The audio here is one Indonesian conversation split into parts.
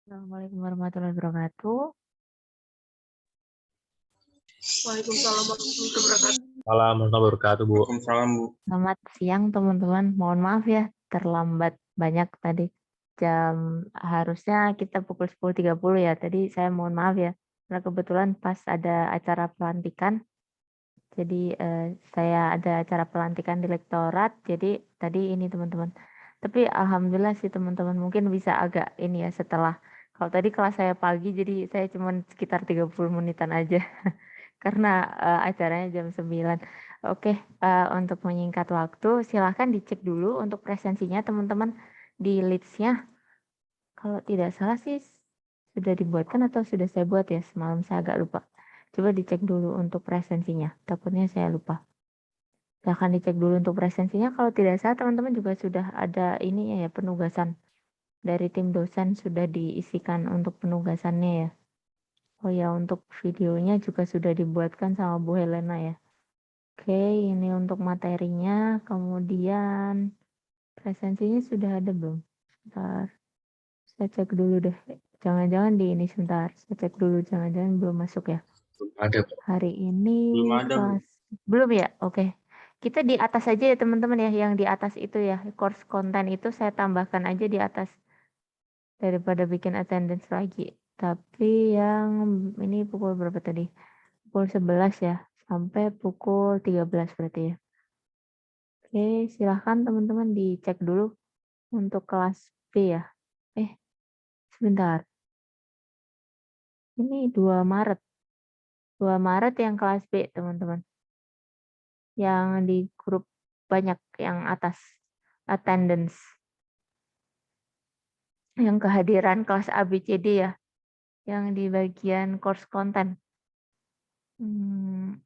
Assalamualaikum warahmatullahi wabarakatuh. Waalaikumsalam warahmatullahi wabarakatuh. Assalamualaikum warahmatullahi wabarakatuh, Bu. Waalaikumsalam, Bu. Selamat siang teman-teman. Mohon maaf ya terlambat banyak tadi. Harusnya kita pukul 10.30 ya. Tadi saya mohon maaf ya. Karena kebetulan pas ada acara pelantikan. Jadi saya ada acara pelantikan di lektorat. Jadi tadi ini teman-teman. Tapi alhamdulillah sih teman-teman mungkin bisa agak ini ya setelah. Kalau tadi kelas saya pagi jadi saya cuma sekitar 30 menitan aja. Karena acaranya jam 9. Oke, untuk menyingkat waktu, silahkan dicek dulu untuk presensinya teman-teman di leads-nya. Kalau tidak salah sih sudah dibuatkan atau sudah saya buat ya semalam, saya agak lupa. Coba dicek dulu untuk presensinya, takutnya saya lupa. Silahkan dicek dulu untuk presensinya. Kalau tidak salah teman-teman juga sudah ada ini ya penugasan dari tim dosen sudah diisikan untuk penugasannya ya. Oh ya, untuk videonya juga sudah dibuatkan sama Bu Helena ya. Oke, ini untuk materinya, kemudian presensinya sudah ada belum? Sebentar, saya cek dulu deh. Jangan-jangan di ini sebentar, saya cek dulu, jangan-jangan belum masuk ya. Belum ada, Bu. Hari ini Belum ada, Bu. kelas belum ya? Oke. Kita di atas aja ya teman-teman ya, yang di atas itu ya, course konten itu saya tambahkan aja di atas daripada bikin attendance lagi. Tapi yang ini pukul berapa tadi? Pukul 11 ya, sampai pukul 13 berarti ya. Oke, silahkan teman-teman dicek dulu untuk kelas B ya. Sebentar. Ini 2 Maret. 2 Maret yang kelas B, teman-teman. Yang di grup banyak yang atas attendance. Yang kehadiran kelas ABCD ya. Yang di bagian course content.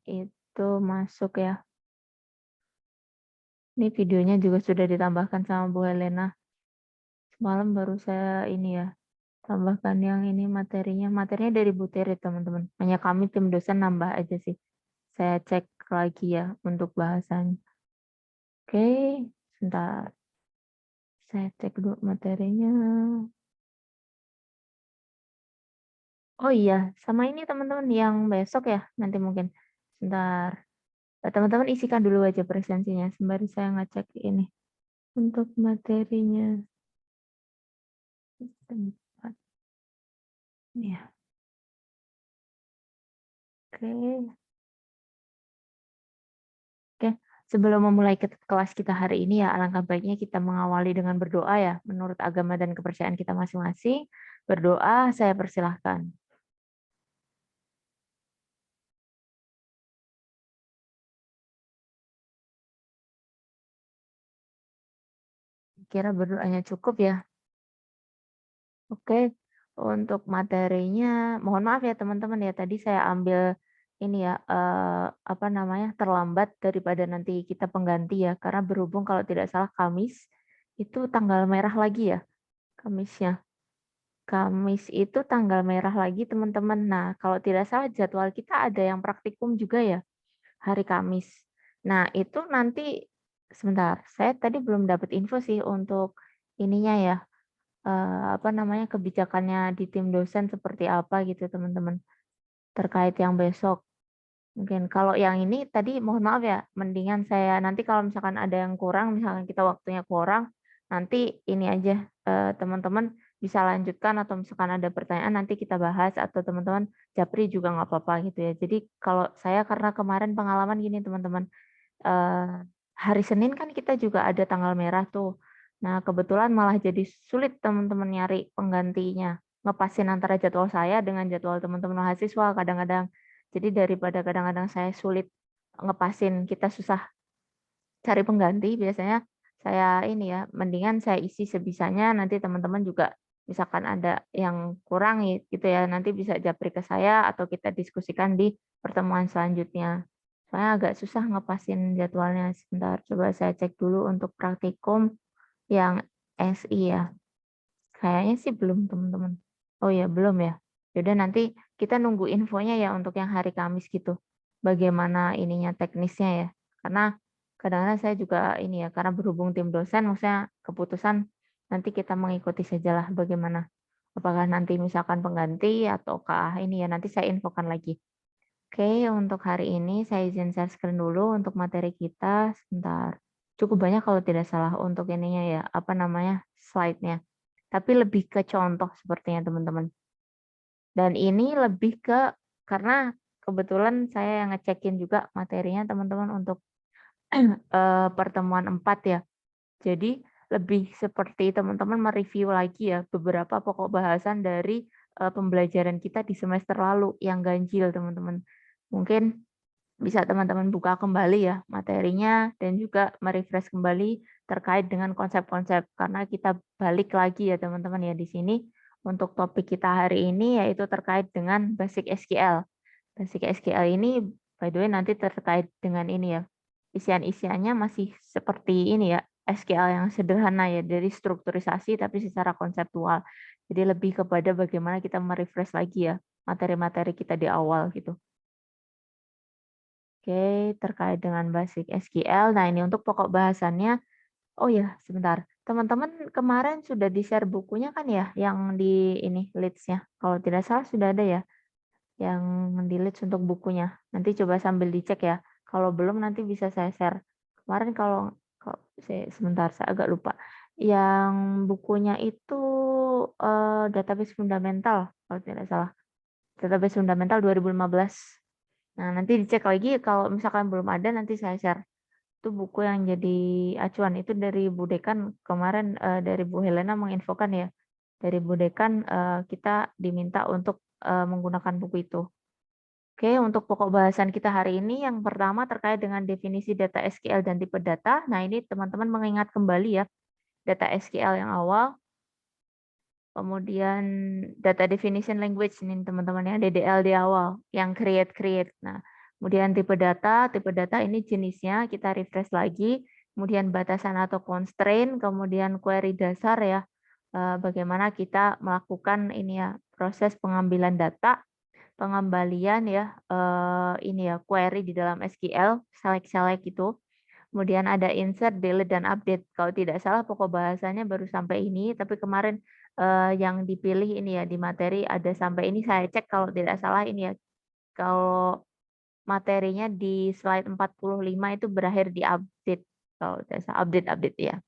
Itu masuk ya. Ini videonya juga sudah ditambahkan sama Bu Helena. Semalam baru saya ini ya, tambahkan yang ini materinya. Materinya dari Bu Teri, teman-teman. Hanya kami tim dosen nambah aja sih. Saya cek lagi ya untuk bahasannya. Oke, sebentar. Saya cek dulu materinya. Oh iya, sama ini teman-teman yang besok ya, nanti mungkin. Sebentar. Teman-teman isikan dulu aja presensinya, sembari saya ngecek ini. Untuk materinya. Tempat. Ya. Oke. Oke, sebelum memulai kelas kita hari ini ya, alangkah baiknya kita mengawali dengan berdoa ya, menurut agama dan kepercayaan kita masing-masing. Berdoa, saya persilahkan. Kira berdoanya cukup ya. Oke, untuk materinya, mohon maaf ya teman-teman ya, tadi saya ambil ini ya, apa namanya, terlambat daripada nanti kita pengganti ya, karena berhubung kalau tidak salah Kamis, itu tanggal merah lagi ya, Kamisnya. Kamis itu tanggal merah lagi teman-teman. Nah, kalau tidak salah jadwal kita ada yang praktikum juga ya, hari Kamis. Nah, itu nanti, sebentar, saya tadi belum dapat info sih untuk ininya ya, apa namanya, kebijakannya di tim dosen seperti apa gitu teman-teman, terkait yang besok. Mungkin kalau yang ini tadi mohon maaf ya, mendingan saya nanti kalau misalkan ada yang kurang, misalkan kita waktunya kurang, nanti ini aja, teman-teman bisa lanjutkan atau misalkan ada pertanyaan nanti kita bahas atau teman-teman japri juga nggak apa-apa gitu ya. Jadi kalau saya karena kemarin pengalaman gini teman-teman, hari Senin kan kita juga ada tanggal merah tuh. Nah, kebetulan malah jadi sulit teman-teman nyari penggantinya. Ngepasin antara jadwal saya dengan jadwal teman-teman mahasiswa kadang-kadang. Jadi daripada kadang-kadang saya sulit ngepasin, kita susah cari pengganti, biasanya saya ini ya, mendingan saya isi sebisanya, nanti teman-teman juga misalkan ada yang kurang gitu ya, nanti bisa japri ke saya atau kita diskusikan di pertemuan selanjutnya. Soalnya agak susah ngepasin jadwalnya. Sebentar, coba saya cek dulu untuk praktikum yang SI ya. Kayaknya sih belum teman-teman. Oh ya, belum ya. Yaudah nanti kita nunggu infonya ya untuk yang hari Kamis gitu. Bagaimana ininya teknisnya ya. Karena kadang-kadang saya juga ini ya, karena berhubung tim dosen, maksudnya keputusan nanti kita mengikuti sajalah bagaimana. Apakah nanti misalkan pengganti ataukah ini ya, nanti saya infokan lagi. Oke, untuk hari ini saya izin share screen dulu untuk materi kita. Sebentar. Cukup banyak kalau tidak salah untuk ininya ya, apa namanya, slide-nya. Tapi lebih ke contoh sepertinya teman-teman. Dan ini lebih ke karena kebetulan saya yang ngecekin juga materinya teman-teman untuk pertemuan 4 ya. Jadi lebih seperti teman-teman mereview lagi ya beberapa pokok bahasan dari pembelajaran kita di semester lalu yang ganjil teman-teman. Mungkin bisa teman-teman buka kembali ya materinya dan juga merefresh kembali terkait dengan konsep-konsep karena kita balik lagi ya teman-teman ya di sini untuk topik kita hari ini yaitu terkait dengan basic SQL. Basic SQL ini by the way nanti terkait dengan ini ya. Isian-isiannya masih seperti ini ya, SQL yang sederhana ya dari strukturisasi tapi secara konseptual. Jadi lebih kepada bagaimana kita merefresh lagi ya materi-materi kita di awal gitu. Oke, terkait dengan basic SQL. Nah, ini untuk pokok bahasannya. Oh ya, sebentar. Teman-teman kemarin sudah di-share bukunya kan ya, yang di ini leads-nya. Kalau tidak salah sudah ada ya, yang di leads untuk bukunya. Nanti coba sambil dicek ya. Kalau belum nanti bisa saya share. Kemarin sebentar saya agak lupa. Yang bukunya itu database fundamental kalau tidak salah. Database fundamental 2015. Nah, nanti dicek lagi kalau misalkan belum ada nanti saya share. Itu buku yang jadi acuan itu dari Bu Dekan kemarin dari Bu Helena menginfokan ya. Dari Bu Dekan kita diminta untuk menggunakan buku itu. Oke, untuk pokok bahasan kita hari ini yang pertama terkait dengan definisi data SQL dan tipe data. Nah, ini teman-teman mengingat kembali ya data SQL yang awal. Kemudian data definition language ini teman-teman ya, DDL di awal yang create. Nah, kemudian tipe data ini jenisnya kita refresh lagi, kemudian batasan atau constraint, kemudian query dasar ya. Bagaimana kita melakukan ini ya, proses pengambilan data, pengembalian ya, ini ya, query di dalam SQL, select itu. Kemudian ada insert, delete, dan update. Kalau tidak salah pokok bahasanya baru sampai ini, tapi kemarin yang dipilih ini ya di materi ada sampai ini saya cek kalau tidak salah ini ya. Kalau materinya di slide 45 itu berakhir di update. Kalau tidak salah update ya.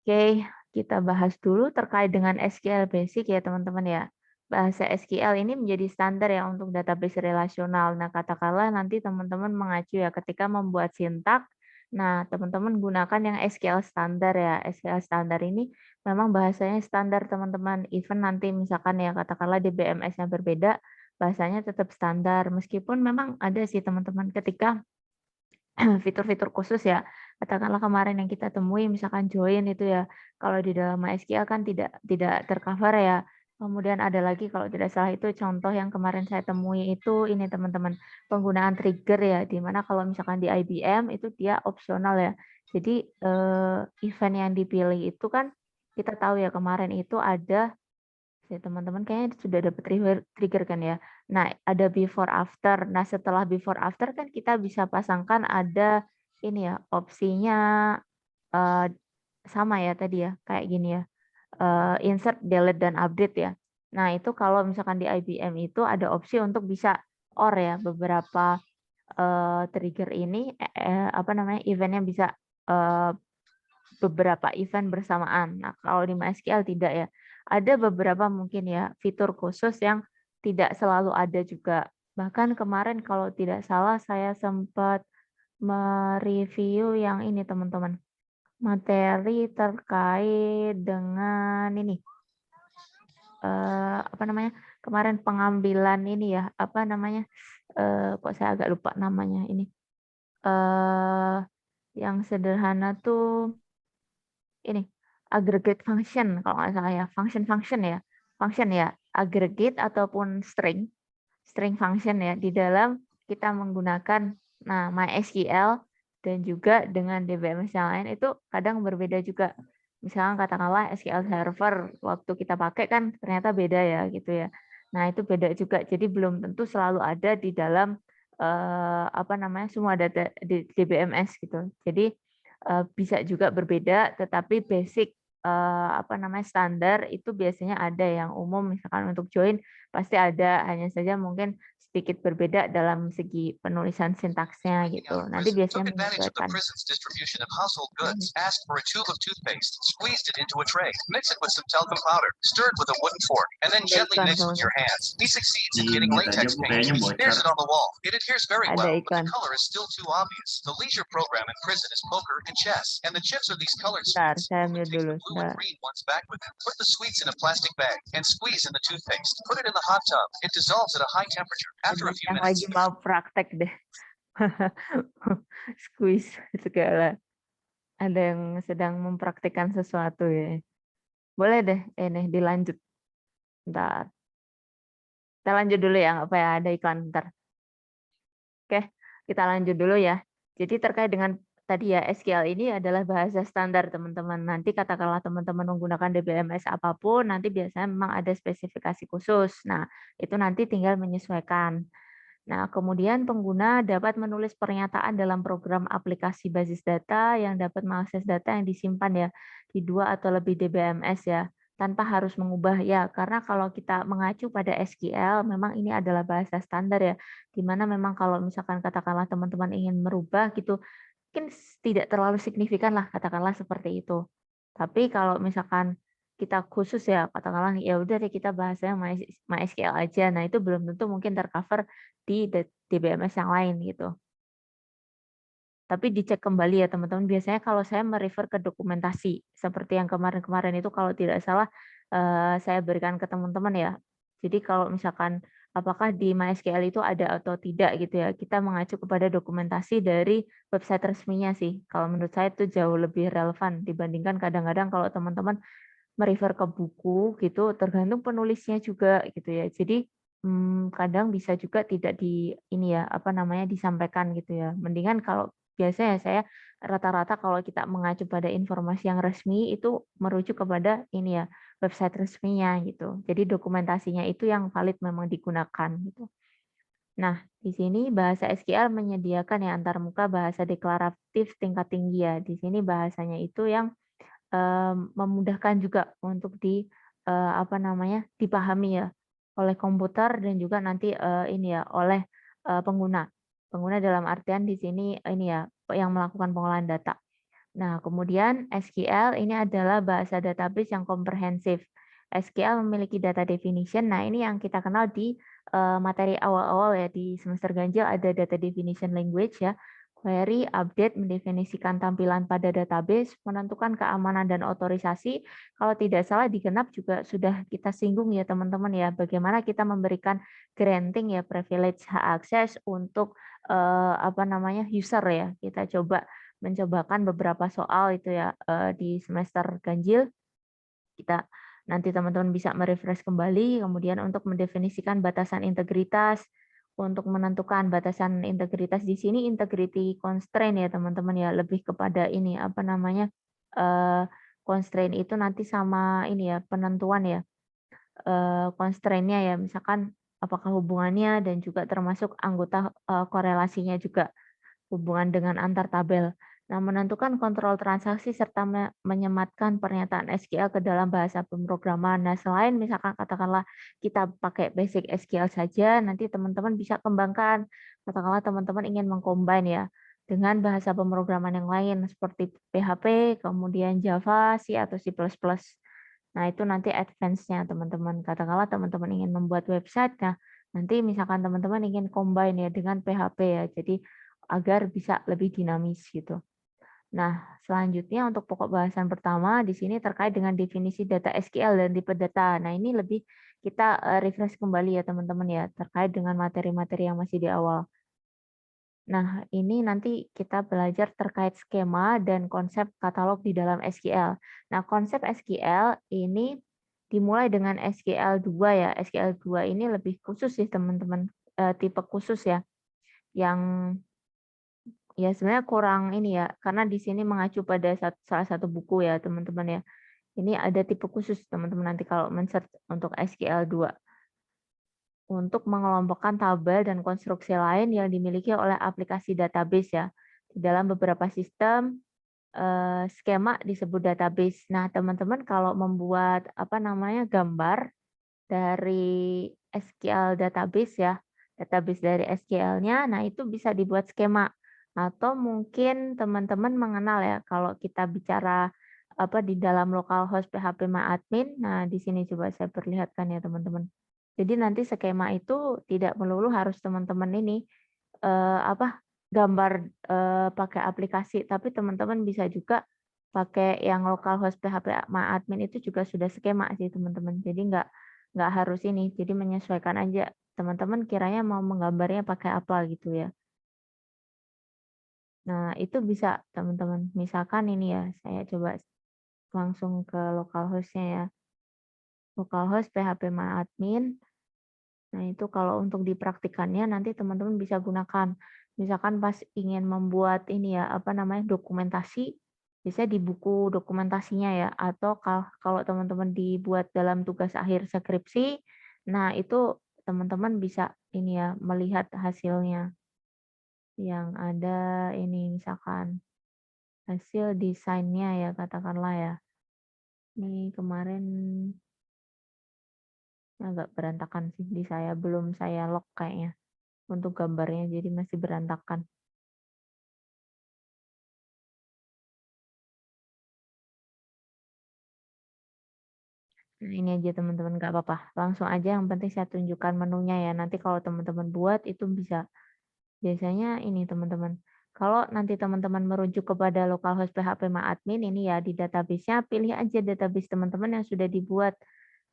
Oke, kita bahas dulu terkait dengan SQL basic ya teman-teman ya. Bahasa SQL ini menjadi standar ya untuk database relasional. Nah, katakanlah nanti teman-teman mengacu ya ketika membuat sintak. Nah, teman-teman gunakan yang SQL standar ya. SQL standar ini memang bahasanya standar teman-teman. Even nanti misalkan ya katakanlah di BMS yang berbeda, bahasanya tetap standar. Meskipun memang ada sih teman-teman ketika fitur-fitur khusus ya. Katakanlah kemarin yang kita temui misalkan join itu ya, kalau di dalam MySQL kan tidak tercover ya. Kemudian ada lagi kalau tidak salah itu contoh yang kemarin saya temui itu ini teman-teman, penggunaan trigger ya, di mana kalau misalkan di IBM itu dia opsional ya. Jadi event yang dipilih itu kan kita tahu ya kemarin itu ada teman-teman kayaknya sudah dapat trigger kan ya. Nah, ada before after. Nah, setelah before after kan kita bisa pasangkan ada ini ya, opsinya sama ya tadi ya, kayak gini ya. Insert, delete dan update ya. Nah, itu kalau misalkan di IBM itu ada opsi untuk bisa or ya beberapa trigger ini apa namanya? Eventnya bisa beberapa event bersamaan. Nah, kalau di MySQL tidak ya. Ada beberapa mungkin ya fitur khusus yang tidak selalu ada juga. Bahkan kemarin kalau tidak salah saya sempat mereview yang ini teman-teman. Materi terkait dengan ini apa namanya? Kemarin pengambilan ini ya, apa namanya? Kok saya agak lupa namanya ini. Yang sederhana tuh ini aggregate function kalau nggak salah ya, function ya, aggregate ataupun string function ya di dalam kita menggunakan MySQL dan juga dengan DBMS yang lain itu kadang berbeda juga. Misalnya katakanlah SQL Server waktu kita pakai kan ternyata beda ya gitu ya. Nah, itu beda juga. Jadi belum tentu selalu ada di dalam apa namanya semua data di DBMS gitu. Jadi bisa juga berbeda, tetapi basic apa namanya, standar itu biasanya ada yang umum, misalkan untuk join pasti ada, hanya saja mungkin sedikit berbeda dalam segi penulisan sintaksnya Breaking out gitu. of Nanti prison, took biasanya advantage of the menyesuaikan. prison's distribution of household goods, asked for a tube of toothpaste, squeezed it into a tray, mix it with some talcum powder, stirred with a wooden fork, and then Ada gently iklan mix with your soalnya, hands. He succeeds in Di getting mute aja latex Bu, paint. kayaknya He bocor. smears it on the wall. It adheres very ada well, but the iklan. color is still too obvious. The leisure program in prison is poker and chess, and the chips are these colored Bentar, sweets. saya Roman mute takes dulu. the blue and Sebentar. green ones back with him. Put the sweets in a plastic bag and squeeze in the toothpaste. Put it in the hot tub. It dissolves at a high temperature. After Ada a few yang minutes, lagi mau praktek deh. Squeeze segala. Ada yang sedang mempraktikkan sesuatu ya. Boleh deh, ini dilanjut. Bentar. Kita lanjut dulu ya, nggak apa ya, ada iklan bentar. Oke, kita lanjut dulu ya. Jadi terkait dengan tadi ya, SQL ini adalah bahasa standar teman-teman. Nanti katakanlah teman-teman menggunakan DBMS apapun, nanti biasanya memang ada spesifikasi khusus. Nah, itu nanti tinggal menyesuaikan. Nah, kemudian pengguna dapat menulis pernyataan dalam program aplikasi basis data yang dapat mengakses data yang disimpan ya di 2 atau lebih DBMS ya, tanpa harus mengubah ya. Karena kalau kita mengacu pada SQL, memang ini adalah bahasa standar ya, di mana memang kalau misalkan katakanlah teman-teman ingin merubah gitu, mungkin tidak terlalu signifikan lah katakanlah seperti itu. Tapi kalau misalkan kita khusus ya katakanlah ya udah deh kita bahasanya MySQL aja. Nah, itu belum tentu mungkin tercover di DBMS yang lain gitu. Tapi dicek kembali ya teman-teman. Biasanya kalau saya merefer ke dokumentasi seperti yang kemarin-kemarin itu kalau tidak salah saya berikan ke teman-teman ya. Jadi kalau misalkan apakah di MySQL itu ada atau tidak gitu ya, kita mengacu kepada dokumentasi dari website resminya sih. Kalau menurut saya itu jauh lebih relevan dibandingkan kadang-kadang kalau teman-teman merefer ke buku gitu, tergantung penulisnya juga gitu ya. Jadi kadang bisa juga tidak di ini ya, apa namanya, disampaikan gitu ya. Mendingan kalau biasanya saya rata-rata kalau kita mengacu pada informasi yang resmi itu merujuk kepada ini ya, website resminya gitu. Jadi dokumentasinya itu yang valid memang digunakan gitu. Nah, di sini bahasa SQL menyediakan ya antarmuka bahasa deklaratif tingkat tinggi ya. Di sini bahasanya itu yang memudahkan juga untuk apa namanya, dipahami ya oleh komputer dan juga nanti, ini ya, oleh, pengguna. Pengguna dalam artian di sini ini ya, yang melakukan pengolahan data. Nah, kemudian SQL ini adalah bahasa database yang komprehensif. SQL memiliki data definition. Nah, ini yang kita kenal di materi awal-awal ya di semester ganjil ada data definition language ya. Query, update, mendefinisikan tampilan pada database, menentukan keamanan dan otorisasi. Kalau tidak salah di Genap juga sudah kita singgung ya teman-teman ya, bagaimana kita memberikan granting ya privilege hak akses untuk apa namanya user ya. Kita coba mencobakan beberapa soal itu ya di semester ganjil. Kita nanti teman-teman bisa merefresh kembali, kemudian untuk mendefinisikan batasan integritas, untuk menentukan batasan integritas di sini integrity constraint ya teman-teman ya, lebih kepada ini apa namanya constraint itu nanti sama ini ya penentuan ya constraint-nya ya misalkan apakah hubungannya dan juga termasuk anggota korelasinya juga hubungan dengan antar tabel. Nah, menentukan kontrol transaksi serta menyematkan pernyataan SQL ke dalam bahasa pemrograman. Nah, selain misalkan katakanlah kita pakai basic SQL saja, nanti teman-teman bisa kembangkan. Katakanlah teman-teman ingin mengcombine ya dengan bahasa pemrograman yang lain seperti PHP, kemudian Java, C atau C++. Nah, itu nanti advance-nya teman-teman. Katakanlah teman-teman ingin membuat website, nah nanti misalkan teman-teman ingin combine ya dengan PHP ya. Jadi agar bisa lebih dinamis gitu. Nah, selanjutnya untuk pokok bahasan pertama di sini terkait dengan definisi data SQL dan tipe data. Nah, ini lebih kita refresh kembali ya teman-teman ya terkait dengan materi-materi yang masih di awal. Nah, ini nanti kita belajar terkait skema dan konsep katalog di dalam SQL. Nah, konsep SQL ini dimulai dengan SQL 2 ya. SQL 2 ini lebih khusus sih teman-teman, tipe khusus ya. Yang ya sebenarnya kurang ini ya, karena di sini mengacu pada salah satu buku ya teman-teman ya. Ini ada tipe khusus teman-teman nanti kalau men-search untuk SQL 2. Untuk mengelompokkan tabel dan konstruksi lain yang dimiliki oleh aplikasi database ya. Di dalam beberapa sistem, skema disebut database. Nah, teman-teman kalau membuat gambar dari SQL database ya, database dari SQL-nya, nah itu bisa dibuat skema. Atau mungkin teman-teman mengenal ya, kalau kita bicara di dalam localhost PHP MyAdmin, nah di sini coba saya perlihatkan ya teman-teman. Jadi nanti skema itu tidak melulu harus teman-teman ini gambar pakai aplikasi, tapi teman-teman bisa juga pakai yang localhost PHP MyAdmin itu juga sudah skema sih teman-teman. Jadi nggak harus ini, jadi menyesuaikan aja teman-teman kiranya mau menggambarnya pakai apa gitu ya. Nah, itu bisa teman-teman. Misalkan ini ya, saya coba langsung ke localhost-nya ya. Localhost PHP MyAdmin. Nah, itu kalau untuk dipraktikannya nanti teman-teman bisa gunakan. Misalkan pas ingin membuat ini ya, dokumentasi, bisa di buku dokumentasinya ya. Atau kalau teman-teman dibuat dalam tugas akhir skripsi, nah itu teman-teman bisa ini ya, melihat hasilnya. Yang ada ini misalkan hasil desainnya ya, katakanlah ya. Ini kemarin agak berantakan sih di saya, belum saya lock kayaknya. Untuk gambarnya, jadi masih berantakan. Nah, ini aja teman-teman, nggak apa-apa. Langsung aja, yang penting saya tunjukkan menunya ya. Nanti kalau teman-teman buat, itu bisa. Biasanya ini teman-teman, kalau nanti teman-teman merujuk kepada localhost PHP MyAdmin, ini ya di database-nya, pilih aja database teman-teman yang sudah dibuat.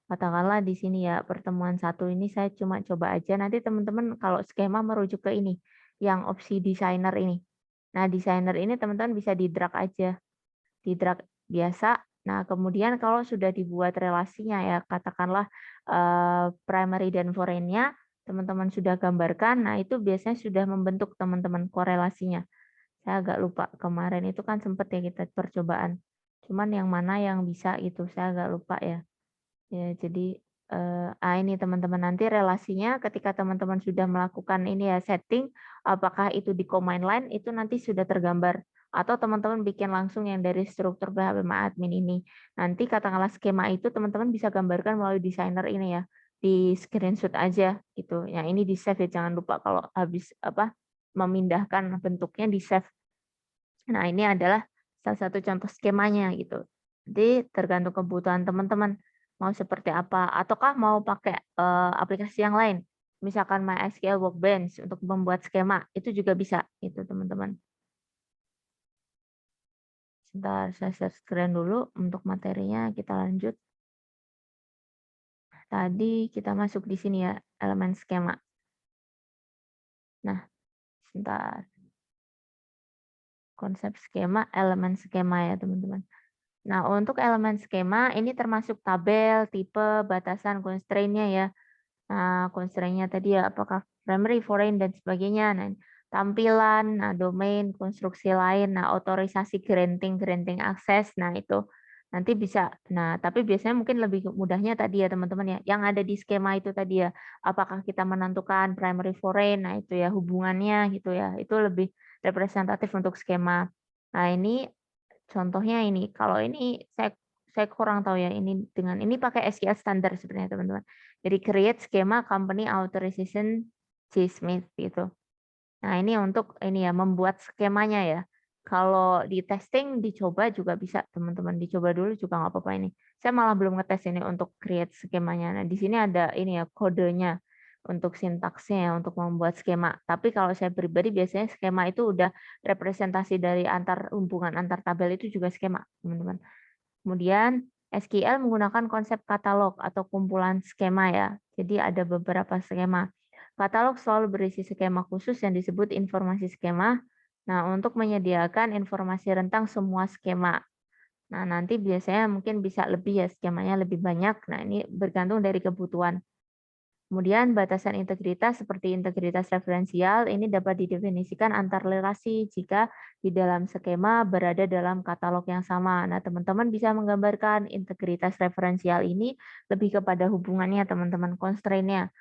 Katakanlah di sini ya, pertemuan satu ini saya cuma coba aja. Nanti teman-teman kalau skema merujuk ke ini, yang opsi designer ini. Nah, designer ini teman-teman bisa di-drag aja. Di-drag biasa. Nah, kemudian kalau sudah dibuat relasinya ya, katakanlah primary dan foreign-nya, teman-teman sudah gambarkan, nah itu biasanya sudah membentuk teman-teman korelasinya. Saya agak lupa, kemarin itu kan sempat ya kita percobaan. Cuman yang mana yang bisa itu, saya agak lupa ya. Ya, jadi ini teman-teman nanti relasinya ketika teman-teman sudah melakukan ini ya setting, apakah itu di command line itu nanti sudah tergambar atau teman-teman bikin langsung yang dari struktur PHP MyAdmin ini. Nanti katakanlah skema itu teman-teman bisa gambarkan melalui designer ini ya, di screenshot aja gitu. Yang ini di save ya, jangan lupa kalau habis memindahkan bentuknya di save. Nah, ini adalah salah satu contoh skemanya gitu. Jadi tergantung kebutuhan teman-teman mau seperti apa, ataukah mau pakai aplikasi yang lain. Misalkan MySQL Workbench untuk membuat skema, itu juga bisa itu teman-teman. Sebentar, saya share screen dulu untuk materinya, kita lanjut. Tadi kita masuk di sini ya, elemen skema. Nah, sebentar. Konsep skema, elemen skema ya teman-teman. Nah, untuk elemen skema ini termasuk tabel, tipe, batasan, constraint-nya ya. Nah, constraint-nya tadi ya apakah primary, foreign, dan sebagainya. Nah, tampilan, nah, domain, konstruksi lain, nah, otorisasi granting akses, nah itu nanti bisa. Nah, tapi biasanya mungkin lebih mudahnya tadi ya teman-teman ya, yang ada di skema itu tadi ya, apakah kita menentukan primary, foreign, nah itu ya hubungannya gitu ya, itu lebih representatif untuk skema. Nah, ini contohnya ini, kalau ini saya kurang tahu ya, ini dengan ini pakai SQL standar sebenarnya teman-teman. Jadi create skema company authorization JSmith gitu. Nah, ini untuk ini ya membuat skemanya ya. Kalau di testing dicoba juga bisa teman-teman, dicoba dulu juga nggak apa-apa ini. Saya malah belum ngetes ini untuk create skemanya. Nah, di sini ada ini ya kodenya untuk sintaksnya ya, untuk membuat skema. Tapi kalau saya pribadi biasanya skema itu udah representasi dari hubungan antar tabel itu juga skema, teman-teman. Kemudian SQL menggunakan konsep katalog atau kumpulan skema ya. Jadi ada beberapa skema. Katalog selalu berisi skema khusus yang disebut informasi skema. Nah, untuk menyediakan informasi rentang semua skema. Nah, nanti biasanya mungkin bisa lebih ya, skemanya lebih banyak. Nah, ini bergantung dari kebutuhan. Kemudian batasan integritas seperti integritas referensial ini dapat didefinisikan antar relasi jika di dalam skema berada dalam katalog yang sama. Nah, teman-teman bisa menggambarkan integritas referensial ini lebih kepada hubungannya teman-teman, constraint-nya.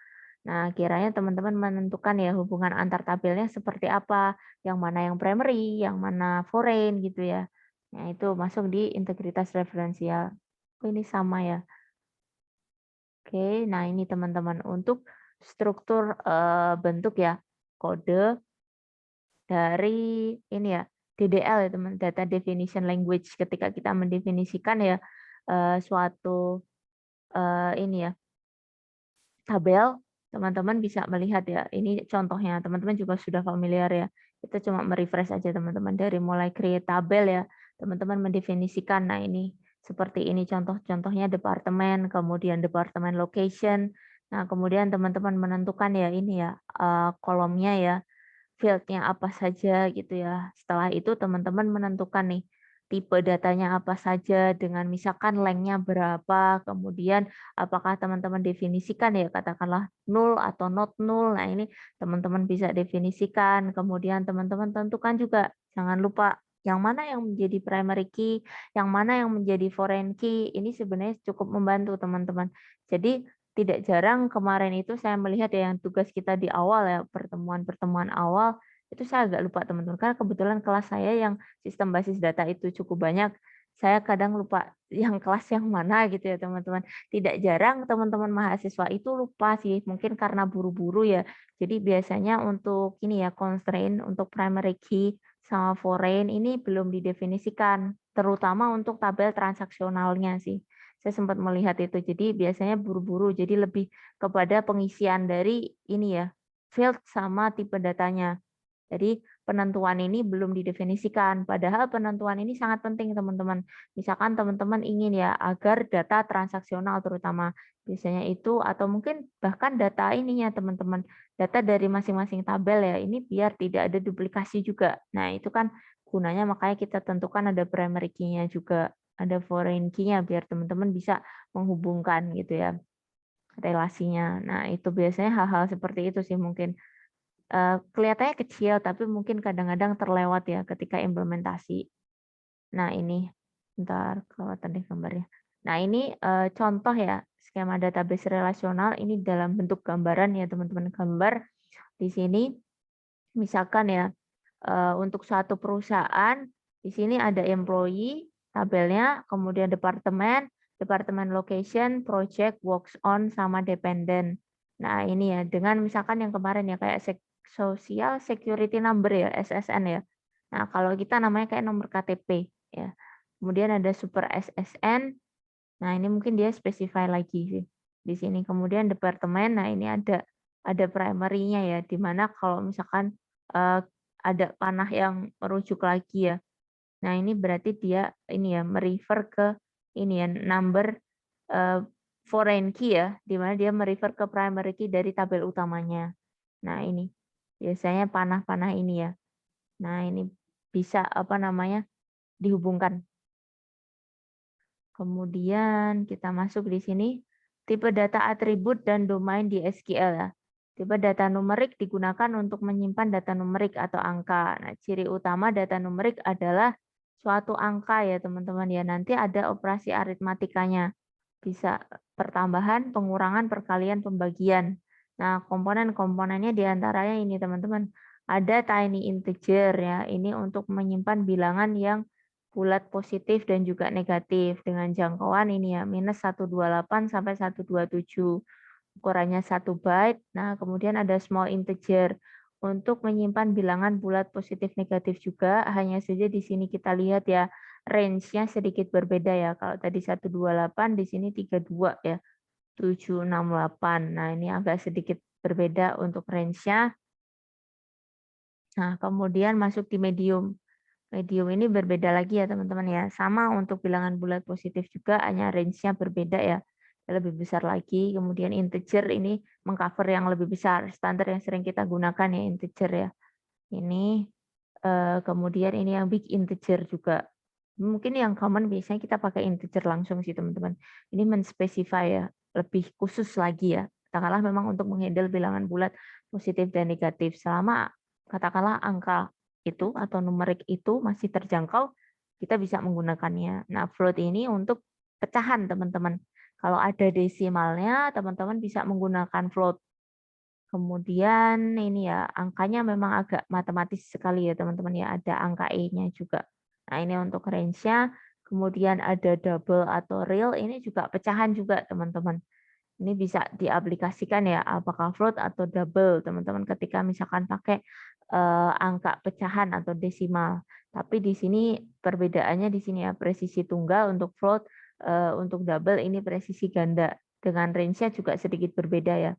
Nah, kiranya teman-teman menentukan ya hubungan antar tabelnya seperti apa, yang mana yang primary, yang mana foreign gitu ya. Nah, itu masuk di integritas referensial. Oh, ini sama ya. Oke, nah ini teman-teman untuk struktur bentuk ya kode dari ini ya DDL ya teman, data definition language, ketika kita mendefinisikan ya suatu ini ya tabel, teman-teman bisa melihat ya, ini contohnya, teman-teman juga sudah familiar ya. Kita cuma merefresh aja teman-teman, dari mulai create tabel ya, teman-teman mendefinisikan, nah ini seperti ini contoh-contohnya departemen, kemudian departemen location. Nah, kemudian teman-teman menentukan ya ini ya kolomnya ya, field-nya apa saja gitu ya. Setelah itu teman-teman menentukan nih tipe datanya apa saja dengan misalkan length-nya berapa, kemudian apakah teman-teman definisikan ya katakanlah null atau not null. Nah, ini teman-teman bisa definisikan. Kemudian teman-teman tentukan juga, jangan lupa yang mana yang menjadi primary key, yang mana yang menjadi foreign key. Ini sebenarnya cukup membantu teman-teman. Jadi tidak jarang kemarin itu saya melihat ya yang tugas kita di awal ya, pertemuan-pertemuan awal, itu saya agak lupa teman-teman. Karena kebetulan kelas saya yang sistem basis data itu cukup banyak, saya kadang lupa yang kelas yang mana gitu ya teman-teman. Tidak jarang teman-teman mahasiswa itu lupa sih, mungkin karena buru-buru ya. Jadi biasanya untuk ini ya constraint untuk primary key sama foreign ini belum didefinisikan, terutama untuk tabel transaksionalnya sih. Saya sempat melihat itu. Jadi biasanya buru-buru, jadi lebih kepada pengisian dari ini ya, field sama tipe datanya. Jadi penentuan ini belum didefinisikan, padahal penentuan ini sangat penting teman-teman. Misalkan teman-teman ingin ya agar data transaksional terutama biasanya itu, atau mungkin bahkan data ininya teman-teman, data dari masing-masing tabel ya, ini biar tidak ada duplikasi juga. Nah, itu kan gunanya makanya kita tentukan ada primary key-nya juga, ada foreign key-nya biar teman-teman bisa menghubungkan gitu ya relasinya. Nah, itu biasanya hal-hal seperti itu sih mungkin. Kelihatannya kecil, tapi mungkin kadang-kadang terlewat ya ketika implementasi. Nah ini, bentar kelewatan deh gambarnya. Nah ini contoh ya, skema database relasional ini dalam bentuk gambaran ya teman-teman. Gambar di sini, misalkan ya, untuk suatu perusahaan, di sini ada employee, tabelnya, kemudian departemen, departemen location, project, works on, sama dependent. Nah ini ya, dengan misalkan yang kemarin ya, kayak social security number ya, SSN ya. Nah kalau kita namanya kayak nomor KTP ya. Kemudian ada super SSN, nah ini mungkin dia specify lagi sih di sini. Kemudian departemen, nah ini ada primary-nya ya, di mana kalau misalkan ada panah yang merujuk lagi ya. Nah, ini berarti dia ini ya merefer ke ini ya number foreign key ya, di mana dia merefer ke primary key dari tabel utamanya. Nah, ini biasanya panah-panah ini ya. Nah, ini bisa apa namanya dihubungkan. Kemudian kita masuk di sini tipe data atribut dan domain di SQL ya. Tipe data numerik digunakan untuk menyimpan data numerik atau angka. Nah, ciri utama data numerik adalah suatu angka ya teman-teman ya. Nanti ada operasi aritmatikanya. Bisa pertambahan, pengurangan, perkalian, pembagian. Nah, komponen-komponennya diantaranya ini teman-teman. Ada tiny integer ya. Ini untuk menyimpan bilangan yang bulat positif dan juga negatif dengan jangkauan ini ya minus 128 sampai 127, ukurannya 1 byte. Nah, kemudian ada small integer untuk menyimpan bilangan bulat positif negatif juga, hanya saja di sini kita lihat ya range-nya sedikit berbeda ya. Kalau tadi 128 di sini 32 ya. 768. Nah, ini agak sedikit berbeda untuk range-nya. Nah, kemudian masuk di medium. Medium ini berbeda lagi ya teman-teman ya. Sama untuk bilangan bulat positif juga, hanya range-nya berbeda ya. Lebih besar lagi. Kemudian integer ini mengcover yang lebih besar. Standar yang sering kita gunakan ya integer ya. Ini kemudian ini yang big integer juga. Mungkin yang common biasanya kita pakai integer langsung sih teman-teman. Ini menspesify ya, lebih khusus lagi ya. Katakanlah memang untuk menghandle bilangan bulat positif dan negatif. Selama katakanlah angka itu atau numerik itu masih terjangkau, kita bisa menggunakannya. Nah, float ini untuk pecahan teman-teman. Kalau ada desimalnya, teman-teman bisa menggunakan float. Kemudian ini ya, angkanya memang agak matematis sekali ya teman-teman ya, ada angka E-nya juga. Nah, ini untuk range-nya. Kemudian ada double atau real, ini juga pecahan juga, teman-teman. Ini bisa diaplikasikan ya, apakah float atau double, teman-teman, ketika misalkan pakai angka pecahan atau desimal. Tapi di sini perbedaannya di sini ya, presisi tunggal untuk float, untuk double ini presisi ganda. Dengan range-nya juga sedikit berbeda ya.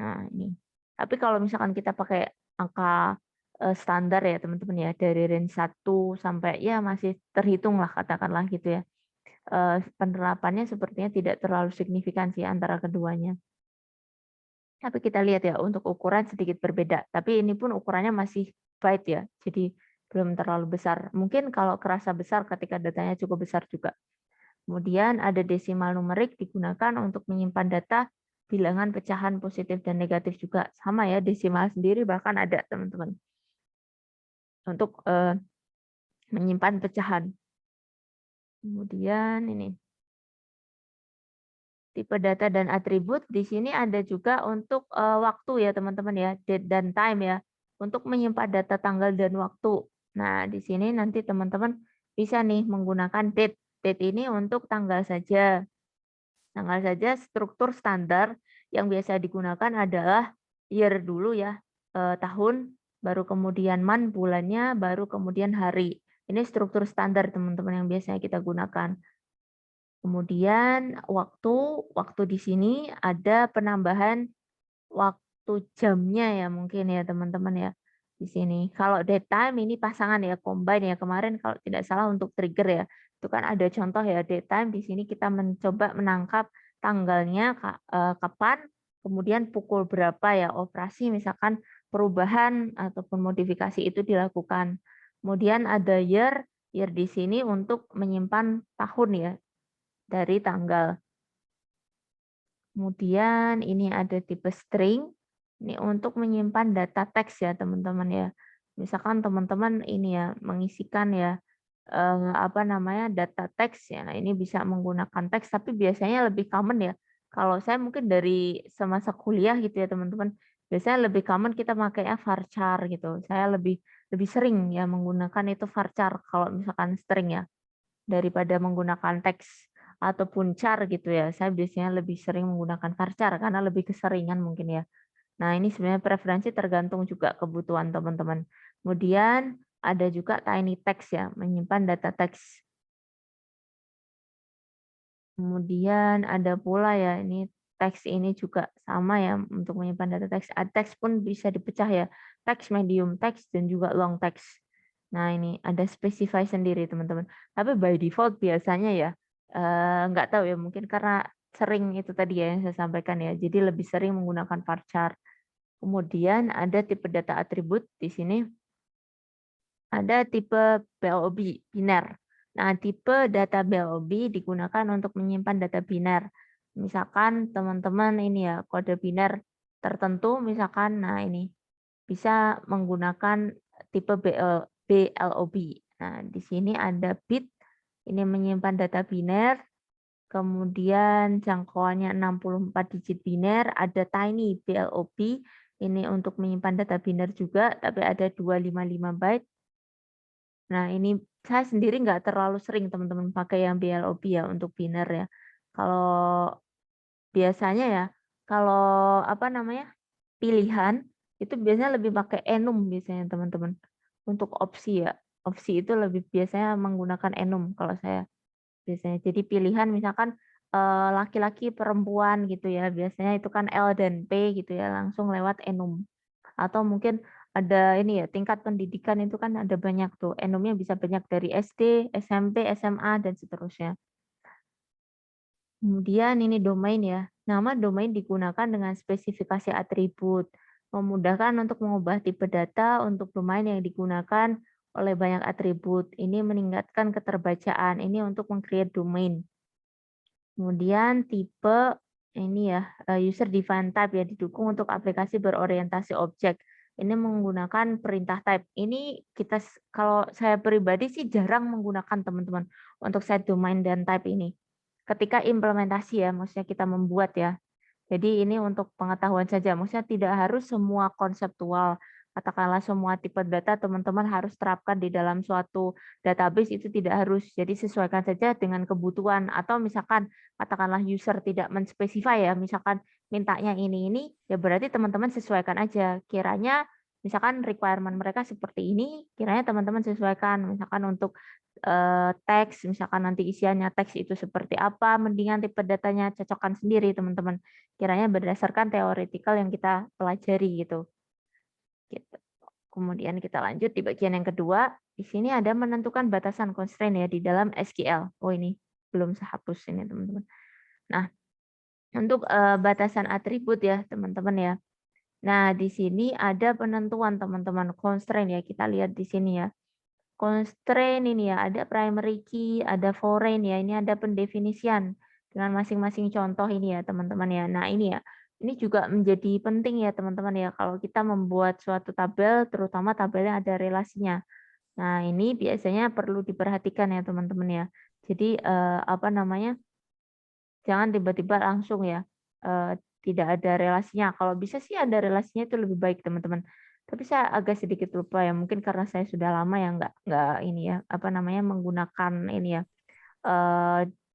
Nah, ini. Tapi kalau misalkan kita pakai angka standar ya, teman-teman ya, dari range 1 sampai ya masih terhitung lah katakanlah gitu ya. Penerapannya sepertinya tidak terlalu signifikan sih antara keduanya. Tapi kita lihat ya, untuk ukuran sedikit berbeda. Tapi ini pun ukurannya masih byte ya, jadi belum terlalu besar. Mungkin kalau kerasa besar ketika datanya cukup besar juga. Kemudian ada desimal numerik digunakan untuk menyimpan data bilangan pecahan positif dan negatif juga. Sama ya, desimal sendiri bahkan ada, teman-teman. Untuk menyimpan pecahan. Kemudian ini. Tipe data dan atribut di sini ada juga untuk waktu ya, teman-teman ya, date dan time ya, untuk menyimpan data tanggal dan waktu. Nah, di sini nanti teman-teman bisa nih menggunakan date. Date ini untuk tanggal saja. Tanggal saja, struktur standar yang biasa digunakan adalah year dulu ya, tahun, baru kemudian month bulannya, baru kemudian hari. Ini struktur standar, teman-teman, yang biasanya kita gunakan. Kemudian waktu di sini ada penambahan waktu jamnya ya mungkin ya, teman-teman ya, di sini. Kalau date time ini pasangan ya, combine ya, kemarin kalau tidak salah untuk trigger ya, itu kan ada contoh ya, date time di sini kita mencoba menangkap tanggalnya kapan, kemudian pukul berapa ya operasi misalkan perubahan ataupun modifikasi itu dilakukan. Kemudian ada year di sini untuk menyimpan tahun ya, dari tanggal. Kemudian ini ada tipe string, ini untuk menyimpan data teks ya, teman-teman ya. Misalkan teman-teman ini ya mengisikan ya apa namanya, data teks ya. Nah, ini bisa menggunakan teks, tapi biasanya lebih common ya. Kalau saya mungkin dari semasa kuliah gitu ya, teman-teman. Biasanya lebih common kita pakainya varchar gitu. Saya lebih lebih sering ya menggunakan itu varchar kalau misalkan string ya, daripada menggunakan teks ataupun char gitu ya. Saya biasanya lebih sering menggunakan varchar karena lebih keseringan mungkin ya. Nah, ini sebenarnya preferensi tergantung juga kebutuhan teman-teman. Kemudian ada juga tiny text ya, menyimpan data teks. Kemudian ada pula ya, ini teks ini juga sama ya untuk menyimpan data teks. Teks pun bisa dipecah ya, teks, medium teks, dan juga long teks. Nah, ini ada specify sendiri teman-teman. Tapi by default biasanya ya, nggak tahu ya, mungkin karena sering itu tadi ya yang saya sampaikan ya, jadi lebih sering menggunakan varchar. Kemudian ada tipe data atribut di sini. Ada tipe BLOB, biner. Nah, tipe data BLOB digunakan untuk menyimpan data biner. Misalkan teman-teman ini ya, kode biner tertentu misalkan, nah ini bisa menggunakan tipe BLOB. Nah, di sini ada bit, ini menyimpan data biner, kemudian jangkauannya 64 digit biner, ada tiny BLOB, ini untuk menyimpan data biner juga, tapi ada 255 byte. Nah, ini saya sendiri nggak terlalu sering teman-teman pakai yang BLOB ya untuk biner ya. Kalau biasanya ya, kalau apa namanya, pilihan itu biasanya lebih pakai enum biasanya teman-teman. Untuk opsi ya, opsi itu lebih biasanya menggunakan enum kalau saya biasanya. Jadi pilihan misalkan laki-laki, perempuan gitu ya, biasanya itu kan L dan P gitu ya, langsung lewat enum. Atau mungkin ada ini ya, tingkat pendidikan itu kan ada banyak tuh, enumnya bisa banyak dari SD, SMP, SMA, dan seterusnya. Kemudian ini domain ya. Nama domain digunakan dengan spesifikasi atribut, memudahkan untuk mengubah tipe data untuk domain yang digunakan oleh banyak atribut. Ini meningkatkan keterbacaan. Ini untuk meng-create domain. Kemudian tipe ini ya, user defined type ya, didukung untuk aplikasi berorientasi objek. Ini menggunakan perintah type. Ini kita kalau saya pribadi sih jarang menggunakan teman-teman untuk set domain dan type ini. Ketika implementasi ya, maksudnya kita membuat ya. Jadi ini untuk pengetahuan saja, maksudnya tidak harus semua konseptual katakanlah semua tipe data teman-teman harus terapkan di dalam suatu database, itu tidak harus. Jadi sesuaikan saja dengan kebutuhan, atau misalkan katakanlah user tidak menspesify ya, misalkan mintanya ini, ya berarti teman-teman sesuaikan aja. Kiranya misalkan requirement mereka seperti ini, kiranya teman-teman sesuaikan. Misalkan untuk teks, misalkan nanti isiannya teks itu seperti apa, mendingan tipe datanya cocokkan sendiri teman-teman. Kiranya berdasarkan teoretikal yang kita pelajari gitu. Gitu. Kemudian kita lanjut di bagian yang kedua. Di sini ada menentukan batasan constraint ya di dalam SQL. Oh ini belum saya hapus ini teman-teman. Nah, untuk batasan atribut ya teman-teman ya. Nah, di sini ada penentuan teman-teman constraint ya. Kita lihat di sini ya. Constraint ini ya, ada primary key, ada foreign ya. Ini ada pendefinisian dengan masing-masing contoh ini ya teman-teman ya. Nah, ini ya. Ini juga menjadi penting ya teman-teman ya kalau kita membuat suatu tabel, terutama tabelnya ada relasinya. Nah, ini biasanya perlu diperhatikan ya teman-teman ya. Jadi apa namanya? Jangan tiba-tiba langsung ya tidak ada relasinya. Kalau bisa sih ada relasinya itu lebih baik teman-teman. Tapi saya agak sedikit lupa ya, mungkin karena saya sudah lama ya nggak ini ya apa namanya menggunakan ini ya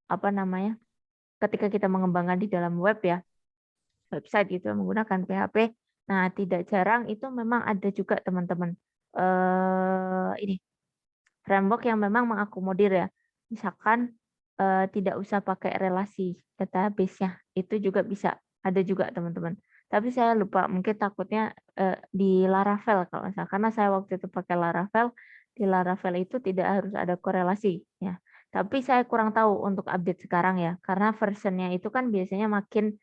apa namanya ketika kita mengembangkan di dalam web ya website gitu menggunakan PHP. Nah, tidak jarang itu memang ada juga teman-teman ini framework yang memang mengakomodir ya. Misalkan tidak usah pakai relasi database-nya, itu juga bisa. Ada juga teman-teman. Tapi saya lupa, mungkin takutnya di Laravel kalau nggak salah. Karena saya waktu itu pakai Laravel, di Laravel itu tidak harus ada korelasi ya. Tapi saya kurang tahu untuk update sekarang ya, karena versionnya itu kan biasanya makin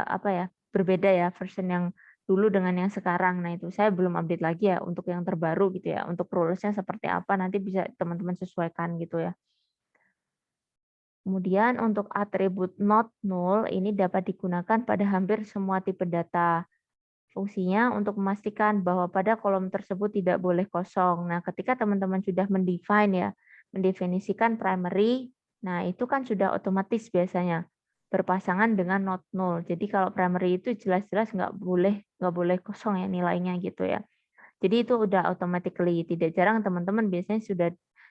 apa ya berbeda ya version yang dulu dengan yang sekarang. Nah, itu saya belum update lagi ya untuk yang terbaru gitu ya. Untuk rules-nya seperti apa nanti bisa teman-teman sesuaikan gitu ya. Kemudian untuk atribut not null ini dapat digunakan pada hampir semua tipe data. Fungsinya untuk memastikan bahwa pada kolom tersebut tidak boleh kosong. Nah, ketika teman-teman sudah mendefinisikan primary, nah itu kan sudah otomatis biasanya berpasangan dengan not null. Jadi kalau primary itu jelas-jelas nggak boleh kosong ya nilainya gitu ya. Jadi itu udah automatically. Tidak jarang teman-teman biasanya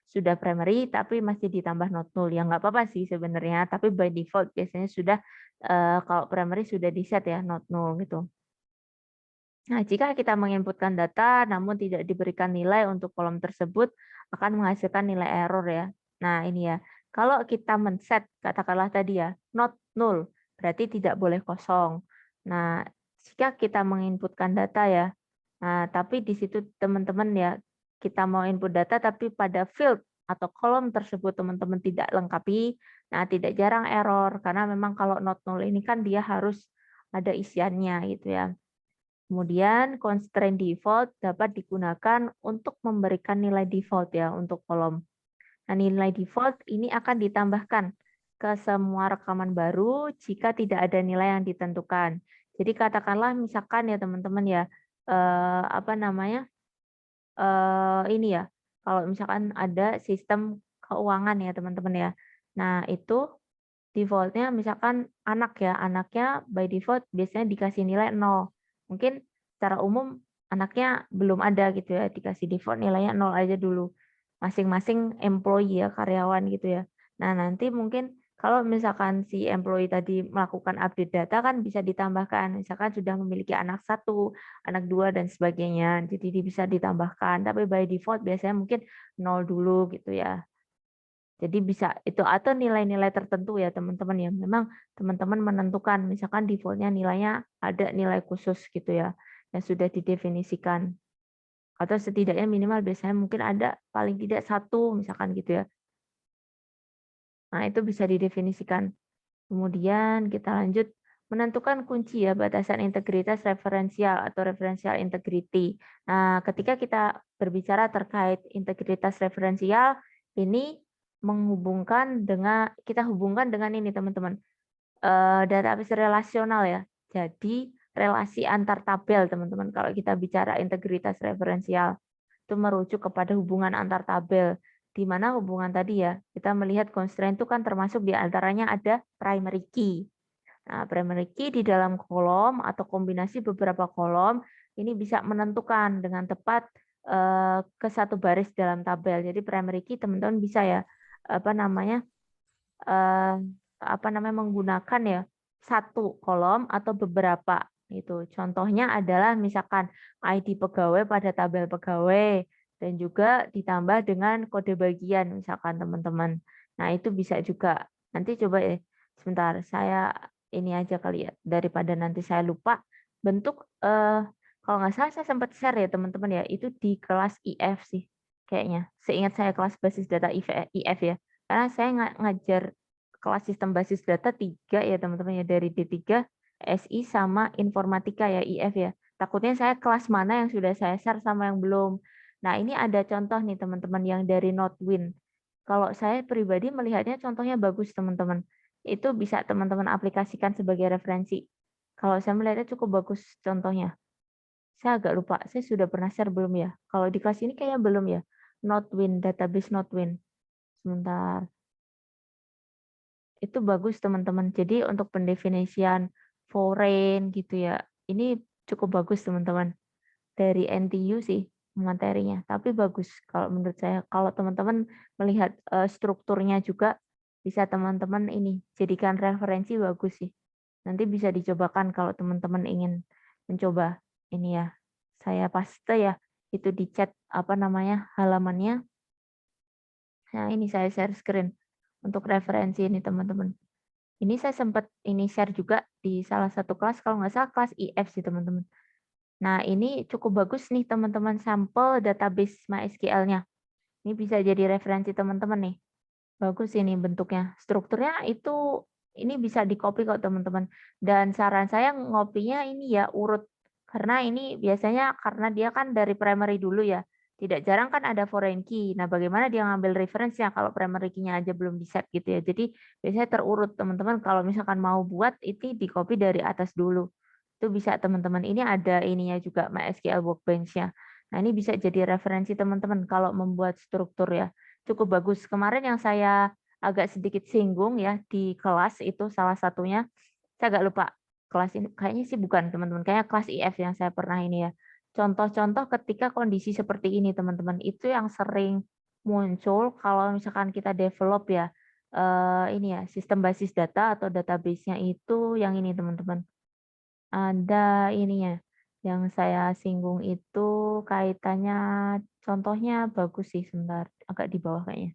sudah primary tapi masih ditambah not null. Ya nggak apa-apa sih sebenarnya, tapi by default biasanya sudah kalau primary sudah di set ya not null gitu. Nah, jika kita menginputkan data namun tidak diberikan nilai untuk kolom tersebut akan menghasilkan nilai error ya. Nah, ini ya. Kalau kita men-set katakanlah tadi ya not null, berarti tidak boleh kosong. Nah, jika kita menginputkan data ya. Nah, tapi di situ teman-teman ya kita mau input data tapi pada field atau kolom tersebut teman-teman tidak lengkapi. Nah, tidak jarang error karena memang kalau not null ini kan dia harus ada isiannya gitu ya. Kemudian constraint default dapat digunakan untuk memberikan nilai default ya untuk kolom. Nah, nilai default ini akan ditambahkan ke semua rekaman baru jika tidak ada nilai yang ditentukan. Jadi katakanlah misalkan ya teman-teman ya apa namanya ini ya kalau misalkan ada sistem keuangan ya teman-teman ya. Nah itu defaultnya misalkan anak ya, anaknya by default biasanya dikasih nilai 0. Mungkin secara umum anaknya belum ada gitu ya, dikasih default nilainya 0 aja dulu. Masing-masing employee ya, karyawan gitu ya. Nah, nanti mungkin kalau misalkan si employee tadi melakukan update data kan bisa ditambahkan, misalkan sudah memiliki anak 1, anak 2 dan sebagainya. Jadi bisa ditambahkan, tapi by default biasanya mungkin 0 dulu gitu ya. Jadi bisa itu atau nilai-nilai tertentu ya teman-teman ya. Memang teman-teman menentukan misalkan defaultnya nilainya ada nilai khusus gitu ya yang sudah didefinisikan. Atau setidaknya minimal biasanya mungkin ada paling tidak 1 misalkan gitu ya. Nah, itu bisa didefinisikan. Kemudian kita lanjut menentukan kunci ya batasan integritas referensial atau referensial integrity. Nah, ketika kita berbicara terkait integritas referensial ini kita hubungkan dengan ini teman-teman. Database relasional ya. Jadi relasi antar tabel teman-teman. Kalau kita bicara integritas referensial itu merujuk kepada hubungan antar tabel. Di mana hubungan tadi ya, kita melihat constraint itu kan termasuk di antaranya ada primary key. Nah, primary key di dalam kolom atau kombinasi beberapa kolom ini bisa menentukan dengan tepat ke satu baris dalam tabel. Jadi primary key teman-teman bisa ya menggunakan ya satu kolom atau beberapa itu. Contohnya adalah misalkan ID pegawai pada tabel pegawai dan juga ditambah dengan kode bagian misalkan teman-teman. Nah, itu bisa juga. Nanti coba ya sebentar saya ini aja kali ya daripada nanti saya lupa bentuk kalau nggak salah saya sempat share ya teman-teman ya itu di kelas IF sih kayaknya. Seingat saya kelas basis data IF ya. Karena saya ngajar kelas sistem basis data 3 ya teman-teman ya dari D3, SI sama informatika ya IF ya. Takutnya saya kelas mana yang sudah saya share sama yang belum. Nah, ini ada contoh nih teman-teman yang dari Notwin. Kalau saya pribadi melihatnya contohnya bagus teman-teman. Itu bisa teman-teman aplikasikan sebagai referensi. Kalau saya melihatnya cukup bagus contohnya. Saya agak lupa, saya sudah pernah share belum ya? Kalau di kelas ini kayaknya belum ya. Notwin, database Notwin. Sebentar. Itu bagus teman-teman. Jadi untuk pendefinisian foreign gitu ya, ini cukup bagus teman-teman. Dari NTU sih materinya, tapi bagus kalau menurut saya. Kalau teman-teman melihat strukturnya juga, bisa teman-teman ini jadikan referensi bagus sih. Nanti bisa dicobakan kalau teman-teman ingin mencoba ini ya. Saya paste ya, itu di chat halamannya. Nah, ini saya share screen untuk referensi ini teman-teman. Ini saya sempat ini share juga di salah satu kelas, kalau nggak salah kelas IF sih teman-teman. Nah, ini cukup bagus nih teman-teman sampel database MySQL-nya. Ini bisa jadi referensi teman-teman nih. Bagus ini bentuknya. Strukturnya itu ini bisa di-copy kok teman-teman. Dan saran saya ngopinya ini ya urut. Karena ini biasanya karena dia kan dari primary dulu ya. Tidak jarang kan ada foreign key. Nah, bagaimana dia ngambil reference-nya kalau primary key-nya aja belum di-set gitu ya. Jadi biasanya terurut teman-teman kalau misalkan mau buat itu di-copy dari atas dulu. Itu bisa teman-teman. Ini ada ininya juga MySQL Workbench-nya. Nah, ini bisa jadi referensi teman-teman kalau membuat struktur ya. Cukup bagus. Kemarin yang saya agak sedikit singgung ya di kelas itu salah satunya, saya agak lupa kelas ini, kayaknya sih bukan teman-teman, kayaknya kelas IF yang saya pernah ini ya. Contoh-contoh ketika kondisi seperti ini teman-teman, itu yang sering muncul kalau misalkan kita develop ya, ini ya, sistem basis data atau database-nya itu yang ini teman-teman. Ada ininya, yang saya singgung itu kaitannya contohnya bagus sih, sebentar, agak di bawah kayaknya.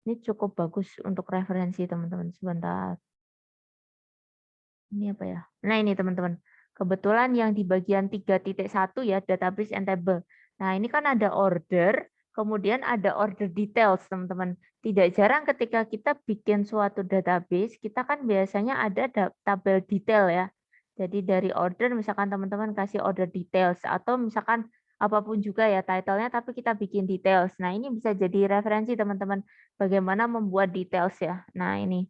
Ini cukup bagus untuk referensi teman-teman, sebentar. Ini apa ya? Nah ini teman-teman, kebetulan yang di bagian 3.1 ya, database and table. Nah ini kan ada order, kemudian ada order details teman-teman. Tidak jarang ketika kita bikin suatu database, kita kan biasanya ada tabel detail ya. Jadi dari order misalkan teman-teman kasih order details atau misalkan apapun juga ya title-nya tapi kita bikin details. Nah, ini bisa jadi referensi teman-teman bagaimana membuat details ya. Nah, ini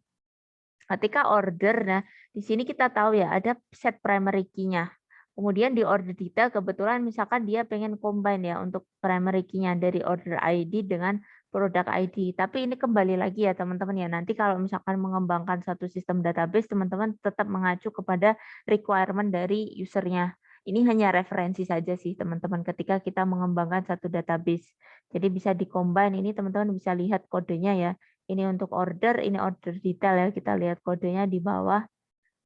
ketika order, nah di sini kita tahu ya ada set primary key-nya. Kemudian di order detail kebetulan misalkan dia pengen combine ya untuk primary key-nya dari order ID dengan product ID. Tapi ini kembali lagi ya teman-teman ya. Nanti kalau misalkan mengembangkan satu sistem database, teman-teman tetap mengacu kepada requirement dari usernya. Ini hanya referensi saja sih teman-teman ketika kita mengembangkan satu database. Jadi bisa di-combine, ini teman-teman bisa lihat kodenya ya. Ini untuk order, ini order detail ya. Kita lihat kodenya di bawah.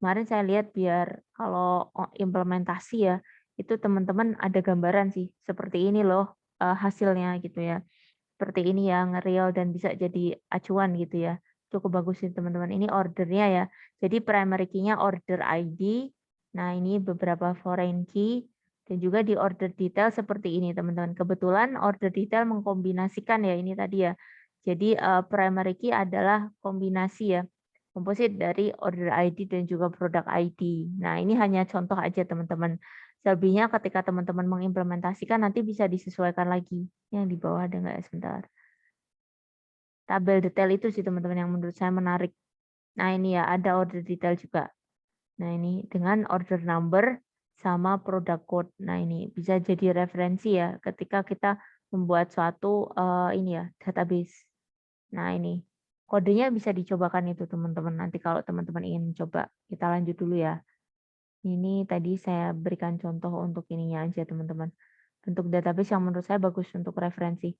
Kemarin saya lihat biar kalau implementasi ya, itu teman-teman ada gambaran sih. Seperti ini loh hasilnya gitu ya. Seperti ini yang real dan bisa jadi acuan gitu ya. Cukup bagus sih teman-teman. Ini ordernya ya. Jadi primary key-nya order ID. Nah ini beberapa foreign key. Dan juga di order detail seperti ini teman-teman. Kebetulan order detail mengkombinasikan ya ini tadi ya. Jadi primary key adalah kombinasi ya. Komposit dari order ID dan juga product ID. Nah ini hanya contoh aja teman-teman. Selebihnya ketika teman-teman mengimplementasikan nanti bisa disesuaikan lagi. Yang di bawah ada nggak ya? Sebentar. Tabel detail itu sih teman-teman yang menurut saya menarik. Nah ini ya ada order detail juga. Nah ini dengan order number sama product code. Nah ini bisa jadi referensi ya ketika kita membuat suatu ini ya database. Nah ini kodenya bisa dicobakan itu teman-teman. Nanti kalau teman-teman ingin mencoba, kita lanjut dulu ya. Ini tadi saya berikan contoh untuk ininya aja teman-teman. Bentuk database yang menurut saya bagus untuk referensi.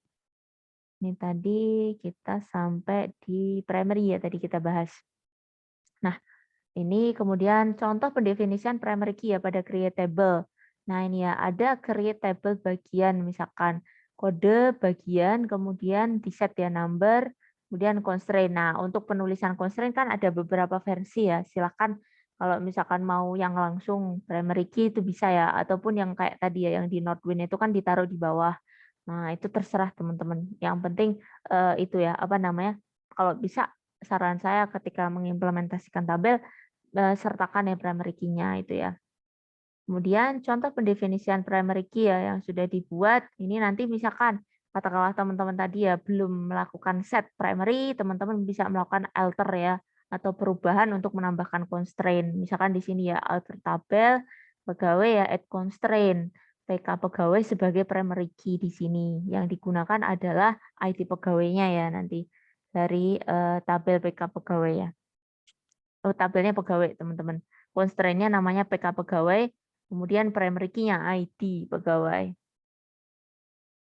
Ini tadi kita sampai di primary ya tadi kita bahas. Nah, ini kemudian contoh pendefinisian primary key ya pada create table. Nah, ini ya ada create table bagian misalkan kode bagian kemudian di set ya number kemudian constraint. Nah, untuk penulisan constraint kan ada beberapa versi ya. Silakan kalau misalkan mau yang langsung primary key itu bisa ya ataupun yang kayak tadi ya yang di Nodewin itu kan ditaruh di bawah. Nah, itu terserah teman-teman. Yang penting itu ya, apa namanya? Kalau bisa saran saya ketika mengimplementasikan tabel sertakan ya primary key-nya itu ya. Kemudian contoh pendefinisian primary key ya yang sudah dibuat. Ini nanti misalkan katakanlah teman-teman tadi ya belum melakukan set primary, teman-teman bisa melakukan alter ya atau perubahan untuk menambahkan constraint. Misalkan di sini ya alter tabel pegawai ya add constraint. PK pegawai sebagai primary key di sini. Yang digunakan adalah ID pegawainya ya nanti dari tabel PK pegawai ya. Oh, tabelnya pegawai teman-teman. Constraint-nya namanya PK pegawai, kemudian primary key-nya ID pegawai.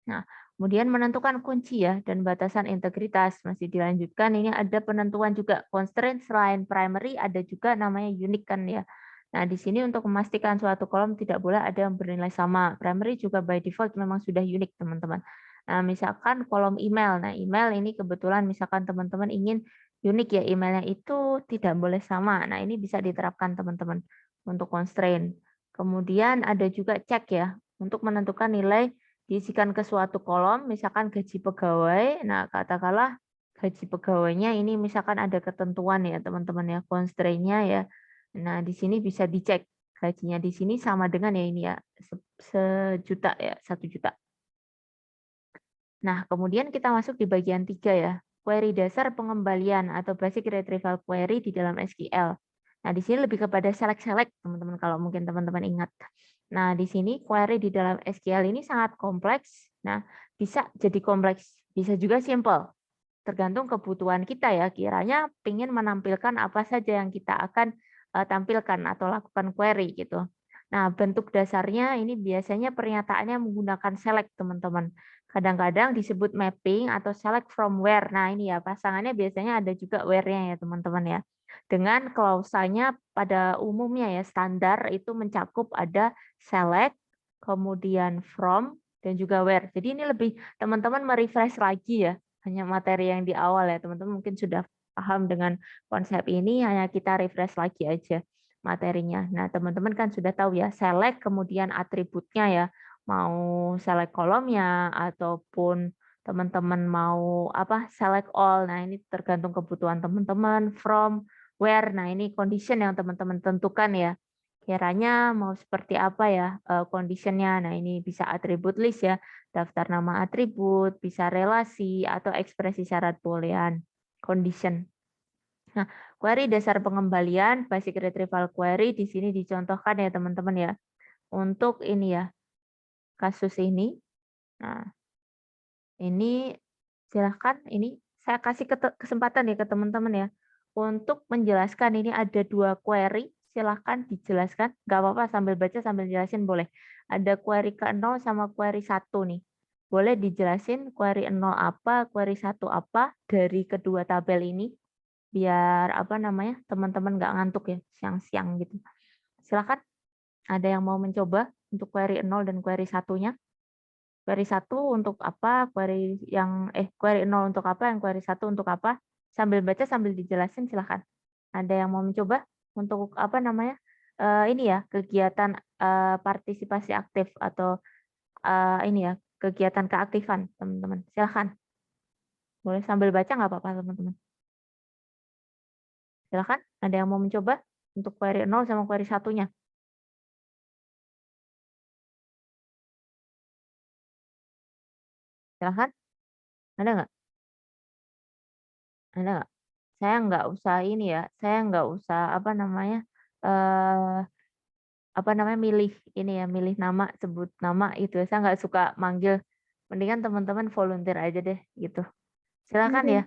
Nah, kemudian menentukan kunci ya dan batasan integritas masih dilanjutkan. Ini ada penentuan juga constraint selain primary ada juga namanya unique kan ya. Nah, di sini untuk memastikan suatu kolom tidak boleh ada yang bernilai sama. Primary juga by default memang sudah unik teman-teman. Nah, misalkan kolom email. Nah, email ini kebetulan misalkan teman-teman ingin unik ya emailnya itu tidak boleh sama. Nah, ini bisa diterapkan teman-teman untuk constraint. Kemudian ada juga cek ya untuk menentukan nilai diisikan ke suatu kolom, misalkan gaji pegawai. Nah, katakanlah gaji pegawainya ini misalkan ada ketentuan ya teman-teman ya, constraint-nya ya. Nah, di sini bisa dicek gajinya di sini sama dengan ya ini ya, sejuta ya, 1 juta. Nah, kemudian kita masuk di bagian 3 ya, query dasar pengembalian atau basic retrieval query di dalam SQL. Nah, di sini lebih kepada select-select teman-teman kalau mungkin teman-teman ingat. Nah, di sini query di dalam SQL ini sangat kompleks. Nah, bisa jadi kompleks, bisa juga simple. Tergantung kebutuhan kita ya, kiranya ingin menampilkan apa saja yang kita akan tampilkan atau lakukan query gitu. Nah, bentuk dasarnya ini biasanya pernyataannya menggunakan select, teman-teman. Kadang-kadang disebut mapping atau select from where. Nah, ini ya pasangannya biasanya ada juga where-nya ya, teman-teman ya. Dengan klausanya pada umumnya ya standar itu mencakup ada select, kemudian from dan juga where. Jadi ini lebih teman-teman merefresh lagi ya, hanya materi yang di awal ya, teman-teman mungkin sudah paham dengan konsep ini, hanya kita refresh lagi aja materinya. Nah, teman-teman kan sudah tahu ya, select kemudian atributnya ya, mau select kolomnya ataupun teman-teman mau apa select all. Nah, ini tergantung kebutuhan teman-teman, from, where. Nah, ini condition yang teman-teman tentukan ya. Kiranya mau seperti apa ya conditionnya. Nah, ini bisa atribut list ya, daftar nama atribut, bisa relasi atau ekspresi syarat boolean, condition. Nah, query dasar pengembalian, basic retrieval query di sini dicontohkan ya teman-teman ya. Untuk ini ya, kasus ini. Nah, ini silahkan ini saya kasih kesempatan ya ke teman-teman ya. Untuk menjelaskan ini ada 2 query, silahkan dijelaskan. Nggak apa-apa sambil baca sambil jelasin boleh. Ada query ke-0 sama query 1 nih. Boleh dijelasin query 0 apa, query 1 apa dari kedua tabel ini. Biar apa namanya teman-teman nggak ngantuk ya siang-siang gitu. Silakan. Ada yang mau mencoba untuk query 0 dan query 1-nya? Query 1 untuk apa, query 0 untuk apa, yang query 1 untuk apa? Sambil baca sambil dijelasin silahkan. Ada yang mau mencoba untuk apa namanya? Ini ya, kegiatan partisipasi aktif atau ini ya, kegiatan keaktifan, teman-teman. Silahkan. Boleh sambil baca nggak apa-apa, teman-teman. Silahkan. Ada yang mau mencoba untuk query 0 sama query 1-nya? Silahkan. Ada nggak? Ada nggak? Saya nggak usah ini ya, saya nggak usah apa namanya, milih ini ya, milih nama, sebut nama itu ya, saya nggak suka manggil, mendingan teman-teman volunteer aja deh gitu. Silakan ya,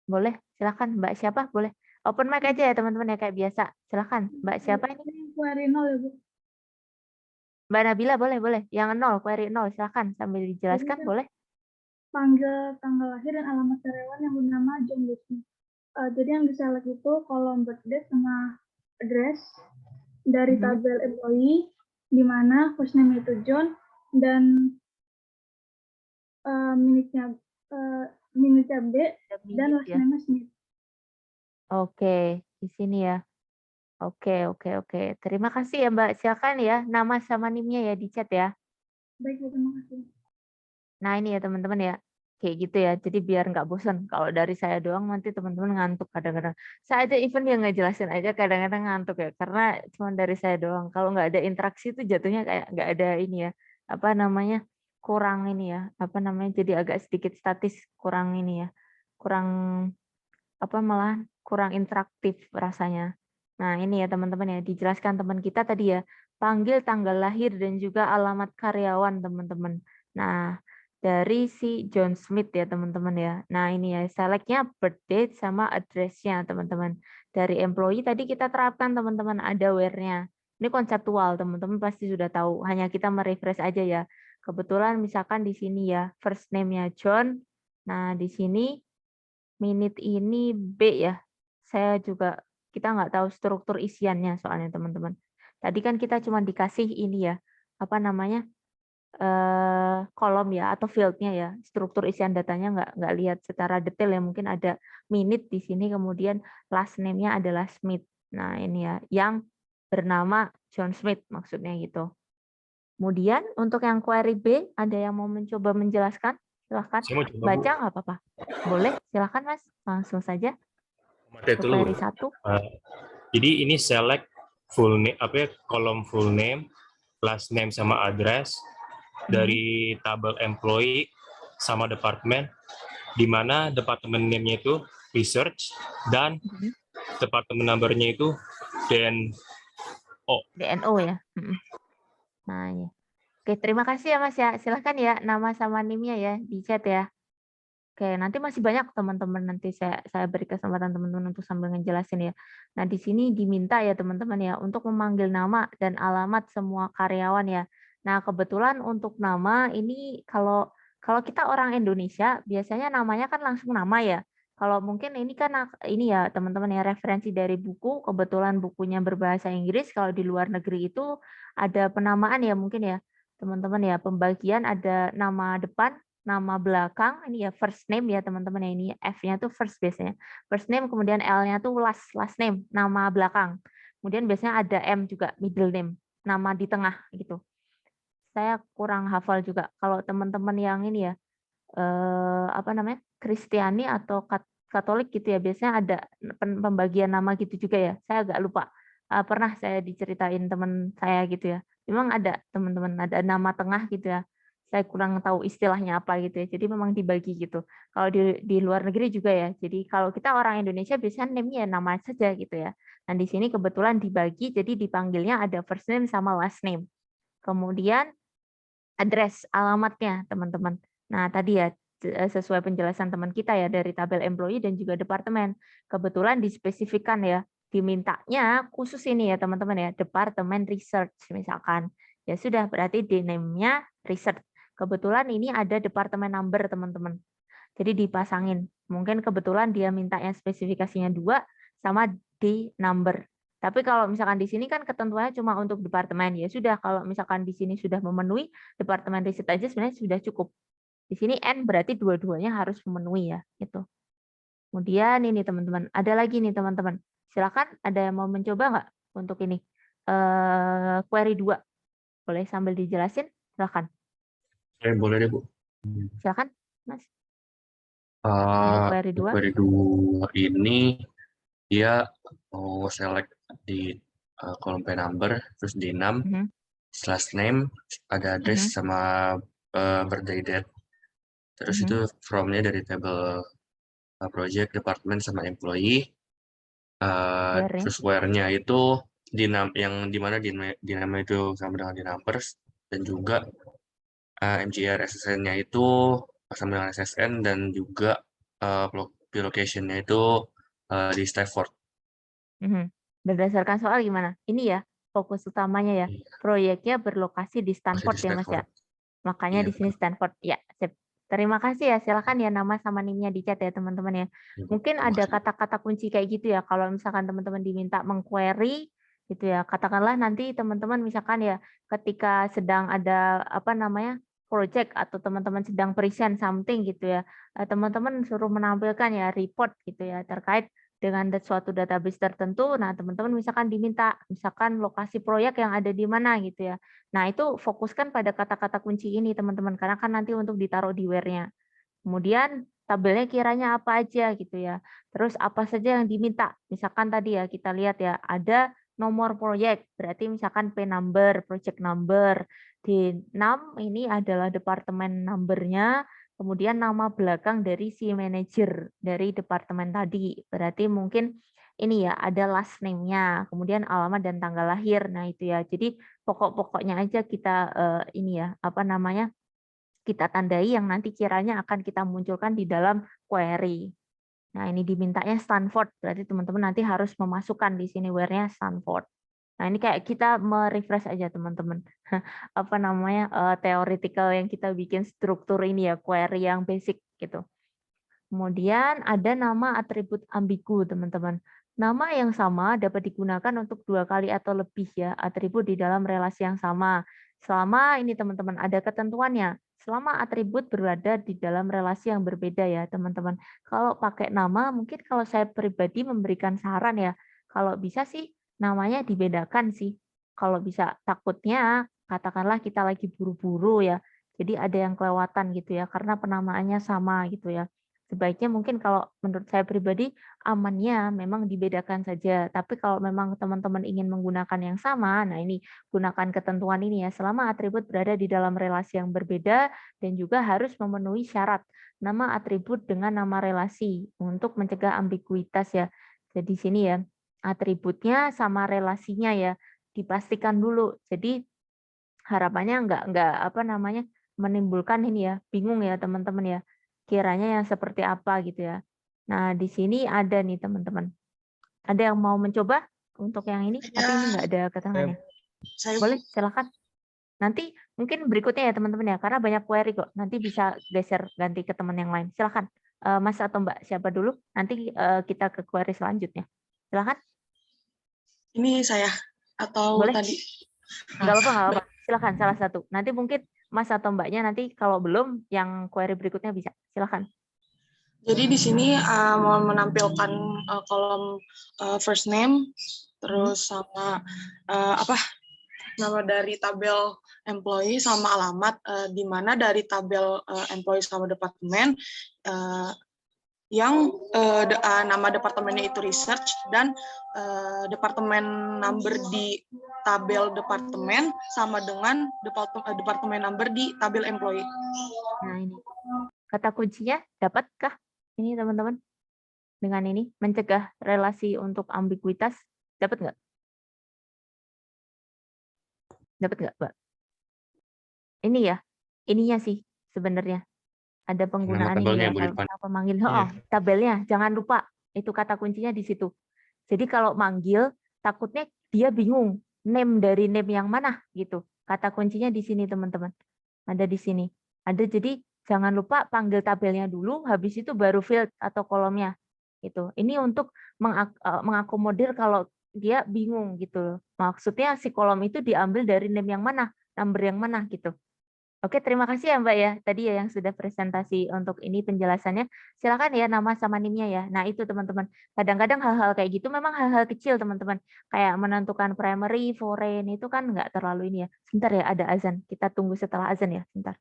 boleh, silakan Mbak siapa boleh. Open mic aja ya teman-teman ya kayak biasa. Silakan Mbak siapa ini? query 0 ya, Bu. Mbak Nabila boleh. Yang 0, query 0, silakan sambil dijelaskan kan- boleh. Panggil tanggal lahir dan alamat karyawan yang bernama John Doe Smith. Jadi yang diselect itu kolom birthday sama address dari tabel employee, di mana first name itu John dan minute-nya B dan last Ya. name-nya Smith. Oke, di sini ya. Oke. Terima kasih ya Mbak. Silakan ya, nama sama NIM-nya ya di chat ya. Baik, Bu, terima kasih. Nah ini ya teman-teman ya, kayak gitu ya. Jadi biar nggak bosan. Kalau dari saya doang nanti teman-teman ngantuk kadang-kadang. Saya aja even yang ngejelasin aja kadang-kadang ngantuk ya. Karena cuma dari saya doang. Kalau nggak ada interaksi itu jatuhnya kayak nggak ada ini ya. Apa namanya? Kurang ini ya. Apa namanya? Jadi agak sedikit statis. Kurang ini ya. Kurang apa malah kurang interaktif rasanya. Nah ini ya teman-teman ya. Dijelaskan teman kita tadi ya. Panggil tanggal lahir dan juga alamat karyawan teman-teman. Nah dari si John Smith ya teman-teman ya. Nah ini ya selectnya birth date sama address-nya teman-teman. Dari employee tadi kita terapkan teman-teman ada where-nya. Ini konseptual teman-teman pasti sudah tahu. Hanya kita merefresh aja ya. Kebetulan misalkan di sini ya first name-nya John. Nah di sini minute ini B ya. Saya juga kita nggak tahu struktur isiannya soalnya teman-teman. Tadi kan kita cuma dikasih ini ya. Apa namanya? Kolom ya atau field-nya ya, struktur isian datanya nggak lihat secara detail ya, mungkin ada minute di sini, kemudian last name-nya adalah Smith. Nah ini ya, yang bernama John Smith maksudnya gitu. Kemudian untuk yang query B, ada yang mau mencoba menjelaskan? Silahkan, Saya mau coba, Bu. baca nggak apa-apa? Boleh, silahkan Mas, langsung saja. Formatnya Untuk dulu, Bu. query 1. Jadi ini select full name, kolom full name, last name sama address dari tabel employee sama departemen, di mana departemen name-nya itu research dan departemen number-nya itu DNO ya. Nah ya. Oke, terima kasih ya Mas ya. Silahkan ya nama sama NIM-nya ya di chat ya. Oke, nanti masih banyak teman-teman, nanti saya beri kesempatan teman-teman untuk sambil ngejelasin ya. Nah, di sini diminta ya teman-teman ya untuk memanggil nama dan alamat semua karyawan ya. Nah, kebetulan untuk nama ini kalau kita orang Indonesia biasanya namanya kan langsung nama ya. Kalau mungkin ini kan ini ya teman-teman ya referensi dari buku, kebetulan bukunya berbahasa Inggris, kalau di luar negeri itu ada penamaan ya mungkin ya. Teman-teman ya, pembagian ada nama depan, nama belakang, ini ya first name ya teman-teman ya, ini F-nya tuh first biasanya. First name, kemudian L-nya tuh last name, nama belakang. Kemudian biasanya ada M juga, middle name, nama di tengah gitu. Saya kurang hafal juga. Kalau teman-teman yang ini ya, apa namanya, Kristiani atau Katolik gitu ya, biasanya ada pembagian nama gitu juga ya. Saya agak lupa. Pernah saya diceritain teman saya gitu ya. Memang ada teman-teman, ada nama tengah gitu ya. Saya kurang tahu istilahnya apa gitu ya. Jadi memang dibagi gitu. Kalau di luar negeri juga ya. Jadi kalau kita orang Indonesia biasanya name-nya nama saja gitu ya. Nah di sini kebetulan dibagi, jadi dipanggilnya ada first name sama last name. Kemudian address, alamatnya teman-teman. Nah tadi ya sesuai penjelasan teman kita ya dari tabel employee dan juga departemen. Kebetulan dispesifikkan ya, dimintanya khusus ini ya teman-teman ya, departemen research misalkan. Ya sudah berarti di name-nya research. Kebetulan ini ada departemen number teman-teman. Jadi dipasangin. Mungkin kebetulan dia minta yang spesifikasinya 2 sama di number. Tapi kalau misalkan di sini kan ketentuannya cuma untuk departemen, ya sudah kalau misalkan di sini sudah memenuhi departemen riset aja sebenarnya sudah cukup. Di sini N berarti dua-duanya harus memenuhi ya, gitu. Kemudian ini teman-teman, ada lagi nih teman-teman. Silakan ada yang mau mencoba nggak untuk ini? Query 2. Boleh sambil dijelasin? Silakan. Boleh deh, Bu. Silakan, Mas. Untuk query 2. Query 2 ini dia mau select di kolom P number, terus di num, slash name, ada address sama birthday date. Terus itu from-nya dari table project, department, sama employee. Terus where-nya itu yang dimana di nama itu sama dengan di numbers, dan juga MGR SSN-nya itu sama dengan SSN, dan juga location-nya itu di Stafford. Berdasarkan soal gimana? Ini ya. fokus utamanya ya. Iya, Proyeknya berlokasi di masih di Stanford ya Mas ya. Stanford. Makanya Iya, di sini betul. Stanford. Ya, sip. Terima kasih ya. Silakan ya nama sama NIM-nya di chat ya teman-teman ya. Iya, Bu. Mungkin Terima ada kasih. kata-kata kunci kayak gitu ya. Kalau misalkan teman-teman diminta mengquery gitu ya. Katakanlah nanti teman-teman misalkan ya ketika sedang ada apa namanya project atau teman-teman sedang present something gitu ya. Teman-teman suruh menampilkan ya report gitu ya terkait dengan suatu database tertentu. Nah, teman-teman misalkan diminta misalkan lokasi proyek yang ada di mana gitu ya. Nah, itu fokuskan pada kata-kata kunci ini, teman-teman, karena kan nanti untuk ditaruh di where-nya. Kemudian tabelnya kiranya apa aja gitu ya. Terus apa saja yang diminta. Misalkan tadi ya kita lihat ya, ada nomor proyek, berarti misalkan P number, project number. Di 6 ini adalah departemen number-nya, kemudian nama belakang dari si manajer dari departemen tadi. Berarti mungkin ini ya, ada last name-nya, kemudian alamat dan tanggal lahir. Nah, itu ya. Jadi pokok-pokoknya aja kita ini ya, apa namanya? Kita tandai yang nanti kiranya akan kita munculkan di dalam query. Nah, ini dimintanya Stanford, berarti teman-teman nanti harus memasukkan di sini where-nya Stanford. Nah, ini kayak kita merefresh aja teman-teman. Apa namanya? Theoretical yang kita bikin struktur ini ya, query yang basic gitu. Kemudian ada nama atribut ambigu, teman-teman. Nama yang sama dapat digunakan untuk 2 kali atau lebih ya atribut di dalam relasi yang sama. Selama ini teman-teman ada ketentuannya. Selama atribut berada di dalam relasi yang berbeda ya, teman-teman. Kalau pakai nama, mungkin kalau saya pribadi memberikan saran ya, kalau bisa sih namanya dibedakan sih. Kalau bisa takutnya katakanlah kita lagi buru-buru ya. Jadi ada yang kelewatan gitu ya karena penamaannya sama gitu ya. Sebaiknya mungkin kalau menurut saya pribadi amannya memang dibedakan saja. Tapi kalau memang teman-teman ingin menggunakan yang sama, nah ini gunakan ketentuan ini ya. Selama atribut berada di dalam relasi yang berbeda dan juga harus memenuhi syarat nama atribut dengan nama relasi untuk mencegah ambiguitas ya. Jadi sini ya atributnya sama relasinya ya dipastikan dulu. Jadi harapannya nggak apa namanya menimbulkan ini ya bingung ya teman-teman ya kiranya yang seperti apa gitu ya. Nah, di sini ada nih teman-teman. Ada yang mau mencoba untuk yang ini, tapi ini nggak ada keterangannya. Saya Boleh, silakan. Nanti mungkin berikutnya ya teman-teman ya, karena banyak query kok. Nanti bisa geser ganti ke teman yang lain. Silakan. Mas atau Mbak siapa dulu? Nanti kita ke query selanjutnya. Silakan. ini saya atau Boleh. tadi. Nggak apa-apa, nggak apa-apa. Silakan salah satu. Nanti mungkin Mas atau Mbaknya nanti kalau belum yang query berikutnya bisa. Silakan. Jadi di sini mau menampilkan kolom first name, terus sama apa nama dari tabel employee sama alamat, di mana dari tabel employee sama departemen yang nama departemennya itu research dan departemen number di tabel departemen sama dengan departemen number di tabel employee. Nah ini. Kata kuncinya dapatkah ini teman-teman? Dengan ini mencegah relasi untuk ambiguitas. Dapat nggak? Dapat nggak, Mbak? Ini ya, ininya sih sebenarnya. Ada Nama penggunaan ini tabelnya ya, Bu di kalau depan. kita memanggil. Iya. Oh, tabelnya jangan lupa. Itu kata kuncinya di situ. Jadi kalau manggil, takutnya dia bingung. Name dari name yang mana gitu. Kata kuncinya di sini teman-teman. Ada di sini. Ada jadi jangan lupa panggil tabelnya dulu, habis itu baru field atau kolomnya. Gitu. Ini untuk mengakomodir kalau dia bingung gitu. Maksudnya si kolom itu diambil dari name yang mana, number yang mana gitu. Oke, terima kasih ya Mbak ya. Tadi ya yang sudah presentasi untuk ini penjelasannya. Silakan ya nama sama NIM-nya ya. Nah, itu teman-teman. Kadang-kadang hal-hal kayak gitu memang hal-hal kecil teman-teman. Kayak menentukan primary, foreign itu kan nggak terlalu ini ya. Sebentar ya ada azan. Kita tunggu setelah azan ya. Sebentar.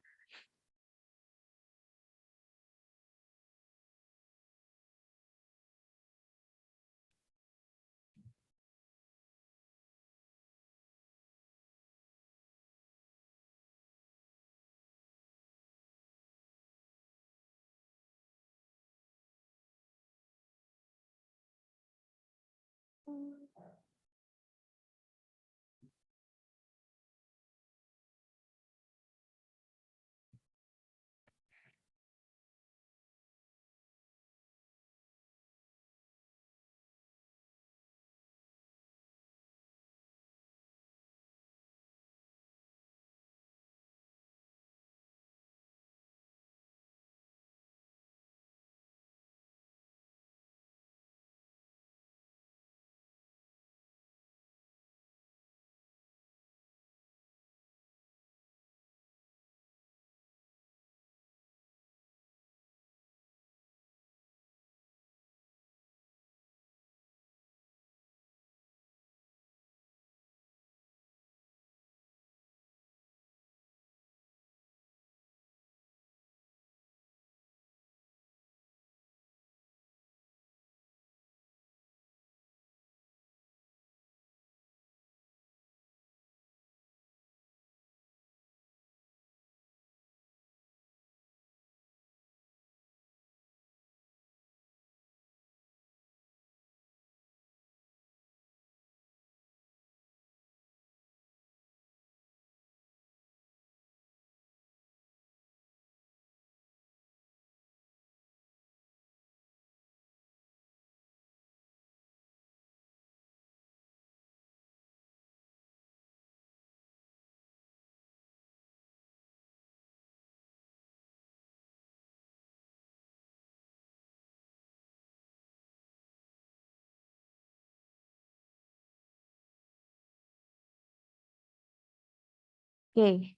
Oke,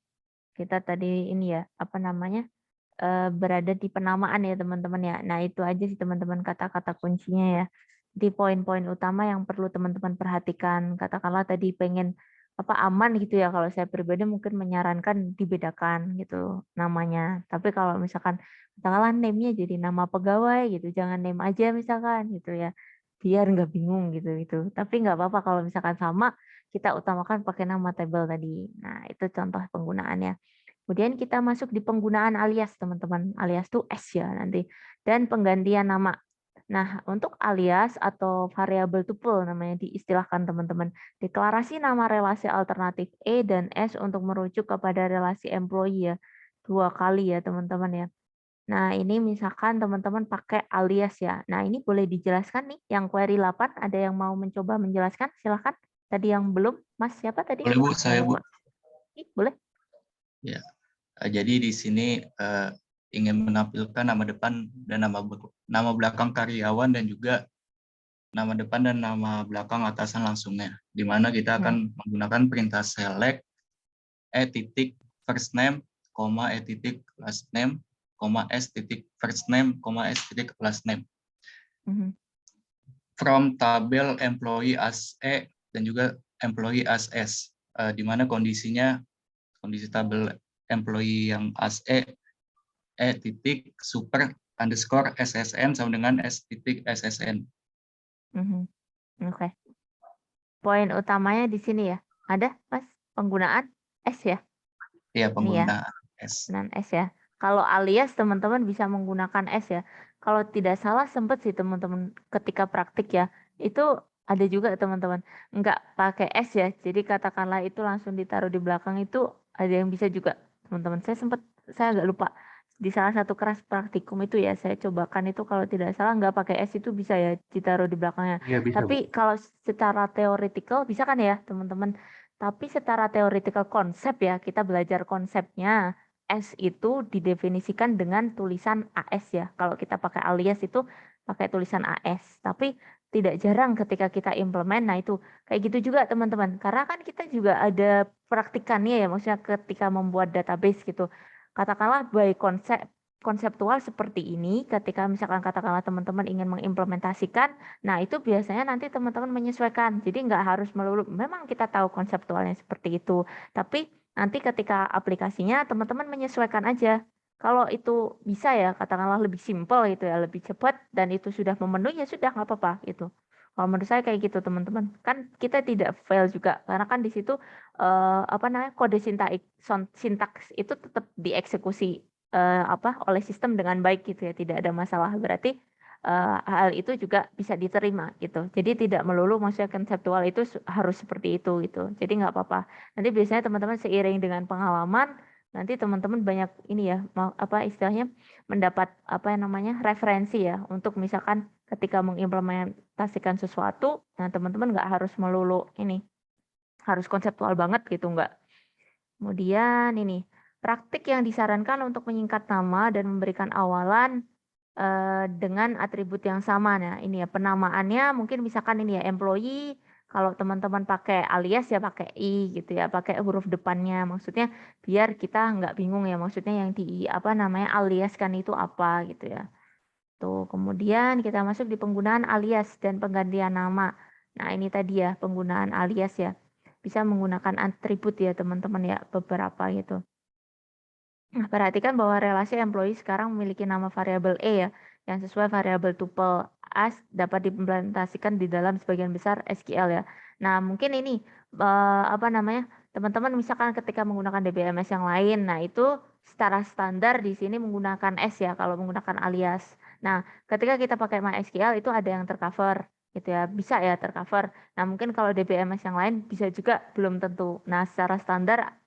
kita tadi ini ya, apa namanya, berada di penamaan ya teman-teman ya. Nah itu aja sih teman-teman kata-kata kuncinya ya. Di poin-poin utama yang perlu teman-teman perhatikan. Katakanlah tadi pengen apa aman gitu ya. Kalau saya pribadi mungkin menyarankan dibedakan gitu namanya. Tapi kalau misalkan katakanlah name-nya jadi nama pegawai gitu, jangan name aja misalkan gitu ya. Biar nggak bingung gitu. Tapi nggak apa-apa kalau misalkan sama, kita utamakan pakai nama table tadi. Nah itu contoh penggunaannya. Kemudian kita masuk di penggunaan alias, teman-teman. Alias tuh S ya nanti. Dan penggantian nama. Nah, untuk alias atau variabel tuple namanya diistilahkan teman-teman. Deklarasi nama relasi alternatif E dan S untuk merujuk kepada relasi employee ya. 2 kali ya teman-teman ya. Nah, ini misalkan teman-teman pakai alias ya. Nah, ini boleh dijelaskan nih yang query 8 ada yang mau mencoba menjelaskan? Silahkan. Tadi yang belum, Mas siapa tadi? Boleh Bu, saya Bu. Boleh. Ya. Jadi di sini ingin menampilkan nama depan dan nama belakang karyawan dan juga nama depan dan nama belakang atasan langsungnya. Di mana kita akan menggunakan perintah select first name, last name, first name, last name. From tabel employee as E dan juga employee as S. Di mana kondisi tabel employee yang as titik super underscore SSN sama dengan S titik SSN. Oke. Poin utamanya di sini ya. Ada, Mas? Penggunaan S ya? Iya, penggunaan S. Dan S ya. Kalau alias teman-teman bisa menggunakan S ya. Kalau tidak salah sempat sih teman-teman ketika praktik ya. Itu ada juga teman-teman. Enggak pakai S ya. Jadi katakanlah itu langsung ditaruh di belakang itu ada yang bisa juga teman-teman. Saya agak lupa. Di salah satu kelas praktikum itu ya saya cobakan itu kalau tidak salah nggak pakai S itu bisa ya ditaruh di belakangnya. Iya, bisa, Tapi kalau secara theoretical bisa kan ya teman-teman. Tapi secara theoretical konsep ya kita belajar konsepnya S itu didefinisikan dengan tulisan AS ya. Kalau kita pakai alias itu pakai tulisan AS. Tapi tidak jarang ketika kita implement, nah itu kayak gitu juga teman-teman. Karena kan kita juga ada praktikannya ya, maksudnya ketika membuat database gitu. Katakanlah by konseptual seperti ini, ketika misalkan katakanlah teman-teman ingin mengimplementasikan, nah itu biasanya nanti teman-teman menyesuaikan. Jadi nggak harus melulu, memang kita tahu konseptualnya seperti itu. Tapi nanti ketika aplikasinya teman-teman menyesuaikan aja. Kalau itu bisa ya, katakanlah lebih simpel gitu ya, lebih cepat, dan itu sudah memenuhi, ya sudah nggak apa-apa gitu. Kalau menurut saya kayak gitu teman-teman. Kan kita tidak fail juga, karena kan di situ kode sintaks itu tetap dieksekusi oleh sistem dengan baik gitu ya, tidak ada masalah. Berarti hal itu juga bisa diterima gitu. Jadi tidak melulu maksudnya konseptual itu harus seperti itu gitu. Jadi nggak apa-apa. Nanti biasanya teman-teman seiring dengan pengalaman, nanti teman-teman banyak ini ya, istilahnya mendapat referensi ya untuk misalkan ketika mengimplementasikan sesuatu, nah teman-teman nggak harus melulu ini harus konseptual banget gitu enggak. Kemudian ini, praktik yang disarankan untuk menyingkat nama dan memberikan awalan dengan atribut yang sama. Nah, ini ya penamaannya mungkin misalkan ini ya employee, kalau teman-teman pakai alias ya pakai I gitu ya, pakai huruf depannya. Maksudnya biar kita nggak bingung ya, maksudnya yang aliaskan itu apa gitu ya. Tuh, kemudian kita masuk di penggunaan alias dan penggantian nama. Nah, ini tadi ya penggunaan alias ya. Bisa menggunakan atribut ya teman-teman ya, beberapa gitu. Nah, perhatikan bahwa relasi employee sekarang memiliki nama variabel E ya, yang sesuai variabel tuple as dapat diimplementasikan di dalam sebagian besar SQL ya. Nah, mungkin ini teman-teman misalkan ketika menggunakan DBMS yang lain, nah itu secara standar di sini menggunakan S ya kalau menggunakan alias. Nah, ketika kita pakai MySQL itu ada yang tercover gitu ya, bisa ya tercover. Nah, mungkin kalau DBMS yang lain bisa juga belum tentu. Nah, secara standar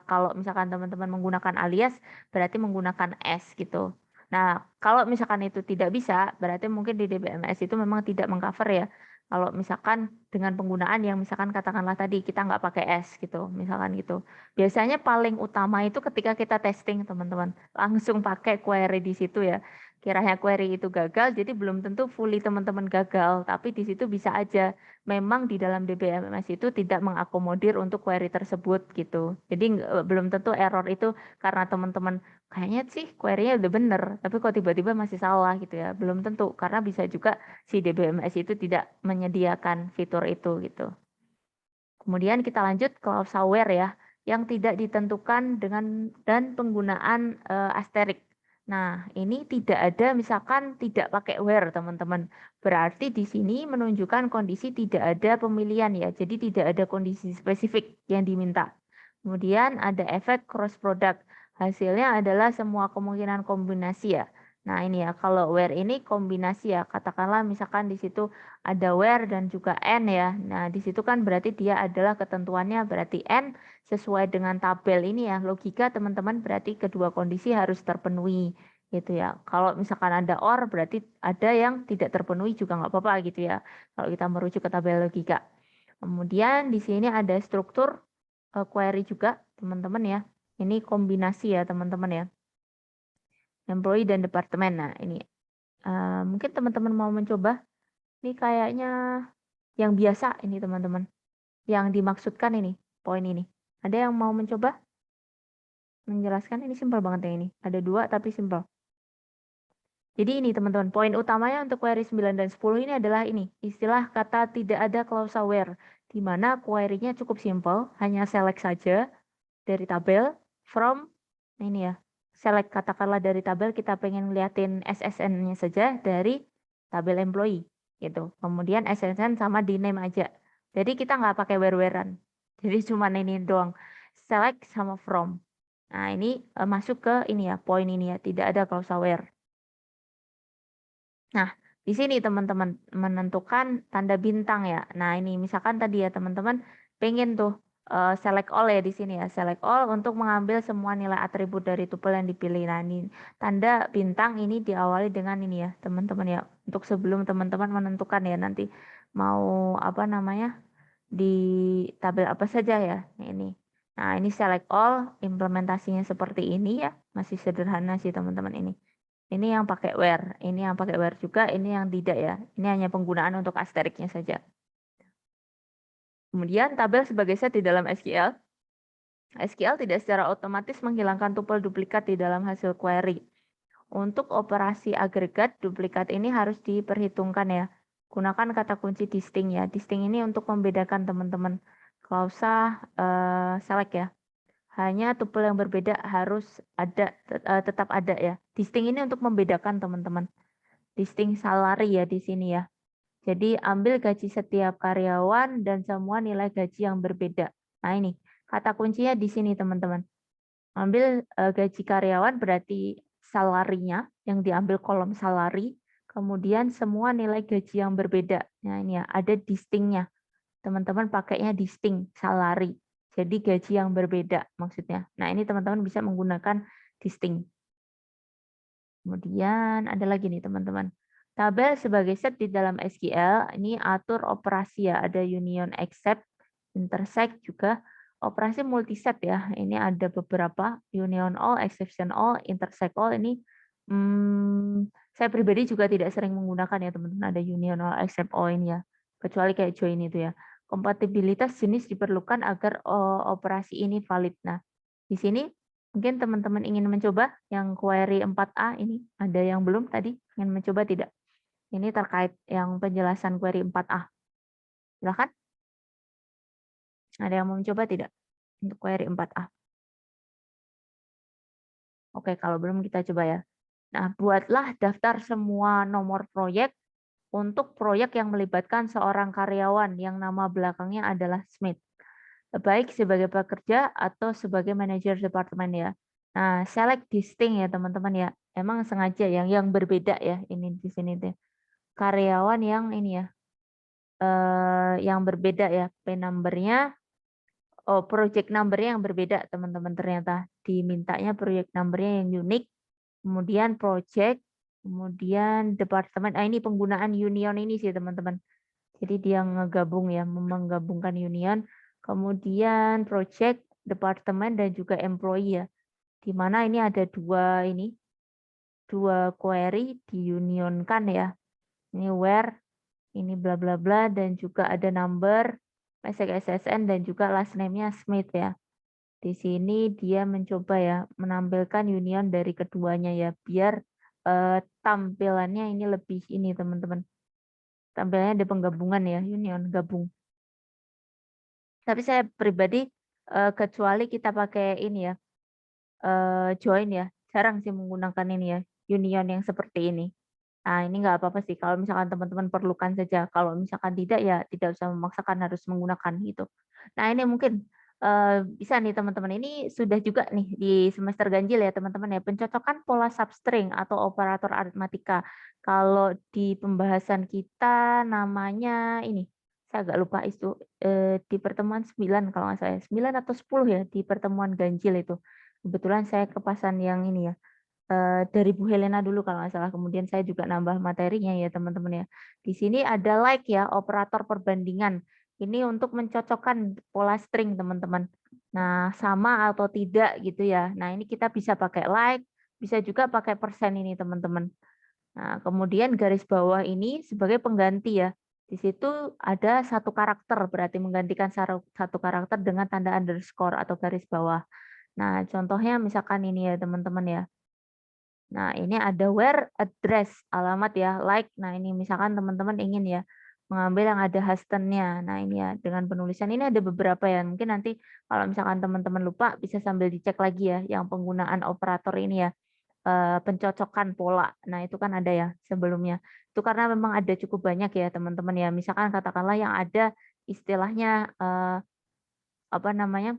kalau misalkan teman-teman menggunakan alias, berarti menggunakan S gitu. Nah, kalau misalkan itu tidak bisa, berarti mungkin di DBMS itu memang tidak mengcover ya. Kalau misalkan dengan penggunaan yang misalkan katakanlah tadi kita nggak pakai S gitu, misalkan gitu. Biasanya paling utama itu ketika kita testing teman-teman, langsung pakai query di situ ya. kiranya query itu gagal, jadi belum tentu fully teman-teman gagal, tapi di situ bisa aja memang di dalam DBMS itu tidak mengakomodir untuk query tersebut gitu. Jadi belum tentu error itu karena teman-teman kayaknya sih query-nya udah bener, tapi kok tiba-tiba masih salah gitu ya. Belum tentu, karena bisa juga si DBMS itu tidak menyediakan fitur itu gitu. Kemudian kita lanjut clause where ya, yang tidak ditentukan dengan dan penggunaan asterisk. Nah, ini tidak ada misalkan tidak pakai where, teman-teman. Berarti di sini menunjukkan kondisi tidak ada pemilihan ya. Jadi tidak ada kondisi spesifik yang diminta. Kemudian ada efek cross product. Hasilnya adalah semua kemungkinan kombinasi ya. Nah, ini ya, kalau where ini kombinasi ya. Katakanlah misalkan di situ ada where dan juga and ya. Nah, di situ kan berarti dia adalah ketentuannya berarti and sesuai dengan tabel ini ya. Logika teman-teman berarti kedua kondisi harus terpenuhi gitu ya. Kalau misalkan ada or berarti ada yang tidak terpenuhi juga nggak apa-apa gitu ya. Kalau kita merujuk ke tabel logika. Kemudian di sini ada struktur query juga teman-teman ya. Ini kombinasi ya teman-teman ya. Employee dan departemen. Nah, ini mungkin teman-teman mau mencoba. Ini kayaknya yang biasa ini teman-teman. Yang dimaksudkan ini, poin ini. Ada yang mau mencoba menjelaskan? Ini simpel banget yang ini. Ada 2 tapi simpel. Jadi ini teman-teman, poin utamanya untuk query 9 dan 10 ini adalah ini. Istilah kata tidak ada klausa where. Di mana query-nya cukup simpel, hanya select saja dari tabel, from, ini ya. Select katakanlah dari tabel kita pengen liatin SSN-nya saja dari tabel employee. Gitu. Kemudian SSN sama di name aja. Jadi kita nggak pakai where-wherean. Jadi cuma ini doang. Select sama from. Nah ini masuk ke ini ya, poin ini ya. Tidak ada klausa where. Nah di sini teman-teman menentukan tanda bintang ya. Nah ini misalkan tadi ya teman-teman pengen tuh select all ya di sini ya. Select all untuk mengambil semua nilai atribut dari tuple yang dipilih. Nah ini tanda bintang ini diawali dengan ini ya teman-teman ya. Untuk sebelum teman-teman menentukan ya nanti mau apa namanya di tabel apa saja ya. Ini. Nah ini select all implementasinya seperti ini ya. Masih sederhana sih teman-teman ini. Ini yang pakai where, ini yang pakai where juga, ini yang tidak ya. Ini hanya penggunaan untuk asterisknya saja. Kemudian tabel sebagai set di dalam SQL. SQL tidak secara otomatis menghilangkan tupel duplikat di dalam hasil query. Untuk operasi agregat, duplikat ini harus diperhitungkan ya. Gunakan kata kunci distinct ya. Distinct ini untuk membedakan teman-teman. Klausa select ya. Hanya tupel yang berbeda harus ada, tetap ada ya. Distinct ini untuk membedakan teman-teman. Distinct salary ya di sini ya. Jadi ambil gaji setiap karyawan dan semua nilai gaji yang berbeda. Nah ini kata kuncinya di sini teman-teman. Ambil gaji karyawan berarti salarinya yang diambil kolom salary. Kemudian semua nilai gaji yang berbeda. Nah ini ya ada distinct-nya. Teman-teman pakainya distinct salary. Jadi gaji yang berbeda maksudnya. Nah ini teman-teman bisa menggunakan distinct. Kemudian ada lagi nih teman-teman. Tabel sebagai set di dalam SQL, ini atur operasi ya. Ada union except, intersect juga. Operasi multiset ya. Ini ada beberapa. Union all, exception all, intersect all. Ini saya pribadi juga tidak sering menggunakan ya teman-teman. Ada union all, except all ini ya. Kecuali kayak join itu ya. Kompatibilitas jenis diperlukan agar operasi ini valid. Nah, di sini mungkin teman-teman ingin mencoba yang query 4A ini. Ada yang belum tadi? Ingin mencoba tidak? Ini terkait yang penjelasan query 4A. Silakan. Ada yang mau mencoba tidak? Untuk query 4A. Oke, kalau belum kita coba ya. Nah, buatlah daftar semua nomor proyek untuk proyek yang melibatkan seorang karyawan yang nama belakangnya adalah Smith. Baik sebagai pekerja atau sebagai manajer departemen ya. Nah, select distinct ya teman-teman ya. Emang sengaja yang berbeda ya ini di sini tuh. Karyawan yang ini ya. Yang berbeda ya. P number-nya project number-nya yang berbeda teman-teman ternyata. Dimintanya project number-nya yang unik. Kemudian project, kemudian departemen. Ini penggunaan union ini sih teman-teman. Jadi dia ngegabung ya, menggabungkan union. Kemudian project, departemen, dan juga employee ya. Di mana ini ada 2 ini. dua query diunionkan ya. Ini where, ini bla bla bla, dan juga ada number, basic SSN, dan juga last name-nya Smith ya. Di sini dia mencoba ya menampilkan union dari keduanya ya, biar tampilannya ini lebih ini teman-teman. Tampilannya ada penggabungan ya, union gabung. Tapi saya pribadi kecuali kita pakai ini ya, join ya, jarang sih menggunakan ini ya, union yang seperti ini. Nah, ini nggak apa-apa sih kalau misalkan teman-teman perlukan saja. Kalau misalkan tidak, ya tidak usah memaksakan harus menggunakan gitu. Nah, ini mungkin bisa nih teman-teman. Ini sudah juga nih di semester ganjil ya teman-teman ya, pencocokan pola substring atau operator aritmatika. Kalau di pembahasan kita namanya ini, saya agak lupa itu di pertemuan 9 kalau nggak salah, 9 atau 10 ya di pertemuan ganjil itu. Kebetulan saya kepasan yang ini ya, dari Bu Helena dulu kalau nggak salah, kemudian saya juga nambah materinya ya teman-teman ya. Di sini ada like ya, operator perbandingan. Ini untuk mencocokkan pola string teman-teman. Nah, sama atau tidak gitu ya. Nah, ini kita bisa pakai like, bisa juga pakai persen ini teman-teman. Nah, kemudian garis bawah ini sebagai pengganti ya. Di situ ada satu karakter, berarti menggantikan satu karakter dengan tanda underscore atau garis bawah. Nah, contohnya misalkan ini ya teman-teman ya. Nah, ini ada where address, alamat ya, like. Nah, ini misalkan teman-teman ingin ya mengambil yang ada hastennya. Nah, ini ya dengan penulisan ini ada beberapa ya. Mungkin nanti kalau misalkan teman-teman lupa bisa sambil dicek lagi ya yang penggunaan operator ini ya. Pencocokan pola. Nah, itu kan ada ya sebelumnya. Itu karena memang ada cukup banyak ya teman-teman ya. Misalkan katakanlah yang ada istilahnya apa namanya?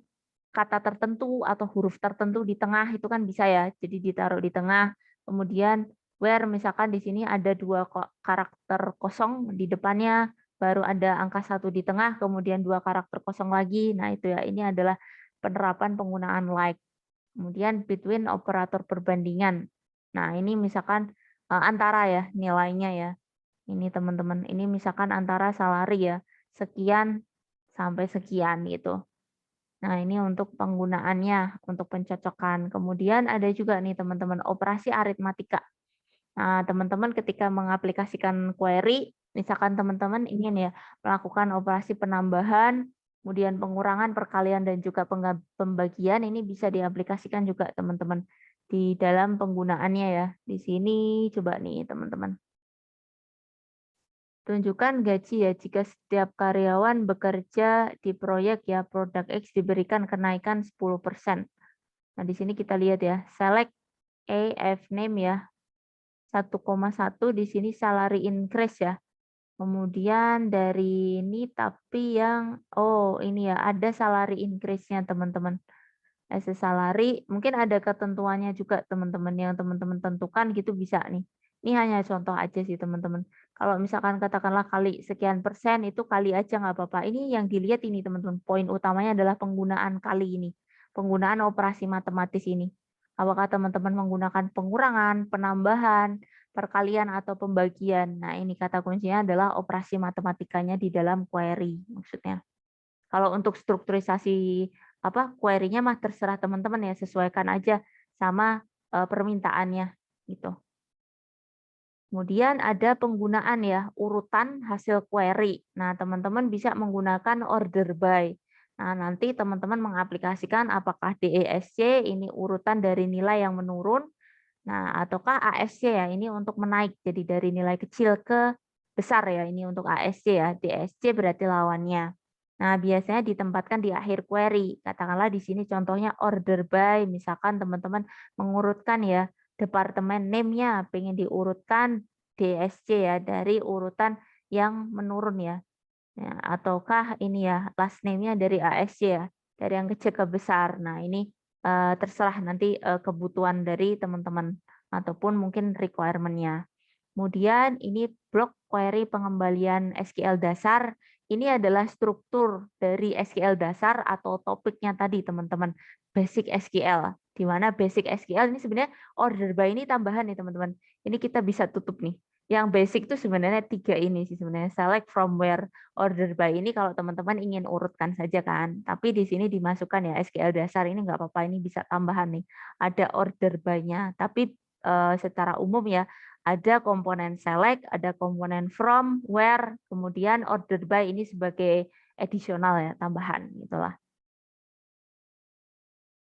Kata tertentu atau huruf tertentu di tengah itu kan bisa ya. Jadi ditaruh di tengah. Kemudian where misalkan di sini ada dua karakter kosong di depannya, baru ada angka 1 di tengah, kemudian dua karakter kosong lagi. Nah, itu ya. Ini adalah penerapan penggunaan like. Kemudian between operator perbandingan. Nah, ini misalkan antara ya nilainya ya. Ini teman-teman, ini misalkan antara salary ya, sekian sampai sekian gitu. Nah, ini untuk penggunaannya, untuk pencocokan. Kemudian ada juga nih teman-teman operasi aritmatika. Nah, teman-teman ketika mengaplikasikan query, misalkan teman-teman ingin ya melakukan operasi penambahan, kemudian pengurangan, perkalian, dan juga pembagian, ini bisa diaplikasikan juga teman-teman di dalam penggunaannya ya. Di sini coba nih teman-teman. Tunjukkan gaji ya jika setiap karyawan bekerja di proyek ya produk X diberikan kenaikan 10%. Nah, di sini kita lihat ya, select AF name ya. 1,1 di sini salary increase ya. Kemudian dari ini tapi yang ini ya ada salary increase-nya teman-teman. As a salary mungkin ada ketentuannya juga teman-teman yang teman-teman tentukan gitu bisa nih. Ini hanya contoh aja sih teman-teman. Kalau misalkan katakanlah kali sekian persen itu kali aja nggak apa-apa. Ini yang dilihat ini teman-teman. Poin utamanya adalah penggunaan kali ini. Penggunaan operasi matematis ini. Apakah teman-teman menggunakan pengurangan, penambahan, perkalian atau pembagian. Nah, ini kata kuncinya adalah operasi matematikanya di dalam query maksudnya. Kalau untuk strukturisasi query-nya mah terserah teman-teman ya, sesuaikan aja sama permintaannya gitu. Kemudian ada penggunaan ya, urutan hasil query. Nah, teman-teman bisa menggunakan order by. Nah, nanti teman-teman mengaplikasikan apakah DESC ini urutan dari nilai yang menurun, nah ataukah ASC ya, ini untuk menaik. Jadi dari nilai kecil ke besar ya, ini untuk ASC ya. DSC berarti lawannya. Nah, biasanya ditempatkan di akhir query. Katakanlah di sini contohnya order by, misalkan teman-teman mengurutkan ya, departemen name-nya pengen diurutkan DSC ya dari urutan yang menurun ya. Ya, ataukah ini ya last name-nya dari ASC ya, dari yang kecil ke besar. Nah, ini terserah nanti kebutuhan dari teman-teman ataupun mungkin requirement-nya. Kemudian ini blok query pengembalian SQL dasar. Ini adalah struktur dari SQL dasar atau topiknya tadi teman-teman. Basic SQL. Di mana basic SQL ini sebenarnya order by ini tambahan nih teman-teman. Ini kita bisa tutup nih. Yang basic itu sebenarnya 3 ini sih sebenarnya. Select from where, order by ini kalau teman-teman ingin urutkan saja kan. Tapi di sini dimasukkan ya SQL dasar ini nggak apa-apa. Ini bisa tambahan nih. Ada order by-nya. Tapi secara umum ya, ada komponen select, ada komponen from, where, kemudian ordered by ini sebagai additional ya, tambahan gitulah.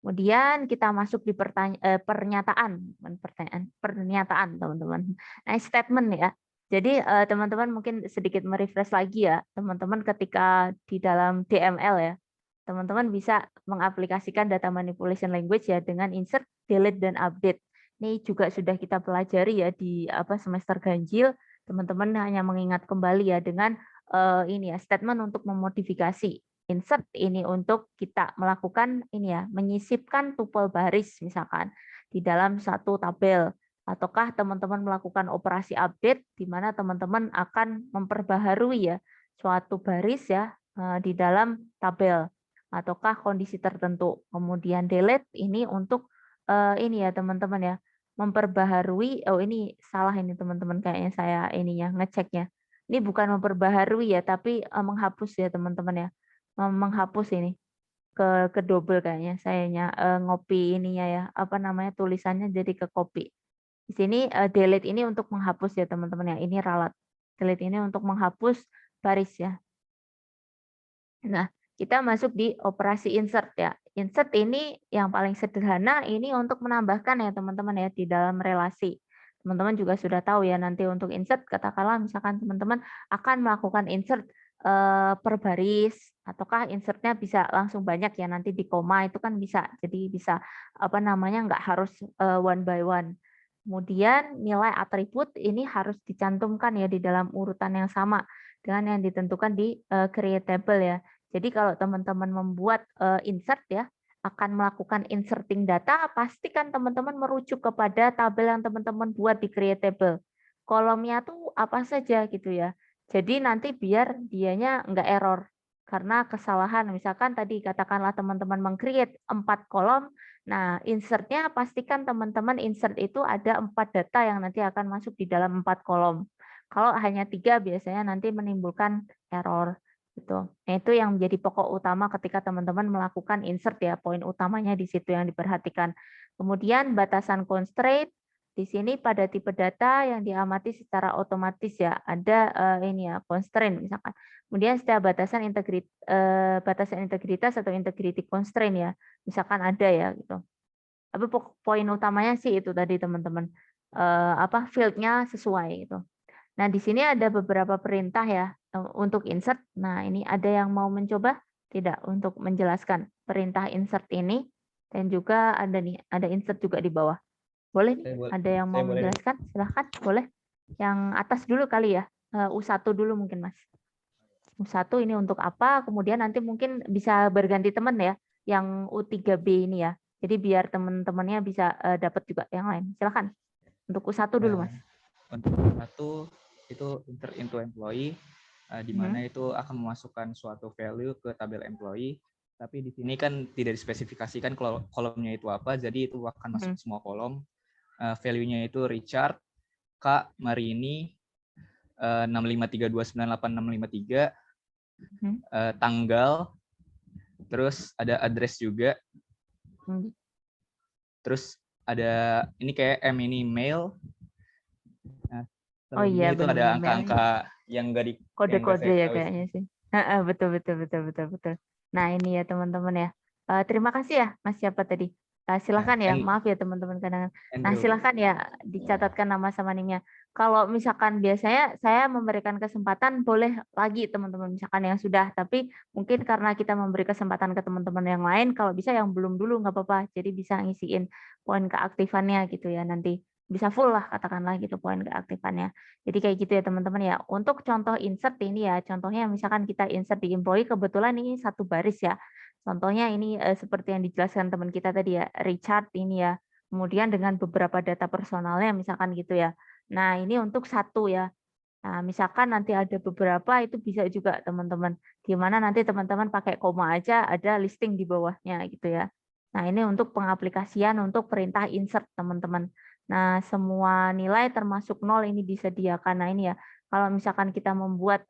Kemudian kita masuk di pernyataan, bukan pertanyaan, pernyataan teman-teman. Nah, statement ya. Jadi teman-teman mungkin sedikit merefresh lagi ya, teman-teman ketika di dalam DML ya, teman-teman bisa mengaplikasikan data manipulation language ya dengan insert, delete, dan update. Ini juga sudah kita pelajari ya di semester ganjil. Teman-teman hanya mengingat kembali ya dengan ini ya statement untuk memodifikasi. Insert ini untuk kita melakukan ini ya, menyisipkan tupel baris misalkan di dalam satu tabel. Ataukah teman-teman melakukan operasi update di mana teman-teman akan memperbaharui ya suatu baris ya di dalam tabel ataukah kondisi tertentu. Kemudian delete ini untuk ini ya teman-teman ya, memperbaharui. Oh ini salah ini teman-teman, kayaknya saya ininya ngeceknya. Ini bukan memperbaharui ya, tapi menghapus ya teman-teman ya. Menghapus ini ke double kayaknya sayanya ngopi ininya ya, tulisannya jadi ke copy. Di sini delete ini untuk menghapus ya teman-teman ya. Ini ralat. Delete ini untuk menghapus baris ya. Nah, kita masuk di operasi insert ya. Insert ini yang paling sederhana ini untuk menambahkan ya teman-teman ya di dalam relasi. Teman-teman juga sudah tahu ya nanti untuk insert katakanlah misalkan teman-teman akan melakukan insert per baris ataukah insertnya bisa langsung banyak ya nanti di koma itu kan bisa. Jadi bisa nggak harus one by one. Kemudian nilai atribut ini harus dicantumkan ya di dalam urutan yang sama dengan yang ditentukan di create table ya. Jadi kalau teman-teman membuat insert ya, akan melakukan inserting data, pastikan teman-teman merujuk kepada tabel yang teman-teman buat di create table. Kolomnya tuh apa saja gitu ya. Jadi nanti biar dianya enggak error. Karena kesalahan, misalkan tadi katakanlah teman-teman meng-create 4 kolom, nah insertnya pastikan teman-teman insert itu ada 4 data yang nanti akan masuk di dalam 4 kolom. Kalau hanya 3 biasanya nanti menimbulkan error. Gitu. Nah, itu yang menjadi pokok utama ketika teman-teman melakukan insert ya, poin utamanya di situ yang diperhatikan. Kemudian batasan constraint di sini pada tipe data yang diamati secara otomatis ya, ada ini ya constraint misalkan. Kemudian setiap batasan integritas atau integrity constraint ya, misalkan ada ya gitu. Tapi poin utamanya sih itu tadi teman-teman, field-nya sesuai gitu. Nah, di sini ada beberapa perintah ya untuk insert. Nah, ini ada yang mau mencoba tidak untuk menjelaskan perintah insert ini dan juga ada insert juga di bawah. Boleh nih? Ada yang mau menjelaskan? Silahkan, boleh. Yang atas dulu kali ya. U1 dulu mungkin, Mas. U1 ini untuk apa? Kemudian nanti mungkin bisa berganti teman ya, yang U3B ini ya. Jadi biar teman-temannya bisa dapat juga yang lain. Silahkan. Untuk U1 dulu, Mas. Untuk U1 itu insert into employee, di mana itu akan memasukkan suatu value ke tabel employee, tapi di sini kan tidak dispesifikasikan kolomnya itu apa, jadi itu akan masuk semua kolom. Value-nya itu Richard, Kak, Marini, 653298653, tanggal, terus ada address juga, terus ada ini kayak ini mail. Oh iya, itu ada angka-angka yang enggak di kode-kode ya kayaknya sih. Betul. Nah ini ya teman-teman ya. Terima kasih ya Mas siapa tadi. Silakan ya, maaf ya teman-teman kadang. Nah silakan ya dicatatkan nama sama nimnya. Kalau misalkan biasanya saya memberikan kesempatan boleh lagi teman-teman misalkan yang sudah, tapi mungkin karena kita memberi kesempatan ke teman-teman yang lain, kalau bisa yang belum dulu nggak apa-apa. Jadi bisa ngisiin poin keaktifannya gitu ya nanti. Bisa full lah katakanlah gitu poin keaktifannya. Jadi kayak gitu ya teman-teman ya. Untuk contoh insert ini ya, contohnya misalkan kita insert di employee, kebetulan ini satu baris ya. Contohnya ini seperti yang dijelaskan teman kita tadi ya, Richard ini ya. Kemudian dengan beberapa data personalnya misalkan gitu ya. Nah ini untuk satu ya. Nah misalkan nanti ada beberapa itu bisa juga teman-teman. Di mana nanti teman-teman pakai koma aja ada listing di bawahnya gitu ya. Nah ini untuk pengaplikasian untuk perintah insert teman-teman. Nah, semua nilai termasuk 0 ini disediakan. Nah, ini ya. Kalau misalkan kita membuat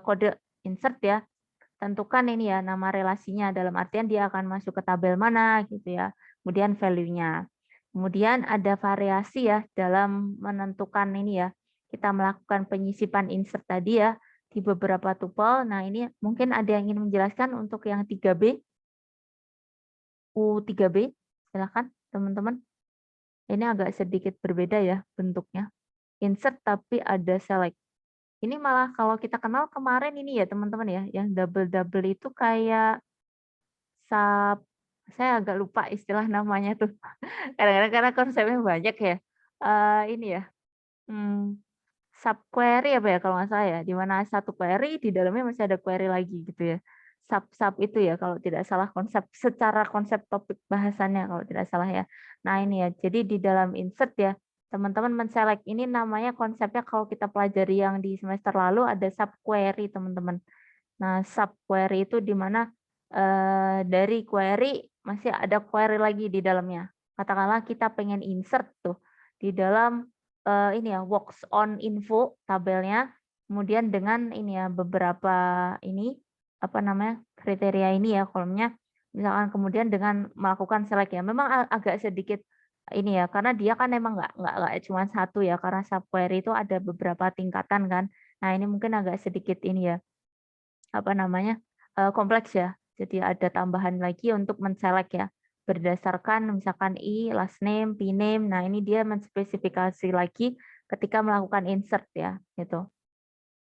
kode insert ya, tentukan ini ya nama relasinya dalam artian dia akan masuk ke tabel mana gitu ya. Kemudian value-nya. Kemudian ada variasi ya dalam menentukan ini ya. Kita melakukan penyisipan insert tadi ya di beberapa tuple. Nah, ini mungkin ada yang ingin menjelaskan untuk yang 3B. U3B, silakan teman-teman. Ini agak sedikit berbeda ya bentuknya. Insert tapi ada select. Ini malah kalau kita kenal kemarin ini ya teman-teman ya, yang double-double itu kayak sub, saya agak lupa istilah namanya tuh. Kadang-kadang karena konsepnya banyak ya. Ini ya, hmm, subquery apa ya kalau nggak salah ya, di mana satu query di dalamnya masih ada query lagi gitu ya. Sub-sub itu ya kalau tidak salah konsep secara konsep topik bahasannya kalau tidak salah ya. Nah ini ya, jadi di dalam insert ya, teman-teman men-select ini namanya konsepnya kalau kita pelajari yang di semester lalu ada subquery teman-teman. Nah subquery itu di mana dari query masih ada query lagi di dalamnya. Katakanlah kita pengen insert tuh di dalam ini ya works on info tabelnya, kemudian dengan ini ya beberapa ini apa namanya kriteria ini ya kolomnya, misalkan kemudian dengan melakukan select ya, memang agak sedikit ini ya karena dia kan memang nggak cuma satu ya karena subquery itu ada beberapa tingkatan kan. Nah ini mungkin agak sedikit ini ya apa namanya kompleks ya. Jadi ada tambahan lagi untuk men-select ya berdasarkan misalkan last name, p-name. Nah, ini dia menspesifikasi lagi ketika melakukan insert ya, gitu.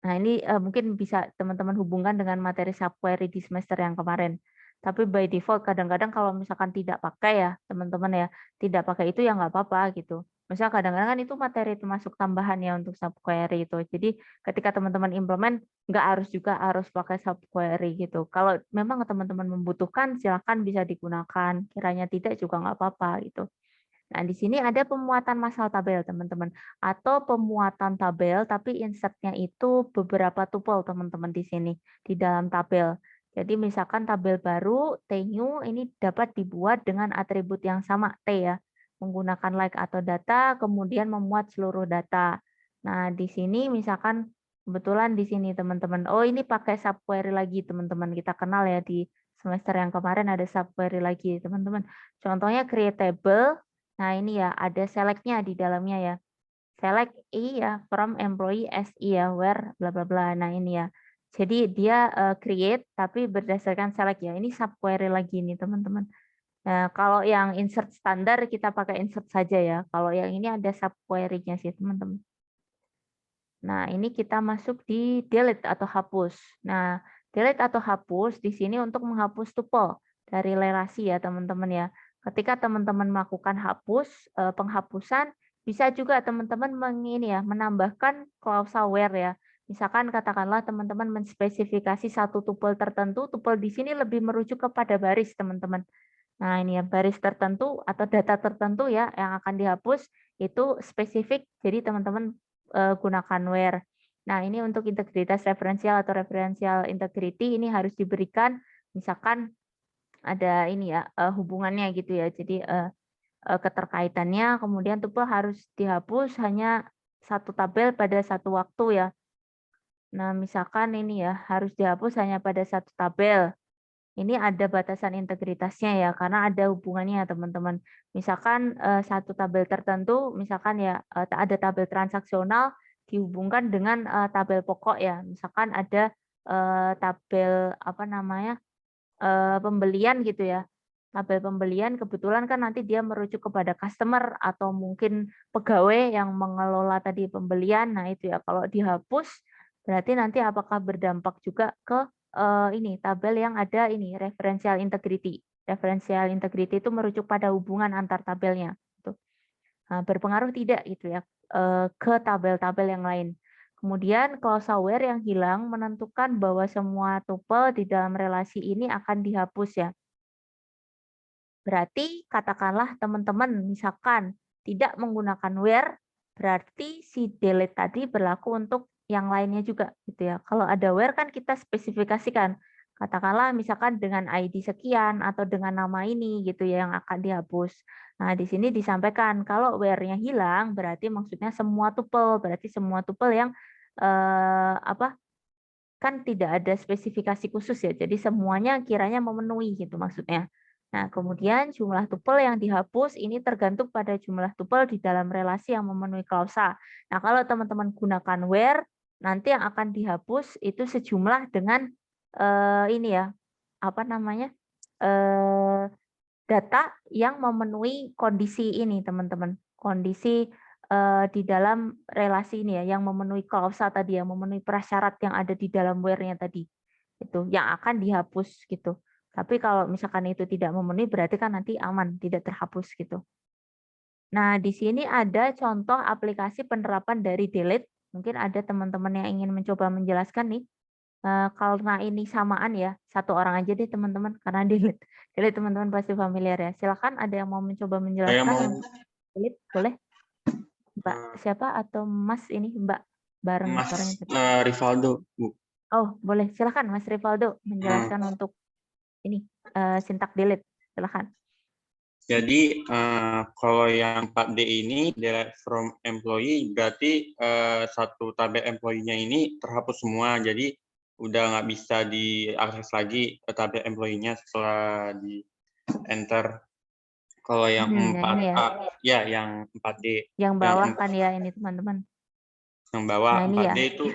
Nah, ini mungkin bisa teman-teman hubungkan dengan materi subquery di semester yang kemarin. Tapi by default kadang-kadang kalau misalkan tidak pakai ya, teman-teman ya, tidak pakai itu ya nggak apa-apa gitu. Misal kadang-kadang kan itu materi termasuk tambahan ya untuk subquery itu. Jadi ketika teman-teman implement nggak harus juga harus pakai subquery gitu. Kalau memang teman-teman membutuhkan silakan bisa digunakan. Kiranya tidak juga nggak apa-apa gitu. Nah, di sini ada pemuatan masalah tabel, teman-teman. Atau pemuatan tabel, tapi insertnya itu beberapa tuple, teman-teman, di sini, di dalam tabel. Jadi, misalkan tabel baru, T-new, ini dapat dibuat dengan atribut yang sama, T ya. Menggunakan like atau data, kemudian memuat seluruh data. Nah, di sini misalkan, kebetulan di sini, teman-teman. Oh, ini pakai subquery lagi, teman-teman. Kita kenal ya, di semester yang kemarin ada subquery lagi, teman-teman. Contohnya create table. Nah, ini ya ada select-nya di dalamnya ya. Select ya from employee SE ya where bla bla bla. Nah, ini ya. Jadi dia create tapi berdasarkan select ya. Ini subquery lagi nih, teman-teman. Nah, kalau yang insert standar kita pakai insert saja ya. Kalau yang ini ada subquery-nya sih, teman-teman. Nah, ini kita masuk di delete atau hapus. Nah, delete atau hapus di sini untuk menghapus tuple dari relasi ya, teman-teman ya. Ketika teman-teman melakukan penghapusan, bisa juga teman-teman menambahkan klausa where ya. Misalkan katakanlah teman-teman menspesifikasi satu tuple tertentu, tuple di sini lebih merujuk kepada baris, teman-teman. Nah, ini ya baris tertentu atau data tertentu ya yang akan dihapus itu spesifik. Jadi teman-teman gunakan where. Nah, ini untuk integritas referensial atau referensial integrity ini harus diberikan misalkan ada ini ya hubungannya gitu ya. Jadi keterkaitannya kemudian tuple harus dihapus hanya satu tabel pada satu waktu ya. Nah, misalkan ini ya harus dihapus hanya pada satu tabel. Ini ada batasan integritasnya ya, karena ada hubungannya teman-teman. Misalkan satu tabel tertentu, misalkan ya ada tabel transaksional dihubungkan dengan tabel pokok ya. Misalkan ada tabel apa namanya pembelian gitu ya. Tabel pembelian kebetulan kan nanti dia merujuk kepada customer atau mungkin pegawai yang mengelola tadi pembelian. Nah itu ya kalau dihapus berarti nanti apakah berdampak juga ke ini tabel yang ada ini referensial integrity. Referensial integrity itu merujuk pada hubungan antar tabelnya. Gitu. Nah, berpengaruh tidak gitu ya ke tabel-tabel yang lain. Kemudian klausa where yang hilang menentukan bahwa semua tuple di dalam relasi ini akan dihapus ya. Berarti katakanlah teman-teman misalkan tidak menggunakan where, berarti si delete tadi berlaku untuk yang lainnya juga gitu ya. Kalau ada where kan kita spesifikasikan. Katakanlah misalkan dengan ID sekian atau dengan nama ini gitu ya yang akan dihapus. Nah, di sini disampaikan kalau where-nya hilang berarti maksudnya semua tuple, berarti semua tuple yang apa? Kan tidak ada spesifikasi khusus ya. Jadi semuanya kiranya memenuhi gitu maksudnya. Nah, kemudian jumlah tupel yang dihapus ini tergantung pada jumlah tupel di dalam relasi yang memenuhi klausa. Nah, kalau teman-teman gunakan where, nanti yang akan dihapus itu sejumlah dengan ini ya, apa namanya, data yang memenuhi kondisi ini, teman-teman. Kondisi di dalam relasi ini ya, yang memenuhi klausa tadi, yang memenuhi prasyarat yang ada di dalam where-nya tadi. Itu yang akan dihapus gitu. Tapi kalau misalkan itu tidak memenuhi berarti kan nanti aman, tidak terhapus gitu. Nah, di sini ada contoh aplikasi penerapan dari delete. Mungkin ada teman-teman yang ingin mencoba menjelaskan nih. Karena ini samaan ya, satu orang aja deh teman-teman, karena delete. Delete teman-teman pasti familiar ya. Silakan ada yang mau mencoba Saya menjelaskan mau untuk delete, boleh? Mbak siapa atau Mas ini Mbak? Bareng Mas suaranya tadi. Rivaldo, Bu. Oh, boleh. Silakan Mas Rivaldo menjelaskan untuk ini sintak delete. Silakan. Jadi kalau yang 4D ini delete from employee berarti satu tabel employee-nya ini terhapus semua. Jadi udah nggak bisa diakses lagi tabel employee-nya setelah di enter. Kalau yang Yang ini ya. 4A, ya yang 4D. Yang bawah kan ya ini teman-teman. Yang bawah Nah, ini 4D ya. itu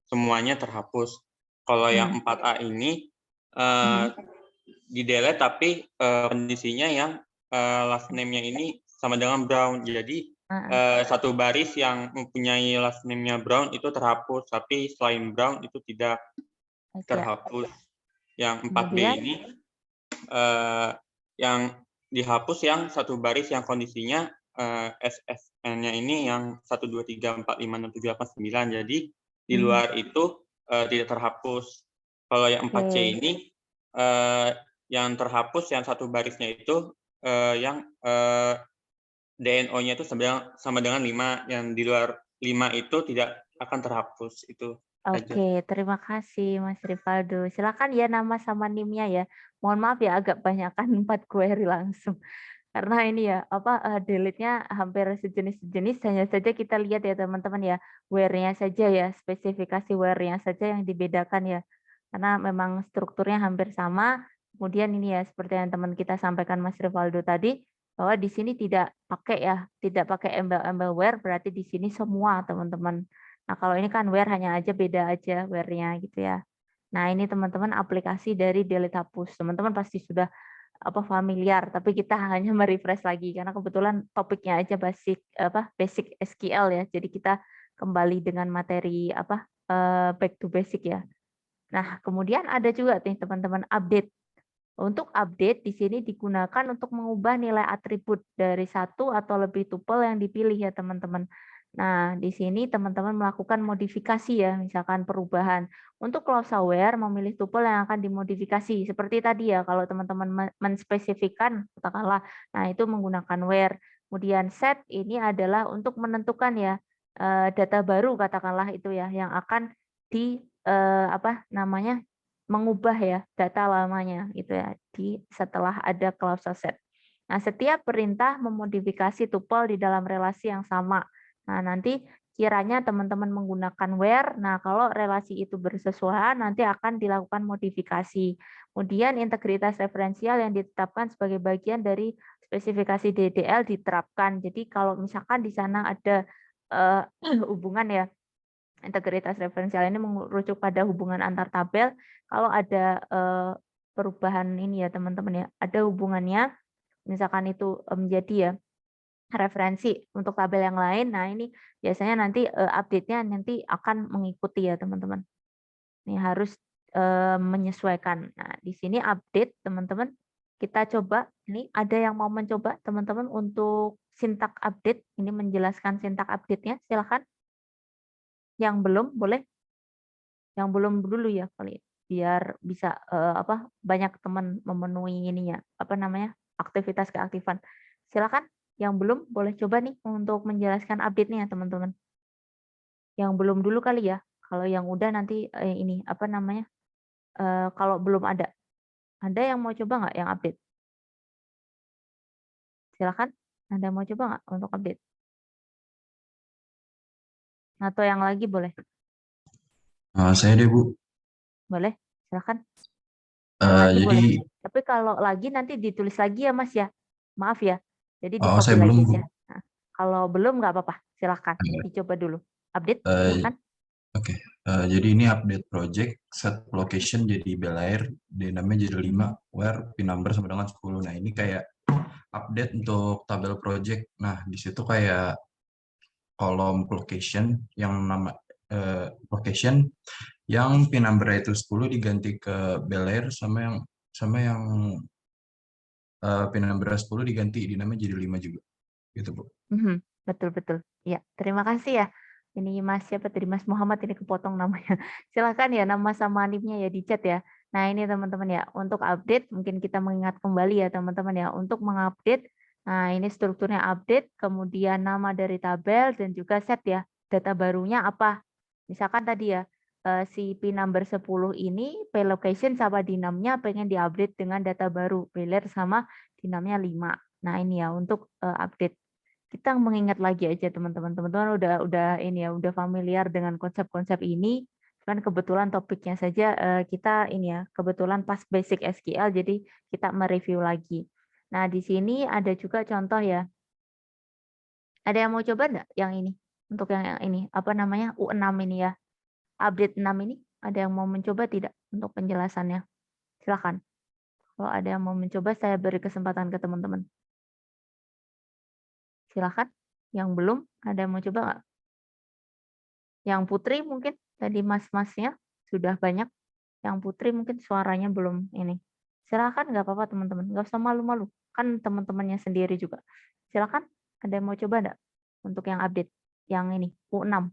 semuanya terhapus. Kalau yang 4A ini di delete tapi kondisinya yang last name-nya ini sama dengan Brown. Jadi satu baris yang mempunyai last name-nya Brown itu terhapus, tapi selain Brown itu tidak terhapus. Yang 4B ini yang dihapus yang satu baris yang kondisinya SSN-nya ini yang 1, 2, 3, 4, 5, 6, 7, 8, 9. Jadi di luar itu tidak terhapus. Kalau yang 4C ini yang terhapus yang satu barisnya itu yang DNO-nya itu sama dengan 5, yang di luar 5 itu tidak akan terhapus. Itu aja. Oke, terima kasih Mas Rivaldo. Silakan ya nama sama NIM-nya ya. Mohon maaf ya agak banyakan 4 query langsung. Karena ini ya, delete-nya hampir sejenis-sejenis, hanya saja kita lihat ya teman-teman ya, where-nya saja ya, spesifikasi where-nya saja yang dibedakan ya. Karena memang strukturnya hampir sama. Kemudian ini ya, seperti yang teman kita sampaikan Mas Rivaldo tadi, bahwa di sini tidak pakai ya, tidak pakai embel-embel where, berarti di sini semua teman-teman. Nah, kalau ini kan where hanya aja beda aja where-nya gitu ya. Nah, ini teman-teman aplikasi dari delete hapus. Teman-teman pasti sudah familiar, tapi kita hanya merefresh lagi karena kebetulan topiknya aja basic SQL ya. Jadi kita kembali dengan materi back to basic ya. Nah, kemudian ada juga nih teman-teman update. Untuk update di sini digunakan untuk mengubah nilai atribut dari satu atau lebih tupel yang dipilih ya teman-teman. Nah, di sini teman-teman melakukan modifikasi ya, misalkan perubahan. Untuk clause where memilih tupel yang akan dimodifikasi. Seperti tadi ya, kalau teman-teman menspesifikan, katakanlah, nah itu menggunakan where. Kemudian set ini adalah untuk menentukan ya, data baru katakanlah itu ya, yang akan mengubah ya data lamanya gitu ya setelah ada clause set. Nah, setiap perintah memodifikasi tupel di dalam relasi yang sama. Nah, nanti kiranya teman-teman menggunakan where, nah kalau relasi itu bersesuaian nanti akan dilakukan modifikasi. Kemudian integritas referensial yang ditetapkan sebagai bagian dari spesifikasi DDL diterapkan. Jadi kalau misalkan di sana ada hubungan ya, integritas referensial ini merujuk pada hubungan antar tabel. Kalau ada perubahan ini ya teman-teman ya, ada hubungannya, misalkan itu menjadi ya referensi untuk tabel yang lain. Nah ini biasanya nanti update-nya nanti akan mengikuti ya teman-teman. Ini harus menyesuaikan. Nah di sini update teman-teman. Kita coba, ini ada yang mau mencoba teman-teman untuk sintak update, ini menjelaskan sintak update-nya, silakan. Yang belum boleh, yang belum dulu ya kali, biar bisa banyak teman memenuhi ininya, aktivitas keaktifan. Silakan, yang belum boleh coba nih untuk menjelaskan update-nya teman-teman. Yang belum dulu kali ya, kalau yang udah nanti kalau belum ada yang mau coba nggak yang update? Silakan, Anda mau coba nggak untuk update? Atau yang lagi boleh? Saya deh, Bu. Boleh, silakan. Lagi jadi boleh. Tapi kalau lagi nanti ditulis lagi ya Mas ya. Maaf ya. Jadi di-copy saya belum, lagi Bu. aja. Nah, kalau belum nggak apa-apa, silahkan Iya. dicoba dulu. Update, Eh, silahkan. Oke, jadi ini update project, set location jadi Bel Air, namanya jadi 5, where pin number sama dengan 10. Nah, ini kayak update untuk tabel project. Nah, di situ kayak kolom location yang nama location yang pin number itu 10 diganti ke Bel Air sama yang pin number 10 diganti namanya jadi 5 juga. Gitu, Bu. Betul betul. Iya, terima kasih ya. Ini Mas siapa tadi? Mas Muhammad ini kepotong namanya. Silakan ya nama sama NIM-nya ya di chat ya. Nah, ini teman-teman ya, untuk update mungkin kita mengingat kembali ya teman-teman ya, untuk mengupdate. Nah, ini strukturnya update, kemudian nama dari tabel dan juga set ya. Data barunya apa? Misalkan tadi ya, si pin number 10 ini pay location sama dinamnya pengen diupdate dengan data baru, Beler sama dinamnya 5. Nah, ini ya untuk update. Kita mengingat lagi aja teman-teman. Teman-teman udah ini ya, udah familiar dengan konsep-konsep ini. Cuman kebetulan topiknya saja kita ini ya, kebetulan pas basic SQL jadi kita mereview lagi. Nah, di sini ada juga contoh ya. Ada yang mau coba enggak yang ini? Untuk yang ini, apa namanya? U6 ini ya. Update 6 ini ada yang mau mencoba tidak untuk penjelasannya? Silakan. Kalau ada yang mau mencoba saya beri kesempatan ke teman-teman. Silakan. Yang belum, ada yang mau coba nggak? Yang Putri mungkin tadi mas-masnya sudah banyak. Yang Putri mungkin suaranya belum ini. Silakan nggak apa-apa teman-teman, nggak usah malu-malu. Kan teman-temannya sendiri juga. Silakan, ada yang mau coba nggak untuk yang update yang ini U6?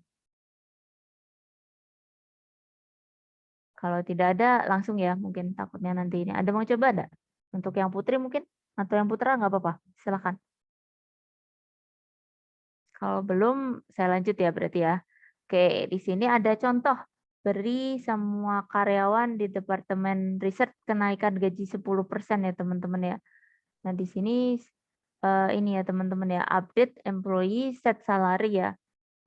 Kalau tidak ada langsung ya mungkin takutnya nanti ini. Ada mau coba nggak? Untuk yang Putri mungkin atau yang Putra nggak apa-apa. Silakan. Kalau belum saya lanjut ya berarti ya. Oke, di sini ada contoh. Beri semua karyawan di Departemen Riset kenaikan gaji 10% ya teman-teman ya. Nah di sini ini ya teman-teman ya, update employee set salary ya.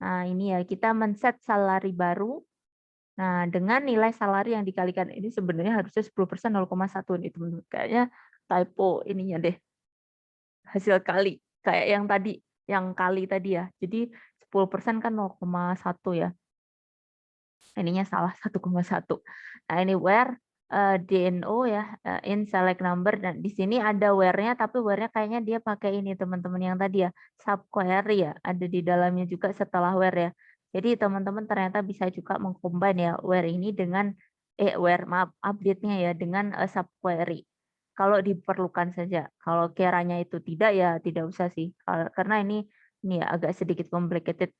Nah ini ya, kita men-set salary baru. Nah dengan nilai salary yang dikalikan ini sebenarnya harusnya 10% 0,1 nih teman-teman. Kayaknya typo ininya deh. Hasil kali. Kayak yang kali tadi ya. Jadi 10% kan 0,1 ya. Ininya salah 1,1. Nah ini where DNO ya, in select number, dan di sini ada where-nya tapi where-nya kayaknya dia pakai ini teman-teman yang tadi ya, subquery ya, ada di dalamnya juga setelah where ya. Jadi teman-teman ternyata bisa juga mengcombine ya where ini dengan maaf update-nya ya dengan subquery. Kalau diperlukan saja. Kalau kiranya itu tidak ya tidak usah sih. Karena ini ya agak sedikit complicated,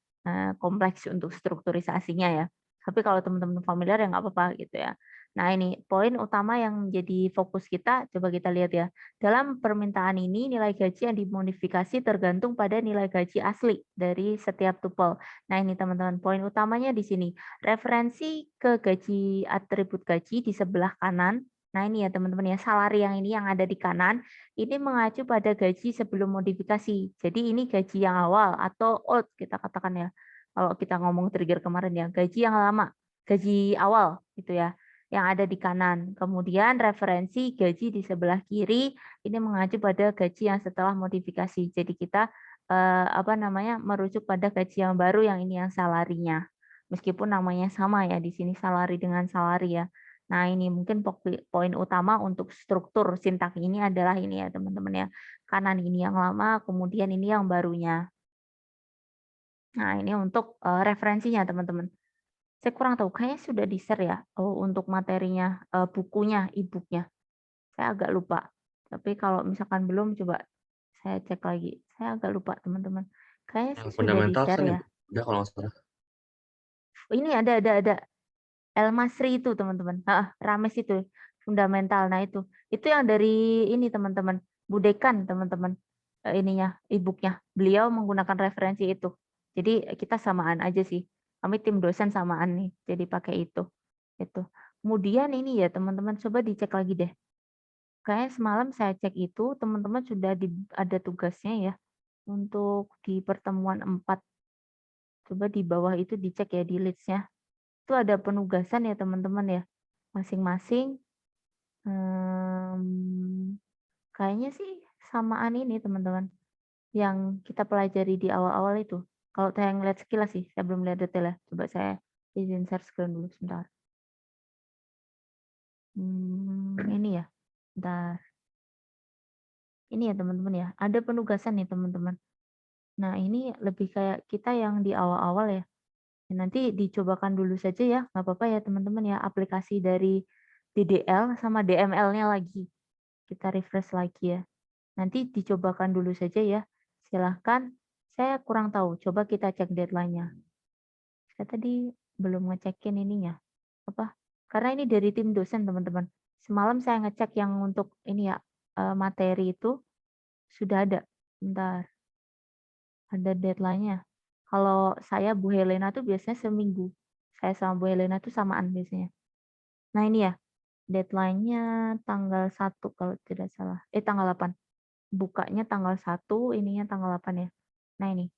kompleks untuk strukturisasinya ya. Tapi kalau teman-teman familiar ya nggak apa-apa gitu ya. Nah ini poin utama yang menjadi fokus kita, coba kita lihat ya. Dalam permintaan ini nilai gaji yang dimodifikasi tergantung pada nilai gaji asli dari setiap tuple. Nah ini teman-teman poin utamanya di sini. Referensi ke gaji atribut gaji di sebelah kanan. Nah ini ya teman-teman ya, salary yang ini yang ada di kanan, ini mengacu pada gaji sebelum modifikasi. Jadi ini gaji yang awal atau old kita katakan ya. Kalau kita ngomong trigger kemarin ya, gaji yang lama, gaji awal gitu ya, yang ada di kanan. Kemudian referensi gaji di sebelah kiri ini mengacu pada gaji yang setelah modifikasi. Jadi kita merujuk pada gaji yang baru yang ini yang salarinya. Meskipun namanya sama ya di sini salary dengan salary ya. Nah, ini mungkin poin utama untuk struktur sintak ini adalah ini ya teman-teman ya. Kanan ini yang lama, kemudian ini yang barunya. Nah, ini untuk referensinya teman-teman. Saya kurang tahu, kayaknya sudah di-share ya untuk materinya, bukunya, e-book-nya. Saya agak lupa. Tapi kalau misalkan belum, coba saya cek lagi. Saya agak lupa teman-teman. Kayaknya Yang sih sudah fundamental di-share kan ya. udah kalau nggak salah. Ini ada. El Masri itu teman-teman. Rames itu fundamental. Nah itu yang dari ini teman-teman. Budekan teman-teman. Ininya e-book-nya. Beliau menggunakan referensi itu. Jadi kita samaan aja sih. Kami tim dosen samaan nih. Jadi pakai itu. Itu. Kemudian ini ya teman-teman coba dicek lagi deh. Kayaknya semalam saya cek itu teman-teman sudah ada tugasnya ya untuk di pertemuan 4. Coba di bawah itu dicek ya di list-nya. Itu ada penugasan ya teman-teman ya. Masing-masing Kayaknya sih samaan ini teman-teman, yang kita pelajari di awal-awal itu. Kalau saya ngeliat sekilas sih, saya belum lihat detail ya. Coba saya izin share screen dulu sebentar. Ini ya, bentar. Ini ya teman-teman ya, ada penugasan nih teman-teman. Nah ini lebih kayak kita yang di awal-awal ya. Nanti dicobakan dulu saja ya, nggak apa-apa ya teman-teman ya, aplikasi dari DDL sama DML-nya lagi. Kita refresh lagi ya. Nanti dicobakan dulu saja ya. Silahkan, saya kurang tahu, coba kita cek deadline-nya. Saya tadi belum ngecekin ininya. Apa? Karena ini dari tim dosen teman-teman. Semalam saya ngecek yang untuk ini ya, materi itu sudah ada. Bentar. Ada deadline-nya. Kalau saya Bu Helena tuh biasanya seminggu. Saya sama Bu Helena tuh samaan biasanya. Nah ini ya, deadline-nya tanggal 1 kalau tidak salah. Tanggal 8. Bukanya tanggal 1, ininya tanggal 8 ya. Nah ini.